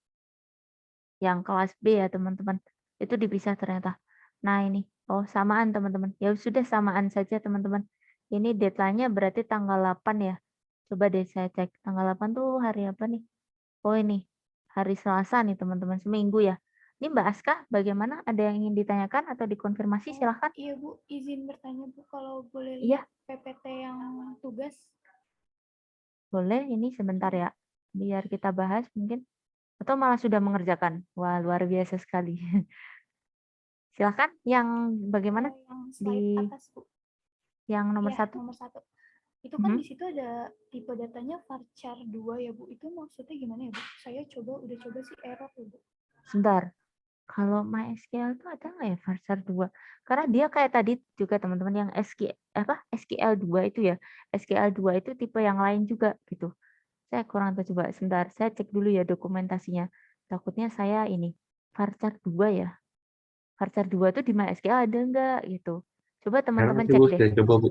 Yang kelas B ya teman-teman. Itu dipisah ternyata. Nah ini. Oh samaan teman-teman. Ya sudah samaan saja teman-teman. Ini deadline-nya berarti tanggal 8 ya. Coba deh saya cek. Tanggal 8 tuh hari apa nih? Oh ini. Hari Selasa nih teman-teman. Seminggu ya. Ini Mbak Aska bagaimana? Ada yang ingin ditanyakan atau dikonfirmasi? Silahkan. Iya Bu, izin bertanya Bu, kalau boleh Iya. lihat PPT yang tugas. Boleh, ini sebentar ya. Biar kita bahas mungkin. Atau malah sudah mengerjakan. Wah, luar biasa sekali. Silahkan, yang bagaimana? Yang slide atas Bu. Yang nomor Iya, 1? nomor 1. Itu kan di situ ada tipe datanya varchar 2 ya Bu. Itu maksudnya gimana ya Bu? Saya udah coba sih error ya Bu. Sebentar. Kalau MySQL itu ada nggak ya varchar 2? Karena dia kayak tadi juga teman-teman yang SQL 2 itu ya. SQL 2 itu tipe yang lain juga gitu. Saya kurang tahu, coba sebentar. Saya cek dulu ya dokumentasinya. Takutnya saya ini varchar 2 ya. Varchar 2 tuh di MySQL ada nggak gitu. Coba teman-teman cek deh. Coba Bu.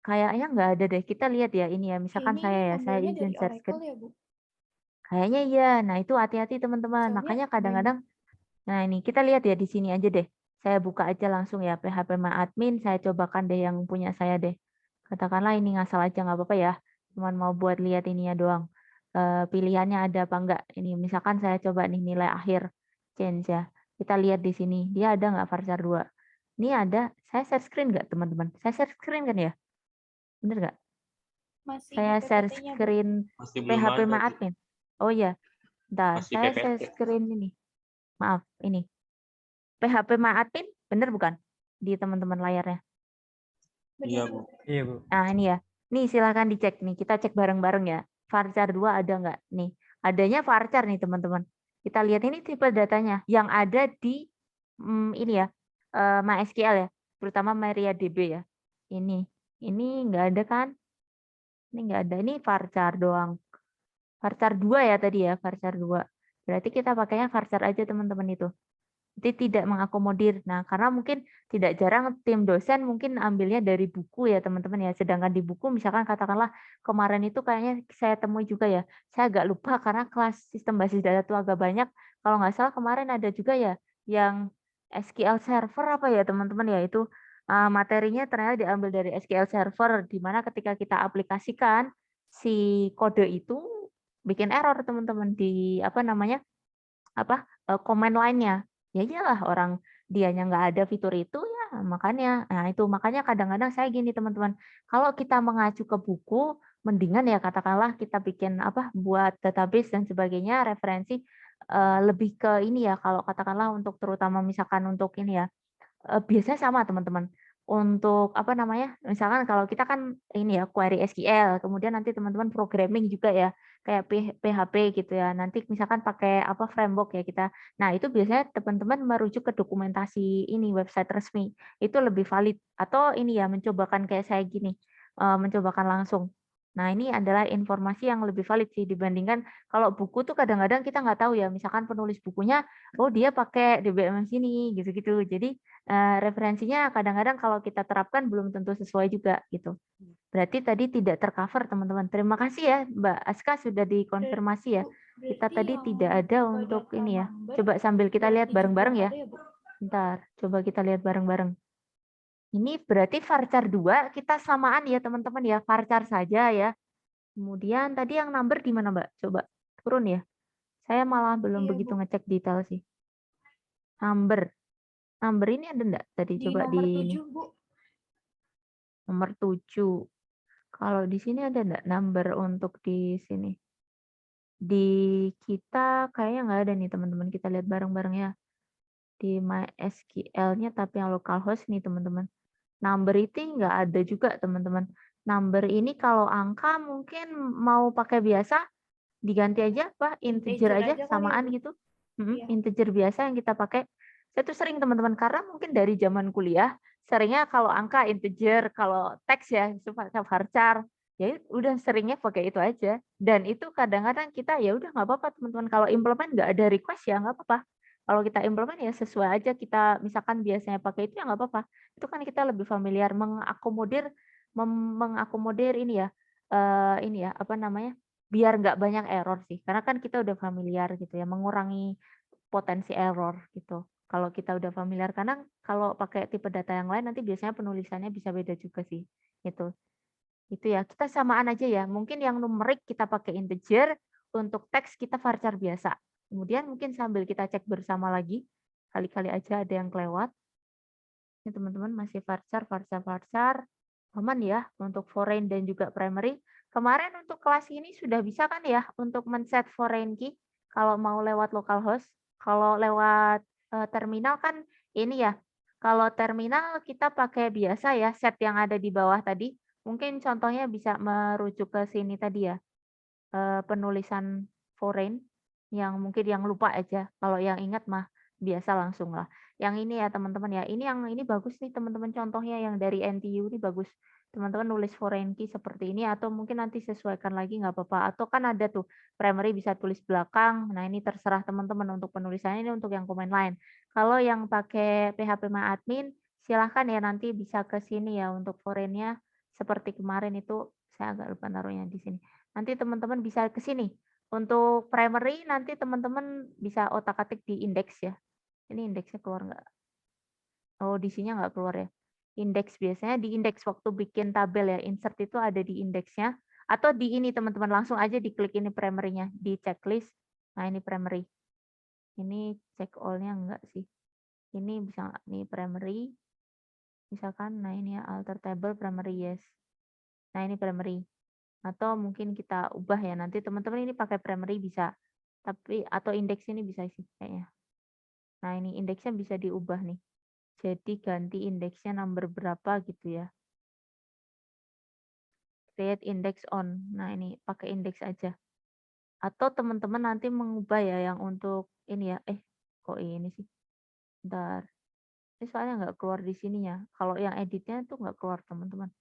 Kayaknya nggak ada deh. Kita lihat ya ini ya. Misalkan saya Ambilnya izin dari share Oracle screen. ya Bu? Kayaknya iya. Nah itu hati-hati teman-teman. Soalnya Makanya kadang-kadang, nah ini kita lihat ya di sini aja deh. Saya buka aja langsung ya PHP My Admin. Saya cobakan deh yang punya saya deh. Katakanlah ini ngasal aja nggak apa-apa ya. Cuman mau buat lihat ininya doang. Pilihannya ada apa enggak. Ini misalkan saya coba nih nilai akhir change ya. Kita lihat di sini. Dia ada nggak varchar 2? Ini ada. Saya share screen nggak teman-teman? Saya share screen kan ya? Bener nggak? Masih Saya di share PPT-nya Bu. screen Masih belum PHP ada, My Bu. Admin. Oh iya. Bentar, Masih saya share PPT. screen ini. Maaf, ini. PHP My Admin, bener bukan? Di teman-teman layarnya. Iya, Bu. Iya, Bu. Nah, ini ya. Nih, silakan dicek nih. Kita cek bareng-bareng ya. Varchar 2 ada nggak? Nih, adanya varchar nih, teman-teman. Kita lihat ini tipe datanya. Yang ada di ini ya, MySQL ya. Terutama MariaDB ya. Ini nggak ada kan? Ini nggak ada. Ini varchar doang. Varchar 2 ya tadi ya, varchar 2. Berarti kita pakainya varchar aja teman-teman itu. Jadi tidak mengakomodir. Nah, karena mungkin tidak jarang tim dosen mungkin ambilnya dari buku ya teman-teman ya. Sedangkan di buku misalkan katakanlah kemarin itu kayaknya saya temui juga ya. Saya agak lupa karena kelas sistem basis data itu agak banyak. Kalau nggak salah kemarin ada juga ya yang SQL Server apa ya teman-teman ya. Itu materinya ternyata diambil dari SQL Server. Di mana ketika kita aplikasikan si kode itu bikin error teman-teman di apa namanya command line-nya. Ya iyalah orang dianya nggak ada fitur itu ya makanya. Nah itu makanya kadang-kadang saya gini teman-teman, kalau kita mengacu ke buku, mendingan ya katakanlah kita bikin buat database dan sebagainya referensi lebih ke ini ya kalau katakanlah untuk terutama misalkan untuk ini ya biasanya sama teman-teman. Untuk misalkan kalau kita kan ini ya query SQL, kemudian nanti teman-teman programming juga ya, kayak PHP gitu ya. Nanti misalkan pakai framework ya kita. Nah, itu biasanya teman-teman merujuk ke dokumentasi ini website resmi. Itu lebih valid atau ini ya mencobakan kayak saya gini, mencobakan langsung. Nah, ini adalah informasi yang lebih valid sih dibandingkan kalau buku tuh kadang-kadang kita nggak tahu ya, misalkan penulis bukunya, oh dia pakai DBMS ini gitu-gitu. Jadi referensinya kadang-kadang kalau kita terapkan belum tentu sesuai juga gitu. Berarti tadi tidak tercover teman-teman. Terima kasih ya Mbak Aska sudah dikonfirmasi ya. Kita tadi tidak ada untuk ini ya. Coba sambil kita lihat bareng-bareng ya. Bentar, coba kita lihat bareng-bareng. Ini berarti varchar 2 kita samaan ya teman-teman ya, varchar saja ya. Kemudian tadi yang number di mana Mbak? Coba turun ya. Saya malah belum Iya, begitu Bu. ngecek detail sih. Number. Number ini ada enggak tadi? Di Coba nomor di ini. 7, Bu. Nomor 7. Kalau di sini ada enggak number untuk di sini? Di kita kayaknya nggak ada nih teman-teman. Kita lihat bareng-bareng ya. Di MySQL-nya tapi yang localhost nih teman-teman. Number itu nggak ada juga teman-teman. Number ini kalau angka mungkin mau pakai biasa diganti aja apa integer aja aja kali ya, samaan Bu. gitu. Iya. Integer biasa yang kita pakai. Saya tuh sering teman-teman karena mungkin dari zaman kuliah seringnya kalau angka integer, kalau teks ya pakai varchar. Ya udah seringnya pakai itu aja. Dan itu kadang-kadang kita ya udah nggak apa-apa teman-teman. Kalau implement nggak ada request ya nggak apa-apa. Kalau kita implement ya sesuai aja kita misalkan biasanya pakai itu ya nggak apa-apa. Itu kan kita lebih familiar mengakomodir ini ya apa namanya biar nggak banyak error sih karena kan kita udah familiar gitu ya mengurangi potensi error gitu kalau kita udah familiar karena kalau pakai tipe data yang lain nanti biasanya penulisannya bisa beda juga sih gitu itu ya kita samaan aja ya mungkin yang numerik kita pakai integer untuk teks kita varchar biasa kemudian mungkin sambil kita cek bersama lagi kali-kali aja ada yang kelewat ini teman-teman masih varchar aman ya untuk foreign dan juga primary. Kemarin untuk kelas ini sudah bisa kan ya untuk men-set foreign key kalau mau lewat localhost. Kalau lewat terminal kan ini ya. Kalau terminal kita pakai biasa ya set yang ada di bawah tadi. Mungkin contohnya bisa merujuk ke sini tadi ya. Penulisan foreign yang mungkin yang lupa aja. Kalau yang ingat mah biasa langsung lah. Yang ini ya teman-teman ya. Ini bagus nih teman-teman contohnya yang dari NTU ini bagus. Teman-teman nulis foreign key seperti ini atau mungkin nanti sesuaikan lagi nggak apa-apa. Atau kan ada tuh primary bisa tulis belakang. Nah ini terserah teman-teman untuk penulisannya ini untuk yang command line. Kalau yang pakai PHP MyAdmin silahkan ya nanti bisa ke sini ya untuk foreign-nya seperti kemarin itu saya agak lupa naruhnya di sini. Nanti teman-teman bisa ke sini. Untuk primary nanti teman-teman bisa otak-atik di indeks ya. Ini indeksnya keluar nggak? Oh, di sini nggak keluar ya. Indeks biasanya di indeks waktu bikin tabel ya, insert itu ada di indeksnya. Atau di ini teman-teman langsung aja diklik ini primary-nya di checklist. Nah ini primary. Ini check all-nya enggak sih. Ini bisa nggak? Nih primary. Misalkan, nah ini ya alter table primary yes. Nah ini primary. Atau mungkin kita ubah ya nanti teman-teman ini pakai primary bisa tapi atau indeks ini bisa sih kayaknya nah ini indeksnya bisa diubah nih jadi ganti indeksnya number berapa gitu ya create index on nah ini pakai indeks aja atau teman-teman nanti mengubah ya yang untuk ini ya kok ini sih bentar ini soalnya nggak keluar di sininya kalau yang editnya tuh nggak keluar teman-teman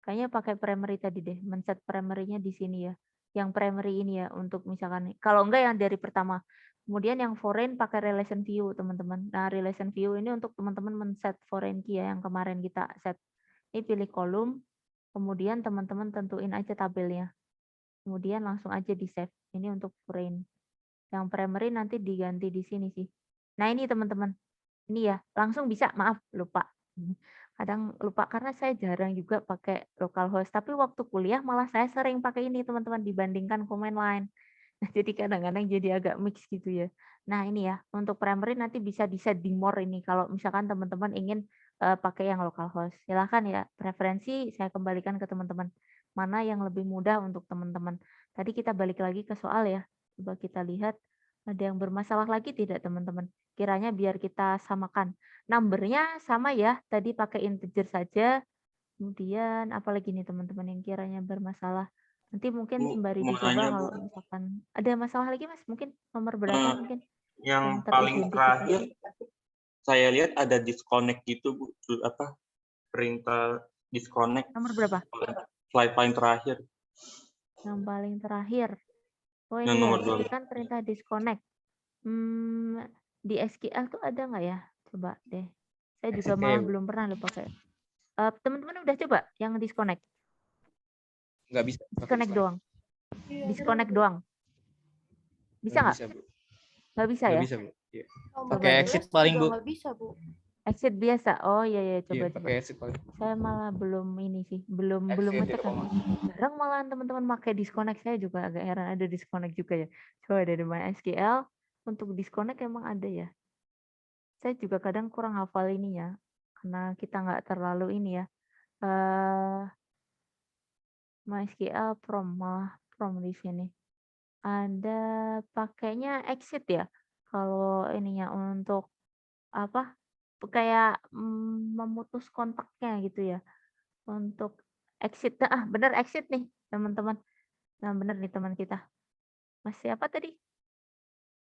kayaknya pakai primary tadi deh, men-set primary-nya di sini ya. Yang primary ini ya untuk misalkan kalau enggak yang dari pertama. Kemudian yang foreign pakai relation view, teman-teman. Nah, relation view ini untuk teman-teman men-set foreign key ya yang kemarin kita set. Ini pilih kolom, kemudian teman-teman tentuin aja tabelnya. Kemudian langsung aja di-save. Ini untuk foreign. Yang primary nanti diganti di sini sih. Nah, ini teman-teman. Ini ya, langsung bisa, maaf, lupa. Kadang lupa karena saya jarang juga pakai localhost, tapi waktu kuliah malah saya sering pakai ini teman-teman dibandingkan command line. Nah, jadi kadang-kadang jadi agak mix gitu ya. Nah, ini ya, untuk primary nanti bisa di-set di more ini kalau misalkan teman-teman ingin pakai yang localhost. Silakan ya, preferensi saya kembalikan ke teman-teman. Mana yang lebih mudah untuk teman-teman. Tadi kita balik lagi ke soal ya. Coba kita lihat ada yang bermasalah lagi tidak teman-teman? Kiranya biar kita samakan. Number-nya sama ya, tadi pakai integer saja. Kemudian apalagi nih teman-teman yang kiranya bermasalah. Nanti mungkin sembari mau dicoba nanya, Bu. kalau misalkan ada masalah lagi Mas, mungkin nomor berapa mungkin Yang yang paling teridentifikasi. terakhir saya lihat ada disconnect gitu, Bu. Perintah disconnect. Nomor berapa? Slide paling terakhir. Yang paling terakhir. Oh Yang ini ya, nomor 12. ketikkan perintah disconnect. Di SQL tuh ada nggak ya? Coba deh. Saya juga malah belum pernah loh pakai. Teman-teman udah coba yang disconnect? Nggak bisa. Disconnect doang. Disconnect doang. Bisa nggak? Bisa, Bu. Nggak bisa Nggak ya? bisa, Bu. Iya. Coba Pakai deh. exit paling, Bu. Nggak bisa, Bu. Exit biasa. Oh iya Iya, coba. pakai exit paling. Saya malah belum ini sih, belum Exit ngecek. Jarang malahan teman-teman pakai disconnect, saya juga agak heran ada disconnect juga ya. Coba dari MySQL untuk disconnect emang ada ya. Saya juga kadang kurang hafal ini ya, karena kita nggak terlalu ini ya. MySQL malah di sini. Ada pakainya exit ya. Kalau ininya untuk apa? Kayak memutus kontaknya gitu ya. Untuk exit. Bener exit nih teman-teman. Nah bener nih teman kita. Mas siapa tadi?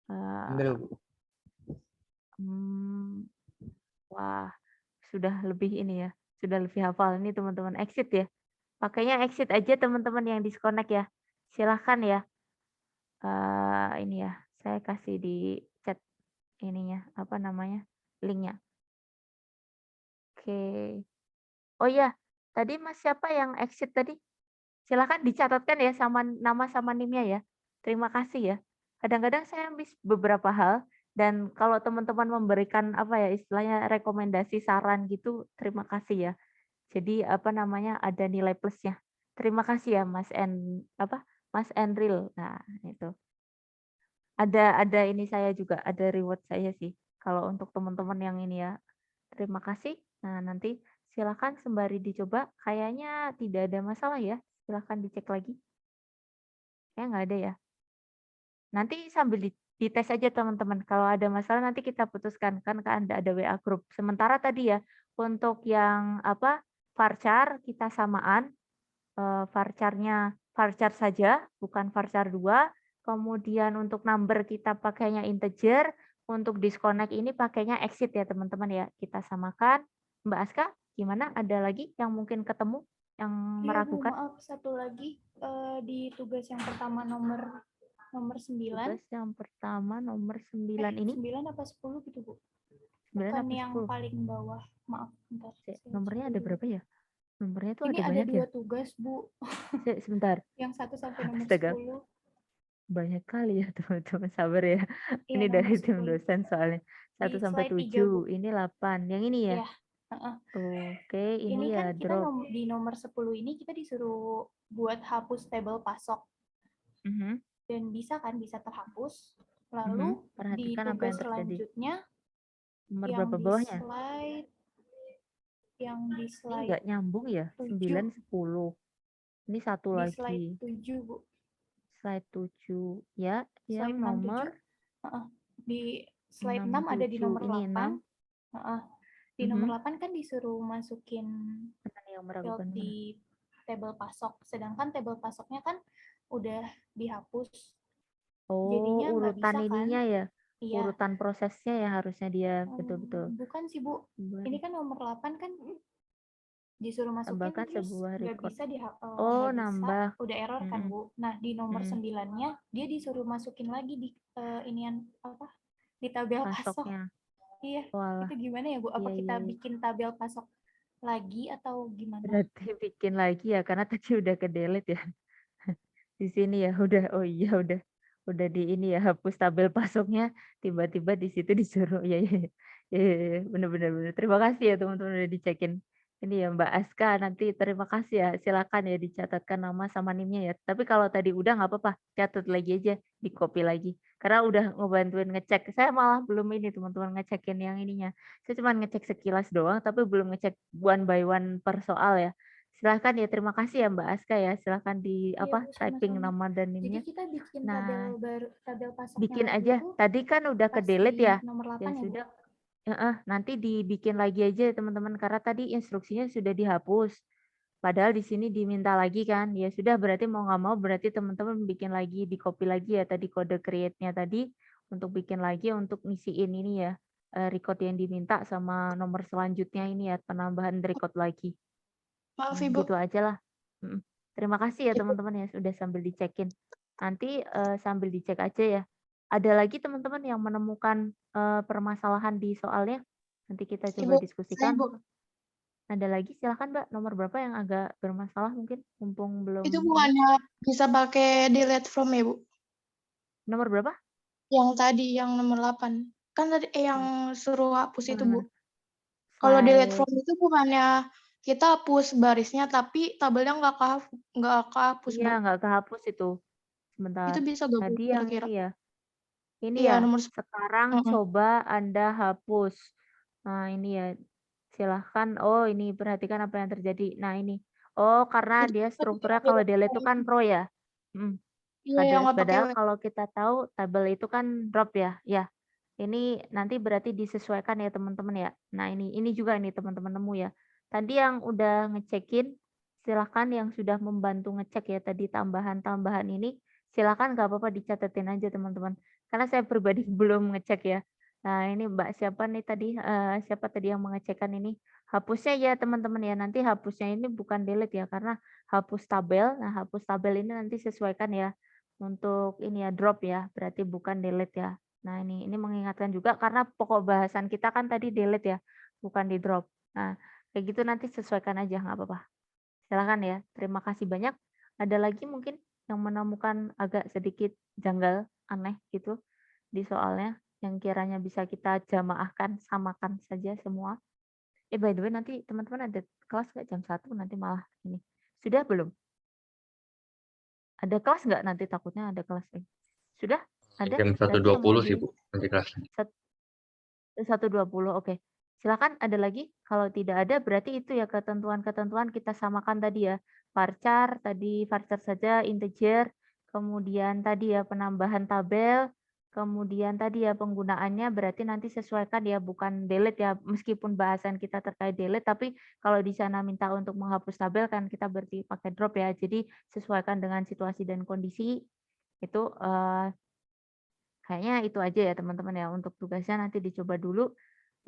Bener, Bu. Wah, sudah lebih ini ya. Sudah lebih hafal ini teman-teman. Exit ya. Pakainya exit aja teman-teman yang disconnect ya. Silahkan ya. Ini ya, saya kasih di chat ininya, apa namanya, linknya. Oke. Oh iya, tadi Mas siapa yang exit tadi? Silakan dicatatkan ya sama nama sama NIM-nya ya. Terima kasih ya. Kadang-kadang saya miss beberapa hal dan kalau teman-teman memberikan apa ya istilahnya rekomendasi saran gitu, terima kasih ya. Jadi apa namanya ada nilai plusnya. Terima kasih ya Mas Enril. Nah, itu. Ada ini saya juga, ada reward saya sih. Kalau untuk teman-teman yang ini ya, terima kasih. Nah, nanti silakan sembari dicoba. Kayaknya tidak ada masalah ya. Silakan dicek lagi. Kayaknya nggak ada ya. Nanti sambil dites aja teman-teman. Kalau ada masalah nanti kita putuskan kan ada WA group. Sementara tadi ya untuk yang varchar kita samaan varchar-nya varchar saja, bukan varchar 2. Kemudian untuk number kita pakainya integer, untuk disconnect ini pakainya exit ya teman-teman ya. Kita samakan. Mbak Aska, gimana? Ada lagi yang mungkin ketemu yang Iya, Bu, meragukan? maaf satu lagi di tugas yang pertama nomor 9. Tugas yang pertama nomor 9 ini 9 apa 10 gitu, Bu? 9 Bukan apa yang 10? paling bawah. Maaf, bentar. Nomornya ada berapa ya? Nomornya tuh Ini ada ada banyak ya? 2 tugas, Bu. Sebentar. Yang 1 sampai nomor Astaga. 10. Banyak kali ya teman-teman, sabar ya. Iya, Ini dari nomor tim 10. dosen soalnya. 1 Di sampai slide 3, 7, Bu. ini 8. Yang ini ya? Iya. Oke, Ini ini ya kan kita drop. di nomor 10 ini kita disuruh buat hapus tabel pasok. Dan bisa terhapus. Lalu di Perhatikan apa tugas yang terjadi. selanjutnya Nomor yang berapa di bawahnya? Ini Ini nggak nyambung ya? 9, 10. Ini satu di lagi. slide 7, Bu. Slide 7. Ya, yang Slide 6, nomor 7. Di slide 6 ada di 7. nomor Ini 8. 6. Di nomor 8 kan disuruh masukin yang field meragukan mana? di tabel pasok. Sedangkan tabel pasoknya kan udah dihapus. Oh, Jadinya nggak urutan bisa kan? ininya ya? Iya. Urutan prosesnya ya harusnya dia betul-betul. Bukan sih, Bu. Ini kan nomor 8 kan disuruh masukin Tambahkan terus sebuah nggak record. bisa Oh, nggak bisa, nambah. udah error kan, Bu. Nah, di nomor 9-nya dia disuruh masukin lagi di di tabel pasok. Pasoknya. Iya. Walah. Itu gimana ya, Bu? Apa kita bikin tabel pasok lagi atau gimana? Berarti bikin lagi ya karena tadi udah ke delete ya. Di sini ya udah, oh iya udah di ini ya hapus tabel pasoknya, tiba-tiba di situ disuruh ya bener. Terima kasih ya teman-teman udah dicekin. Ini ya Mbak Aska, nanti terima kasih ya, silakan ya dicatatkan nama sama NIM-nya ya. Tapi kalau tadi udah nggak apa-apa, catat lagi aja, di copy lagi. Karena udah ngebantuin ngecek. Saya malah belum ini teman-teman ngecekin yang ininya. Saya cuma ngecek sekilas doang, tapi belum ngecek one by one per soal ya. Silahkan ya, terima kasih ya Mbak Aska ya. Silahkan di Iya, Bu, typing sama-sama. nama dan Jadi NIM-nya. kita bikin Nah, tabel pasoknya bikin lagi aja. tuh Tadi kan udah ke pas delete di ya. nomor 8 Ya ya, Bu? sudah. Nanti dibikin lagi aja teman-teman karena tadi instruksinya sudah dihapus. Padahal di sini diminta lagi kan. Ya sudah berarti mau nggak mau berarti teman-teman bikin lagi, di copy lagi ya tadi kode create-nya tadi untuk bikin lagi untuk ngisiin ini ya record yang diminta sama nomor selanjutnya ini ya penambahan record lagi. Maaf, Ibu. Gitu aja lah. Terima kasih ya teman-teman ya sudah sambil dicekin. Nanti sambil dicek aja ya. Ada lagi teman-teman yang menemukan permasalahan di soalnya? Nanti kita coba diskusikan. Ada lagi silakan Mbak, nomor berapa yang agak bermasalah mungkin mumpung belum. Itu bukannya bisa pakai delete from ya, Bu? Nomor berapa? Yang tadi yang nomor 8. Kan tadi yang suruh hapus itu, Bu. Kalau delete Slide from itu bukannya kita hapus barisnya, tapi tabelnya nggak kehapus, iya, Bu. nggak kehapus itu. Sebentar. Itu bisa nggak, Bu, Tadi yang kira-kira? ini ya. Ini Iya, ya, nomor sekarang heeh. coba Anda hapus. Nah, ini ya. Silahkan. Oh, ini perhatikan apa yang terjadi. Nah, ini. Oh, karena Itu dia tadi strukturnya yang kalau delete delete from itu kan itu. row ya. Mm. Iya, yang nggak pakai Padahal W. kalau kita tahu tabel itu kan drop ya. Ya, ini nanti berarti disesuaikan ya teman-teman ya. Nah, ini juga ini teman-teman nemu ya. Tadi yang udah ngecekin, silahkan yang sudah membantu ngecek ya tadi tambahan-tambahan ini, silahkan nggak apa-apa dicatetin aja teman-teman. Karena saya pribadi belum ngecek ya. Nah, ini Mbak siapa nih tadi, siapa tadi yang mengecekkan ini? Hapusnya ya teman-teman ya, nanti hapusnya ini bukan delete ya, karena hapus tabel. Nah, hapus tabel ini nanti sesuaikan ya untuk ini ya drop ya, berarti bukan delete ya. Nah, ini mengingatkan juga karena pokok bahasan kita kan tadi delete ya, bukan di drop. Nah, kayak gitu nanti sesuaikan aja nggak apa-apa. Silakan ya. Terima kasih banyak. Ada lagi mungkin yang menemukan agak sedikit janggal, aneh gitu di soalnya yang kiranya bisa kita jamaahkan, samakan saja semua. By the way nanti teman-teman ada kelas nggak jam 1 nanti malah ini. Sudah belum? Ada kelas nggak nanti takutnya ada kelas? Sudah? Ada? Jam Berarti yang mau 1.20 sih, join? Bu, nanti kelasnya. 1.20, oke. Silakan ada lagi? Kalau tidak ada berarti itu ya ketentuan-ketentuan kita samakan tadi ya. Varchar, tadi varchar saja, integer, kemudian tadi ya penambahan tabel, kemudian tadi ya penggunaannya berarti nanti sesuaikan ya, bukan delete ya. Meskipun bahasan kita terkait delete, tapi kalau di sana minta untuk menghapus tabel kan kita berarti pakai drop ya. Jadi sesuaikan dengan situasi dan kondisi itu kayaknya itu aja ya teman-teman ya untuk tugasnya nanti dicoba dulu.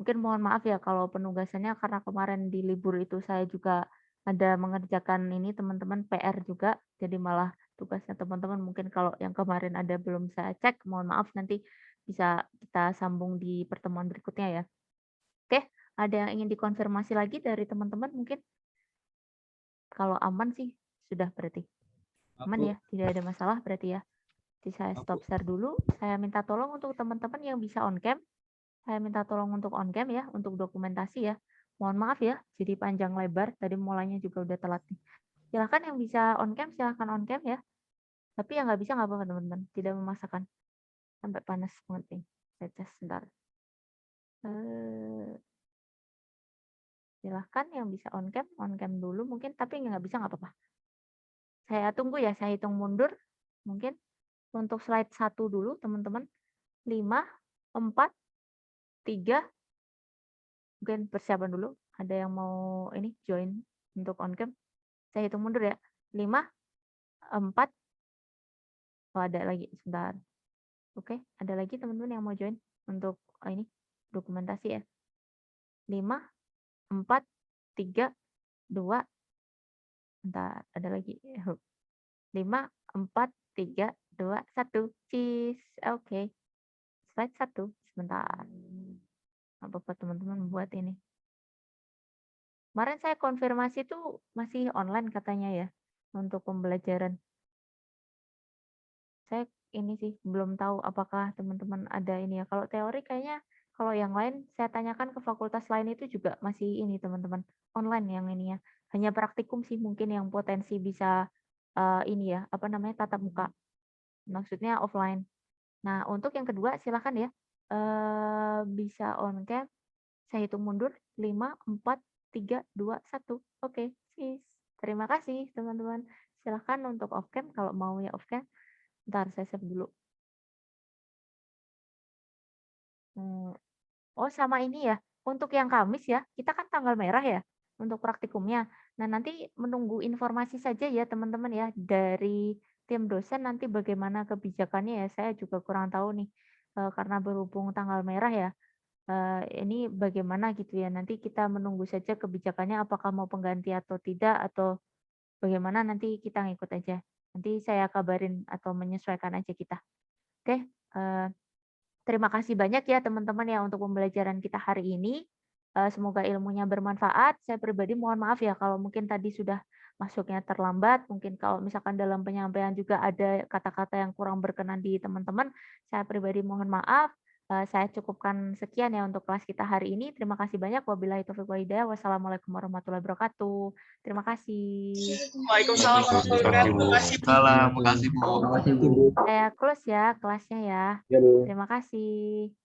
Mungkin mohon maaf ya kalau penugasannya karena kemarin di libur itu saya juga ada mengerjakan ini teman-teman PR juga. Jadi malah tugasnya teman-teman mungkin kalau yang kemarin ada belum saya cek, mohon maaf nanti bisa kita sambung di pertemuan berikutnya ya. Oke, ada yang ingin dikonfirmasi lagi dari teman-teman mungkin? Kalau aman sih sudah berarti. Aman Aku ya, tidak ada masalah berarti ya. Jadi saya aku stop share dulu. Saya minta tolong untuk teman-teman yang bisa on cam. Saya minta tolong untuk on cam ya, untuk dokumentasi ya. Mohon maaf ya, jadi panjang lebar. Tadi mulainya juga udah telat nih. Silakan yang bisa on cam, silakan on cam ya. Tapi yang nggak bisa nggak apa-apa teman-teman. Tidak memaksakan. Sampai panas banget nih. Saya cas sebentar. Silahkan yang bisa on cam dulu mungkin. Tapi yang nggak bisa nggak apa-apa. Saya tunggu ya, saya hitung mundur. Mungkin untuk slide 1 dulu teman-teman. 5, 4, 3, mungkin persiapan dulu. Ada yang mau ini join untuk on cam. Saya hitung mundur ya. 5, 4, oh ada lagi sebentar. Oke, ada lagi teman-teman yang mau join untuk ini dokumentasi ya. 5, 4, 3, 2, bentar, ada lagi. 5, 4, 3, 2, 1. Cheese. Oke. Slide 1 sebentar. Apa teman-teman buat ini. Kemarin saya konfirmasi tuh masih online katanya ya untuk pembelajaran. Saya ini sih belum tahu apakah teman-teman ada ini ya. Kalau teori kayaknya kalau yang lain saya tanyakan ke fakultas lain itu juga masih ini teman-teman online yang ini ya. Hanya praktikum sih mungkin yang potensi bisa ini ya apa namanya tatap muka. Maksudnya offline. Nah untuk yang kedua silakan ya bisa on cam. Saya hitung mundur 5, 4, 3, 2, 1. Oke, sis. Terima kasih teman-teman. Silahkan untuk off cam kalau mau ya off cam. Bentar saya save dulu. Oh sama ini ya, untuk yang Kamis ya, kita kan tanggal merah ya untuk praktikumnya. Nah nanti menunggu informasi saja ya teman-teman ya dari tim dosen nanti bagaimana kebijakannya ya. Saya juga kurang tahu nih karena berhubung tanggal merah ya. Ini bagaimana gitu ya. Nanti kita menunggu saja kebijakannya apakah mau pengganti atau tidak atau bagaimana nanti kita ngikut aja. Nanti saya kabarin atau menyesuaikan aja kita. Oke. Terima kasih banyak ya teman-teman ya untuk pembelajaran kita hari ini. Semoga ilmunya bermanfaat. Saya pribadi mohon maaf ya kalau mungkin tadi sudah masuknya terlambat. Mungkin kalau misalkan dalam penyampaian juga ada kata-kata yang kurang berkenan di teman-teman. Saya pribadi mohon maaf. saya cukupkan sekian ya untuk kelas kita hari ini. Terima kasih banyak. Wabillahi taufiq wal hidayah. Wassalamualaikum warahmatullahi wabarakatuh. Terima kasih. Waalaikumsalam warahmatullahi wabarakatuh. Terima kasih, Bu. Salam, makasih Bu. Terima kasih Bu. Saya close ya kelasnya ya. Ya Bu. Terima kasih.